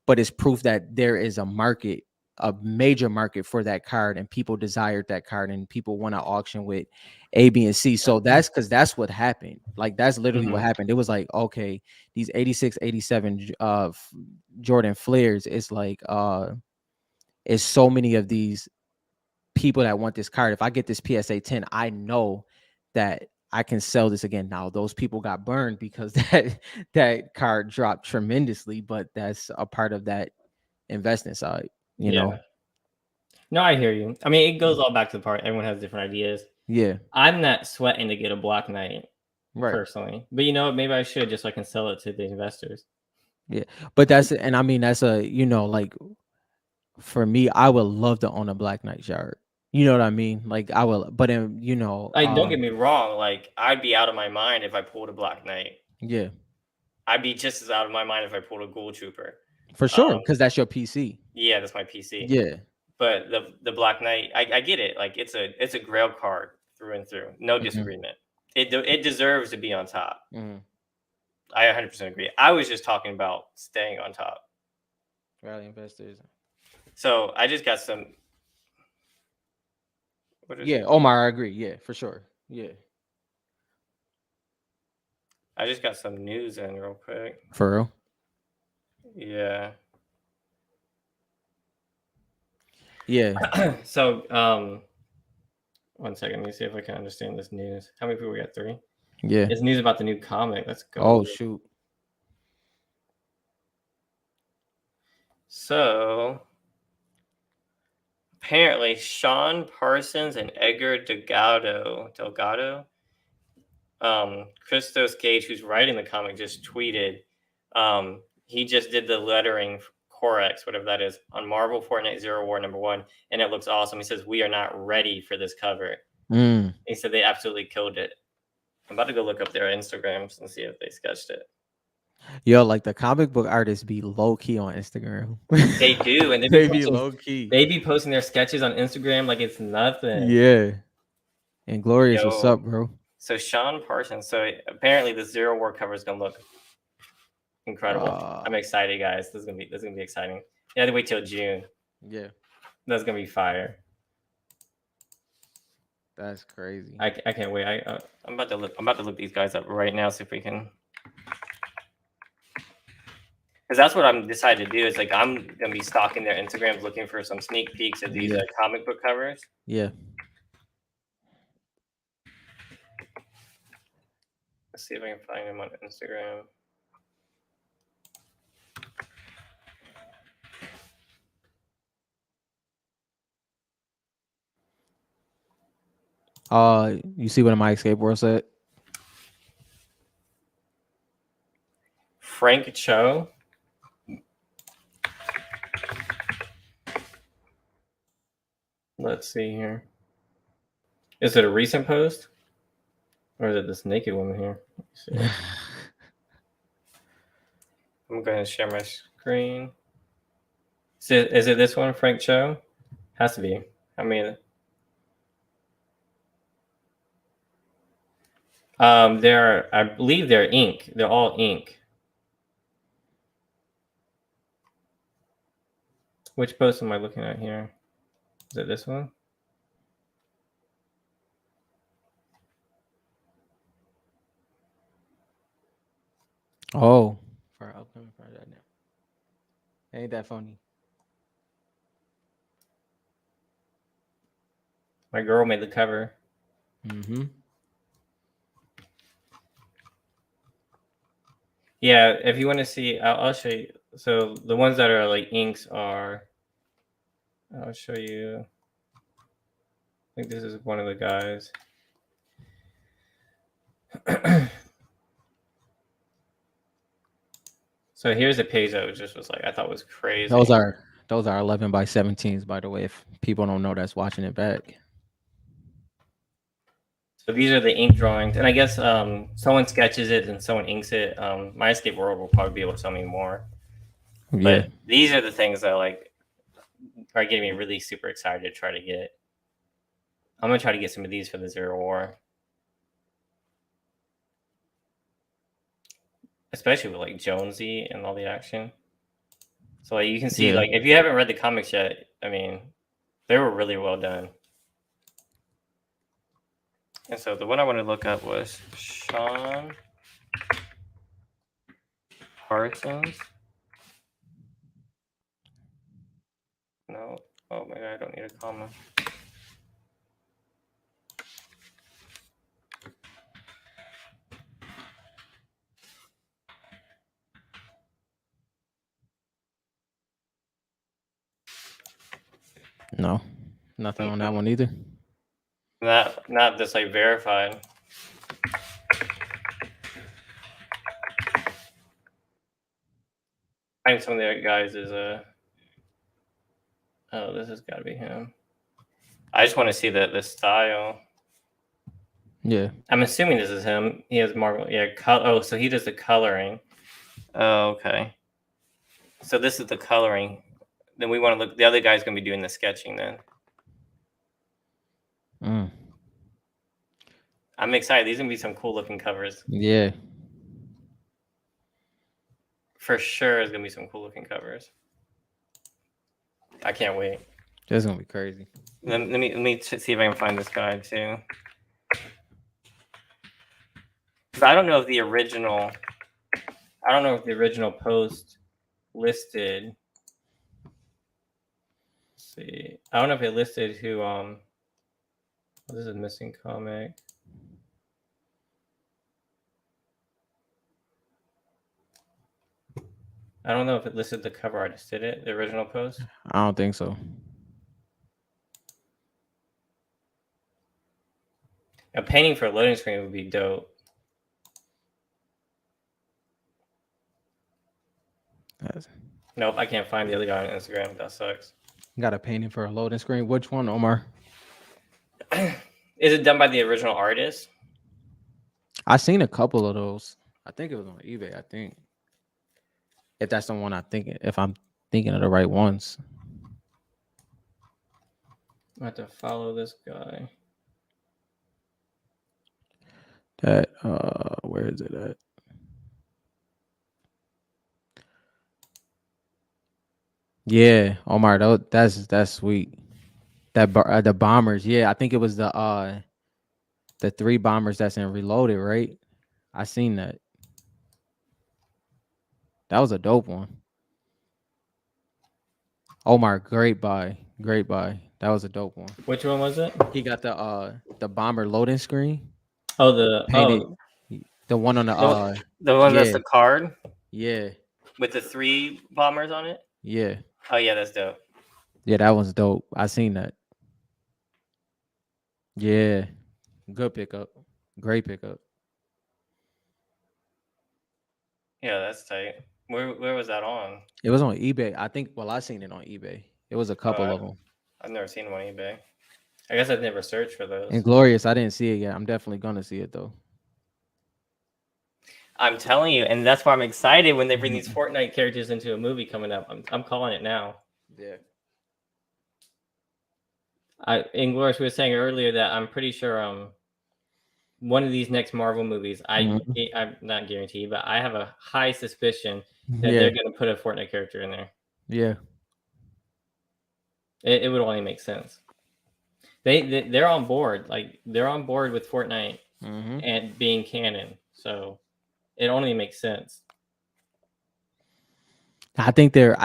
but it's proof that there is a market, a major market for that card, and people desired that card, and people want to auction with A, B, and C. So that's because that's what happened. Like that's literally what mhm. happened. It was like, okay, these 86, 87 Jordan Flares, it's so many of these people that want this card. If I get this PSA 10, I know that I can sell this again. Now those people got burned because that card dropped tremendously, but that's a part of that investing side, you know. Yeah. No, I hear you. I mean, it goes all back to the part everyone has different ideas. Yeah, I'm not sweating to get a Black Knight right. personally, but you know what? Maybe I should just so I can sell it to the investors. Yeah. But that's and I mean that's like for me, I would love to own a Black Knight shard. You know what I mean? Like I will, but then Like, don't get me wrong. Like, I'd be out of my mind if I pulled a Black Knight. yeah, I'd be just as out of my mind if I pulled a Ghoul Trooper. for sure, Um, because that's your PC. yeah, that's my PC. Yeah. But the Black Knight, I get it. Like, it's a Grail card through and through. No Hmm. disagreement. It deserves to be on top. Hmm. I 100% agree. I was just talking about staying on top. Rally investors. So I just got some. What is Yeah, it? Omar, I agree. Yeah, for sure. Yeah. I just got some news in real quick. For real. Yeah. Yeah. So one second. Let me see if I can understand this news. How many people we got? Three. Yeah. It's news about the new comic. Let's go. Oh shoot. So apparently, Sean Parsons and Edgar Delgado, Christos Gage, who's writing the comic, just tweeted. He just did the lettering Corex, whatever that is, on Marvel Fortnite Zero War #1, and it looks awesome. He says we are not ready for this cover. Mm. He said they absolutely killed it. I'm about to go look up their Instagrams and see if they sketched it. Yo, like the comic book artists be low key on Instagram. They do, and They be low key. they be posting their sketches on Instagram like it's nothing. Yeah. And Glorious, what's Yo, up, bro? so Sean Parsons. So apparently the Zero War cover is gonna look incredible. I'm Uh excited, guys. This is gonna be exciting. You have to wait till June. yeah, That's gonna be fire. that's crazy. I can't wait. I'm about to look. I'm about to look these guys up right now. See if we can. Because that's what I'm decided to do. Is like I'm gonna be stalking their Instagrams, looking for some sneak peeks of these Yeah. comic book covers. Yeah. Let's see if I can find them on Instagram. You see what my escape world said? Frank Cho. Let's see here. Is it a recent post? Or is it this naked woman here? Let me see. I'm going to share my screen. Is it this one, Frank Cho? Has to be. I mean, I believe they're ink. They're all ink. Which post am I looking at here? Is it this one? Oh, for upcoming project now. Ain't that funny? My girl made the cover. Mm-hmm. Yeah, if you want to see, I'll show you. So the ones that are like inks are. I'll show you. I think this is one of the guys. So here's a page that was like I thought was crazy. Those are 11 by 17s, by the way. If people don't know, that's watching it back. So these are the ink drawings, and I guess someone sketches it and someone inks it. My Escape World will probably be able to tell me more. Yeah. But these are the things that like are getting me really super excited to try to get. I'm gonna try to get some of these for the Zero War, especially with like Jonesy and all the action. So like you can see, Yeah. like if you haven't read the comics yet, I mean, they were really well done. And so the one I want to look up was Sean Parsons. No, oh my god, I don't need a comma. No, nothing on that one either. Not this like verified. I think some of the other guys is oh, this has got to be him. I just want to see the style. Yeah. I'm assuming this is him. He has Marvel. Yeah. Oh, so he does the coloring. Oh, okay. So this is the coloring. Then we want to look. The other guy's gonna be doing the sketching. Then Mm. I'm excited. These are gonna be some cool looking covers. Yeah. For sure, it's gonna be some cool looking covers. I can't wait. That's gonna be crazy. Let me see if I can find this guy too. I don't know if the original. I don't know if the original post listed. Let's see, I don't know if it listed who. This is a missing comic. I don't know if it listed the cover artist. Did it? The original post. I don't think so. A painting for a loading screen would be dope. Nope, I can't find the other guy on Instagram. That sucks. Got a painting for a loading screen. Which one, Omar? Is it done by the original artist? I seen a couple of those. I think it was on eBay. I think if that's the one I think, if I'm thinking of the right ones. I have to follow this guy. That where is it at? Yeah, Omar, that's sweet. That the bombers, yeah, I think it was the 3 bombers that's in Reloaded, right? I seen that. That was a dope one. Omar, great buy, great buy. That was a dope one. Which one was it? He got the bomber loading screen Oh, the painted. The one on the one that's yeah, the card yeah, with the 3 bombers on it. yeah, Oh yeah, that's dope. yeah. That one's dope. I seen that. Yeah, Good pickup. Great pickup. Yeah, that's tight. Where was that on? It was on eBay. I think. Well, I seen it on eBay. It was a Oh, couple of them. I've never seen one on eBay. I guess I've never searched for those. Inglorious. I didn't see it yet. I'm definitely gonna see it though. I'm telling you, and that's why I'm excited when they bring these Fortnite characters into a movie coming up. I'm calling it now. Yeah. Inglorious was saying earlier that I'm pretty sure one of these next Marvel movies, Mhm. I'm not guaranteed, but I have a high suspicion that Yeah. they're going to put a Fortnite character in there. Yeah. It would only make sense. They're on board, like they're on board with Fortnite Hmm. and being canon, so it only makes sense. I think they're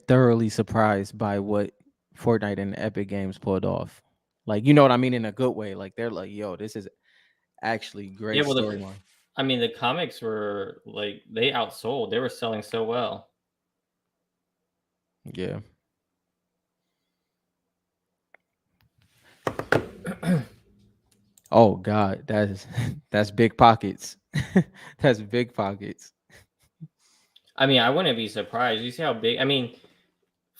thoroughly surprised by what Fortnite and Epic Games pulled off. Like, you know what I mean, in a good way. Like, they're like, yo, this is actually Yeah, great well, storyline. I mean, the comics were like they outsold. They were selling so well. Yeah. Oh God, that's that's big pockets. That's big pockets. I mean, I wouldn't be surprised. You see how big? I mean,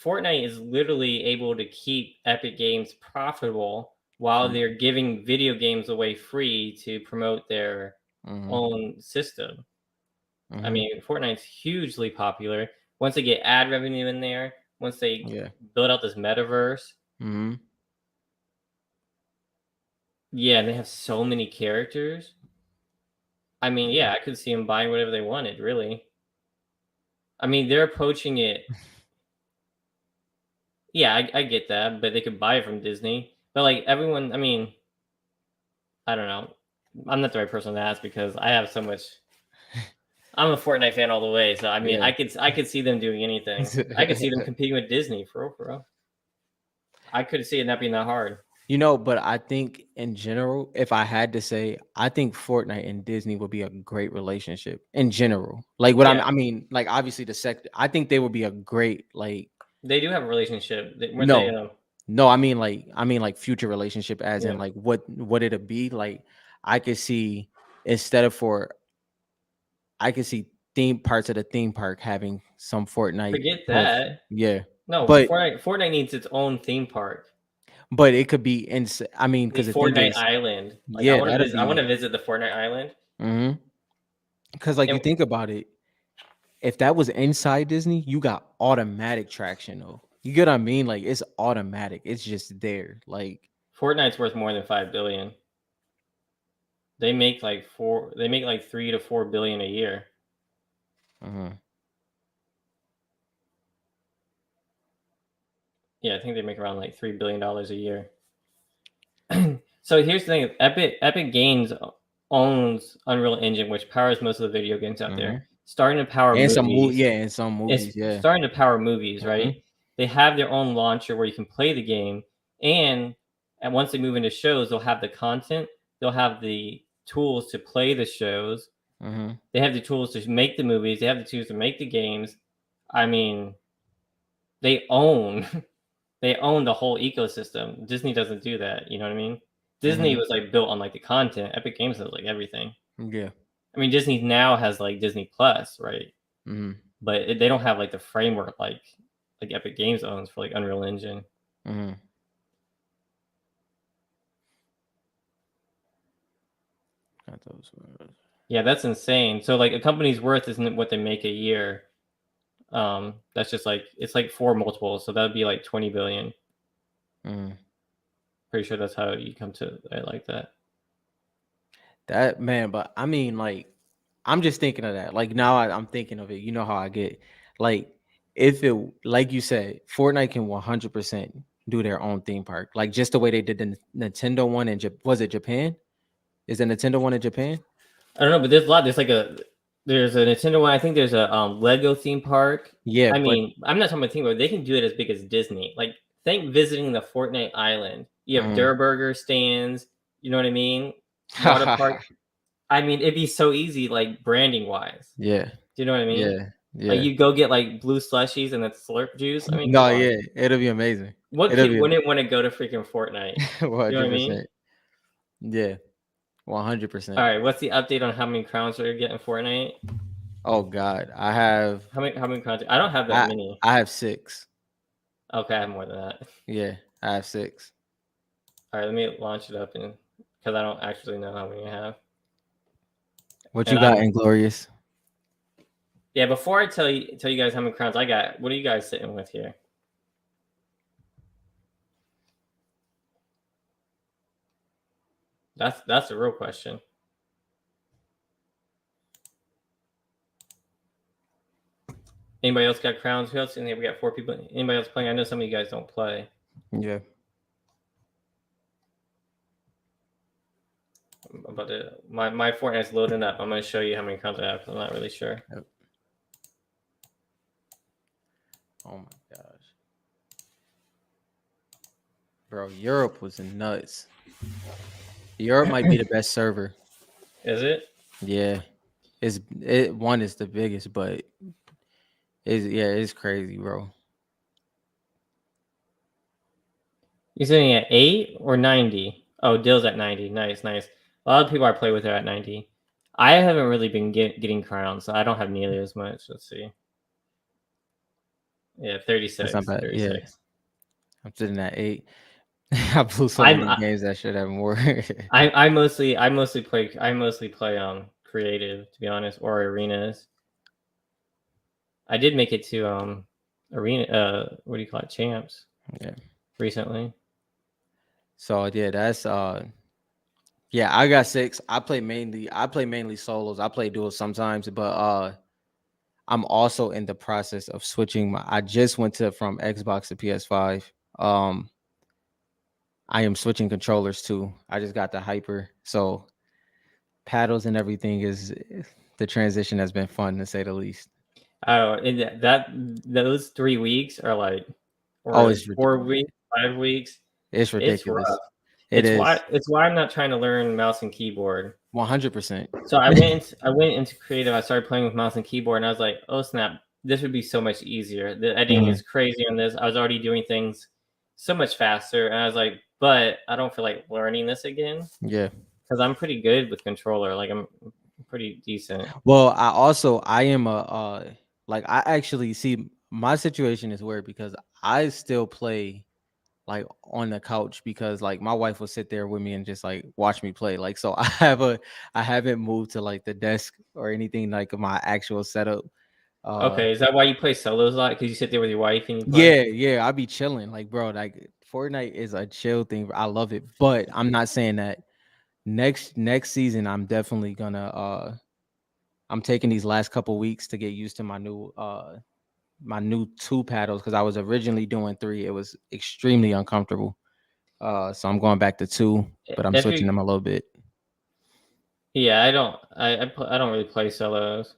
Fortnite is literally able to keep Epic Games profitable while Mm-hmm. they're giving video games away free to promote their Mm-hmm. own system. I Mm-hmm. mean, Fortnite's hugely popular. Once they get ad revenue in there, once they Yeah. build out this metaverse, Mm-hmm. yeah, and they have so many characters. I mean, Yeah. yeah, I could see them buying whatever they wanted, really. I mean, they're approaching it. Yeah, I get that, but they could buy it from Disney. But like everyone, I mean, I don't know. I'm not the right person to ask because I have so much. I'm a Fortnite fan all the way, so I mean, Yeah. I could see them doing anything. I could see them competing with Disney for real, for real. I could see it not being that hard. But I think in general, if I had to say, I think Fortnite and Disney would be a great relationship in general. Like what Yeah, I mean, like obviously the sector, I think they would be a great like they do have a relationship. Weren't they? no, no, I mean like future relationship as in Yeah. like what it'd be like. I could see instead of for I could see theme parts of the theme park having some Fortnite Forget post. that. Yeah, No, but Fortnite needs its own theme park. it could be in. I mean, The because the thing Fortnite is, Island. Like I yeah, want to that'd visit. I want be. to visit the Fortnite Island. Because like you And think about it, if that was inside Disney, you got automatic traction though. You get what I mean? Like it's automatic. It's just there. Like Fortnite's worth more than 5 billion. They make like four. They make like 3 to 4 billion a year. uh Yeah, I think they make around like $3 billion a year. So here's the thing: Epic Games owns Unreal Engine, which powers most of the video games out there. Starting to power and movies. some It's movies, yeah. starting to power movies, right? Hmm. They have their own launcher where you can play the game, and once they move into shows, they'll have the content. They'll have the tools to play the shows. Hmm. They have the tools to make the movies. They have the tools to make the games. I mean, they own they own the whole ecosystem. Disney doesn't do that. You know what I mean? Disney Hmm. was like built on like the content. Epic Games has like everything. Yeah. I mean, Disney now has like Disney Plus, right? Hmm. But they don't have like the framework like Epic Games owns for like Unreal Engine. Hmm. Got those words. Yeah, that's insane. So like a company's worth isn't what they make a year. That's just like it's like four multiples, so that would be like 20 billion. Mhm. Pretty sure that's how you come to it like that. That man, but I mean, like, I'm just thinking of that. Like now, I'm thinking of it. You know how I get. Like, if it, like you said, Fortnite can 100% do their own theme park, like just the way they did the Nintendo one in was it Japan? Is the Nintendo one in Japan? I don't know, but there's a lot. There's a Nintendo one. I think there's a Lego theme park. Yeah, I but mean, I'm not talking about theme park. They can do it as big as Disney. Like, think visiting the Fortnite Island. You have mhm. Durburger stands. You know what I mean? Water park. I mean, it'd be so easy, like branding wise. Yeah, Do you know what I mean? yeah, Like yeah. you go get like blue slushies and then slurp juice. I mean, come No, on. yeah, it'll be amazing. What It'll kid be wouldn't want to go to freaking Fortnite? You know what I mean? 100%. Yeah. 100%. All right, what's the update on how many crowns are you getting Fortnite? Oh God, I have How many crowns? I don't have that I many. I have 6. Okay, I have more than that. Yeah, I have 6. All right, let me launch it up and because I don't actually know how many I have. What you And got, I'm Inglorious? yeah. Before I tell you guys how many crowns I got, what are you guys sitting with here? That's the real question. Anybody else got crowns? Who else in here? We got 4 people. Anybody else playing? I know some of you guys don't play. Yeah. But my Fortnite's loading up. I'm gonna show you how many crowns I have. 'Cause I'm not really sure. Yep. Oh my gosh, bro, Europe was nuts. Europe might be the best server. Is it? Yeah, one is the biggest, but it's crazy, bro. You sitting at 8 or 90? Oh, Dill's at 90. Nice, nice. A lot of people I play with are at 90. I haven't really been getting crowns, so I don't have nearly as much. Let's see. Yeah, That's not 36. bad. Yeah, 36. I'm sitting at 8. I blew so I'm many I, games that should have more. I mostly play creative, to be honest, or arenas. I did make it to arena what do you call it, champs Yeah. recently. So yeah, that's yeah, I got 6. I play mainly solos. I play duos sometimes, but I'm also in the process of switching I just went to from Xbox to PS5. I am switching controllers too. I just got the hyper. So paddles and everything is the transition has been fun to say the least. Oh, and those 3 weeks are like, Oh, or 4 weeks, 5 weeks. it's It's rough. ridiculous. It It's why is it's why I'm not trying to learn mouse and keyboard. 100%. So I went into creative. I started playing with mouse and keyboard, and I was like, oh snap, this would be so much easier. The editing Mhm. is crazy on this. I was already doing things so much faster, and I was like, but I don't feel like learning this again Yeah. because I'm pretty good with controller. Like I'm pretty decent. Well, I am a like I actually see my situation is weird because I still play like on the couch because like my wife will sit there with me and just like watch me play. Like so I haven't moved to like the desk or anything like my actual setup. Uh Okay, is that why you play solos a lot? Because you sit there with your wife and you play? yeah, I be chilling. Like bro, like Fortnite is a chill thing. I love it. But I'm not saying that next season I'm definitely gonna I'm taking these last couple weeks to get used to my new 2 paddles because I was originally doing 3. It was extremely uncomfortable. So I'm going back to 2, but I'm If switching you, them a little bit. yeah, I don't really play solos.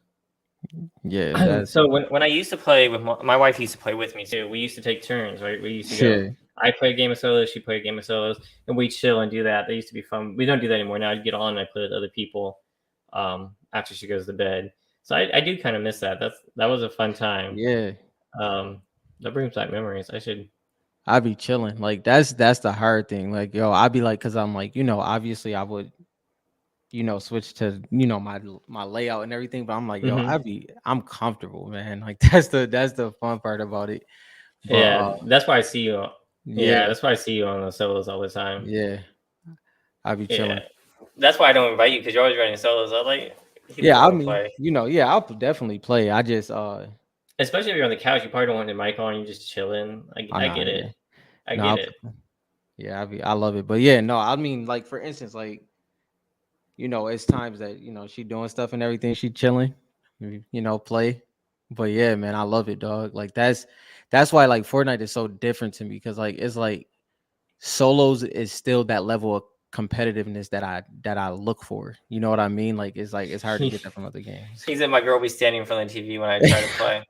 Yeah, that's So when I used to play with my wife used to play with me too. We used to take turns, right? We used to go. yeah, I play a game of solos, she play a game of solos, and we chill and do that. That used to be fun. We don't do that anymore now. I get on and I play with other people after she goes to bed. So I do kind of miss that. That was a fun time. yeah. Um, that brings back memories. I should. I be chilling. Like that's the hard thing. Like yo, I be like, cause I'm like, obviously I would, switch to my layout and everything. But I'm like, yo, Hmm. I'm comfortable, man. Like that's the fun part about it. But Yeah, that's why I see you. Yeah, yeah, that's why I see you on the solos all the time. yeah, I be Yeah, chilling. that's why I don't invite you because you're always running solos. I'm like, he doesn't Yeah, I want to mean, play. yeah, I'll definitely play. I just Especially if you're on the couch, you probably don't want your mic on. You're just chilling. I I know, get it. yeah. I No, get it. yeah, I love it. But yeah, no, I mean, like for instance, like it's times that she doing stuff and everything, she chilling, play. But yeah, man, I love it, dog. Like that's why like Fortnite is so different to me because like it's like solos is still that level of competitiveness that I look for. You know what I mean? Like it's hard to get that from other games. He said my girl be standing in front of the TV when I try to play.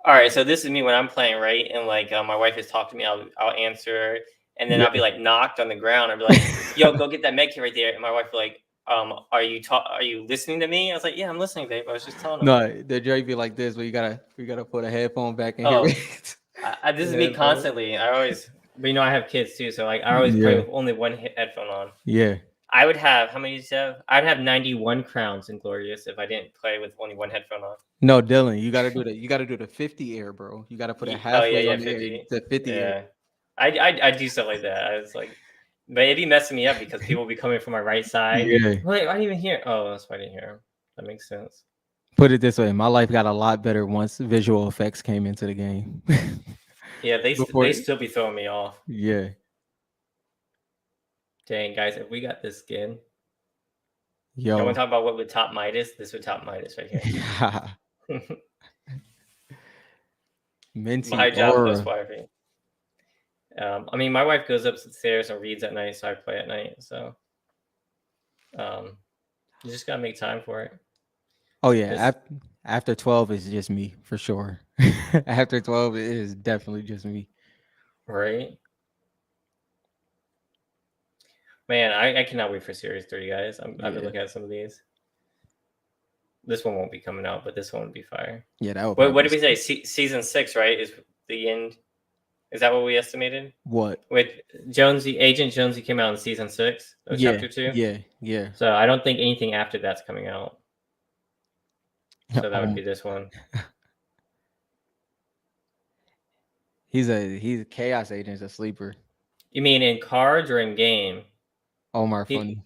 All right, so this is me when I'm playing, right? And like my wife has talked to me, I'll answer her, and then Yeah. I'll be like knocked on the ground. I'll be like, "Yo, go get that med kit right there." And my wife will be like, are you listening to me?" I was like, "Yeah, I'm listening, babe. I was just telling him." No, the Drake be like this, but you gotta put a headphone back in here. Oh, this is me Headphone. constantly. I always, but I have kids too, so like I always play Yeah, with only one headphone on. yeah. I would have how many did you have? I'd have 91 crowns in Glorious if I didn't play with only one headphone on. No, Dylan, you gotta do the 50 air, bro. You gotta put it Oh yeah, halfway yeah, on the air 50. to 50 air. Yeah, I do stuff like that. I was like, but it'd be messing me up because people will be coming from my right side. Yeah. Wait, I didn't even hear. Oh, that's why I didn't hear him. That makes sense. Put it this way, my life got a lot better once visual effects came into the game. Yeah, they Before, still be throwing me off. yeah, Dang, guys, if we got this skin, y'all want yo, to talk about what would top Midas? This would top Midas right here. minty My job aura. post wifey. I mean, my wife goes upstairs and reads at night, so I play at night. So, um, you just gotta make time for it. Oh yeah, Cause after 12 is just me for sure. After 12 it is definitely just me. right, man, I cannot wait for Series 3, guys. I've been Yeah, looking at some of these. This one won't be coming out, but this one would be fire. yeah, that would What probably did we say? Season 6, right? Is the end? Is that what we estimated? what? With Jonesy, Agent Jonesy came out in season 6 of Yeah, chapter 2. yeah, yeah. So I don't think anything after that's coming out. So that would Um, be this one. he's a chaos agent, a sleeper. You mean in cards or in game? Omar He funny.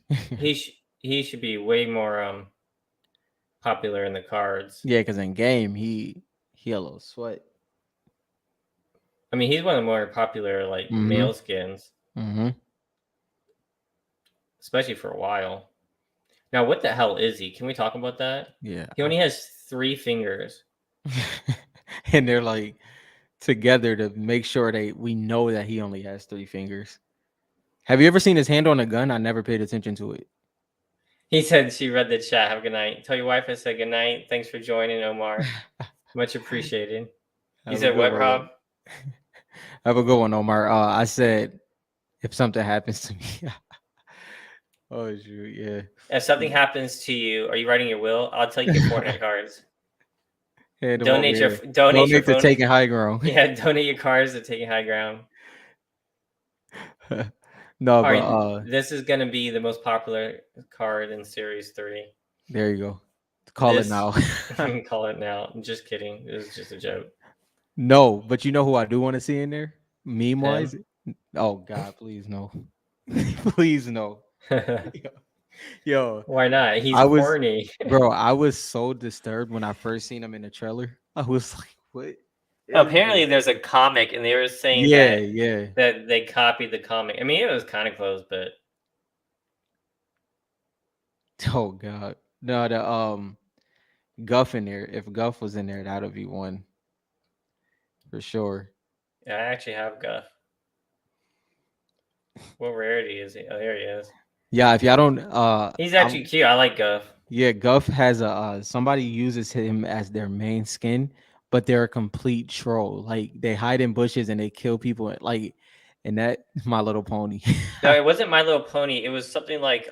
he should be way more popular in the cards. Yeah, because in game he a little sweat. I mean, he's one of the more popular like Mm-hmm. male skins, Mm-hmm. especially for a while. Now, what the hell is he? Can we talk about that? Yeah. He only has 3 fingers. And they're like together to make sure we know that he only has 3 fingers. Have you ever seen his hand on a gun? I never paid attention to it. He said she read the chat. Have a good night. Tell your wife I said good night. Thanks for joining, Omar. Much appreciated. You Have a said good what, one. Rob? Have a good one, Omar. I said if something happens to me. Oh shoot, yeah. If something happens to you, are you writing your will? I'll take your Fortnite cards. Hand them over here. Donate your Donate to phone. taking high ground. Yeah, donate your cards to taking high ground. No, All but right, this is gonna be the most popular card in Series 3. there you go. Call it This now. call it now. I'm just kidding. It was just a joke. No, but you know who I do want to see in there? Meme wise? Him. Oh God, please no. Please no. Yo, yo, Why not? He's I was corny. bro, I was so disturbed when I first seen him in the trailer. I was like, what is Apparently, this? there's a comic, and they were saying Yeah, that yeah. they copied the comic. I mean, it was kind of close, but Oh God. No, the Guff in there. If Guff was in there, that would be one for sure. yeah, I actually have Guff. What rarity is he? Oh, there he is. Yeah, if y'all don't He's I'm actually cute. I like Guff. yeah, Guff has a somebody uses him as their main skin, but they're a complete troll. Like they hide in bushes and they kill people. Like, and that My Little Pony. No, it wasn't My Little Pony. It was something like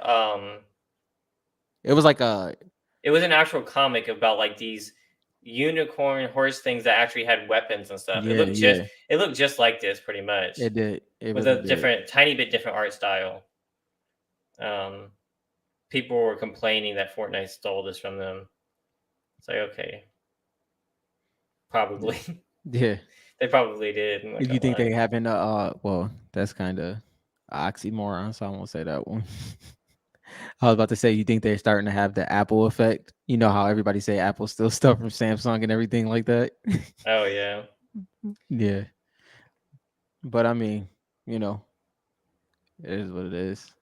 It was like a it was an actual comic about like these unicorn horse things that actually had weapons and stuff. yeah, yeah. It looked just like this pretty much It did. It with really a did. tiny bit different art style. Um, People were complaining that Fortnite stole this from them. It's like okay, probably Yeah. they probably did. I'm not You gonna think they lie. having well, that's kind of oxymoron, so I won't say that one. I was about to say, you think they're starting to have the Apple effect? You know how everybody say Apple still stuff from Samsung and everything like that. Oh yeah. Yeah, but I mean, you know, it is what it is.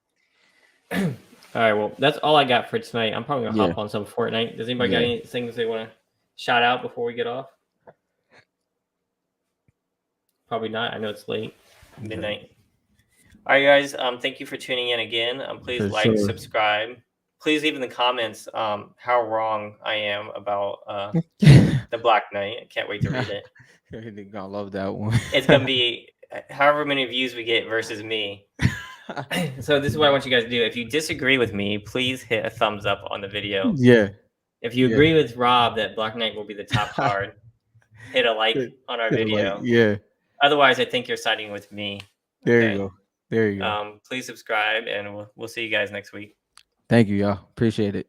All right, well, that's all I got for tonight. I'm probably gonna Yeah, hop on some Fortnite. Does anybody got yeah. any things they want to shout out before we get off? Probably not. I know it's late, midnight. All right, guys. Thank you for tuning in again. Please For like, sure. subscribe. Please leave in the comments how wrong I am about the Black Knight. I can't wait to read it. They're gonna love that one. It's gonna be however many views we get versus me. So this is what I want you guys to do. If you disagree with me, please hit a thumbs up on the video. Yeah, If you yeah. agree with Rob that Black Knight will be the top card, hit a like on our Like, video. yeah. Otherwise, I think you're siding with me. There you Okay. go. There you go. Please subscribe, and we'll see you guys next week. Thank you, y'all. Appreciate it.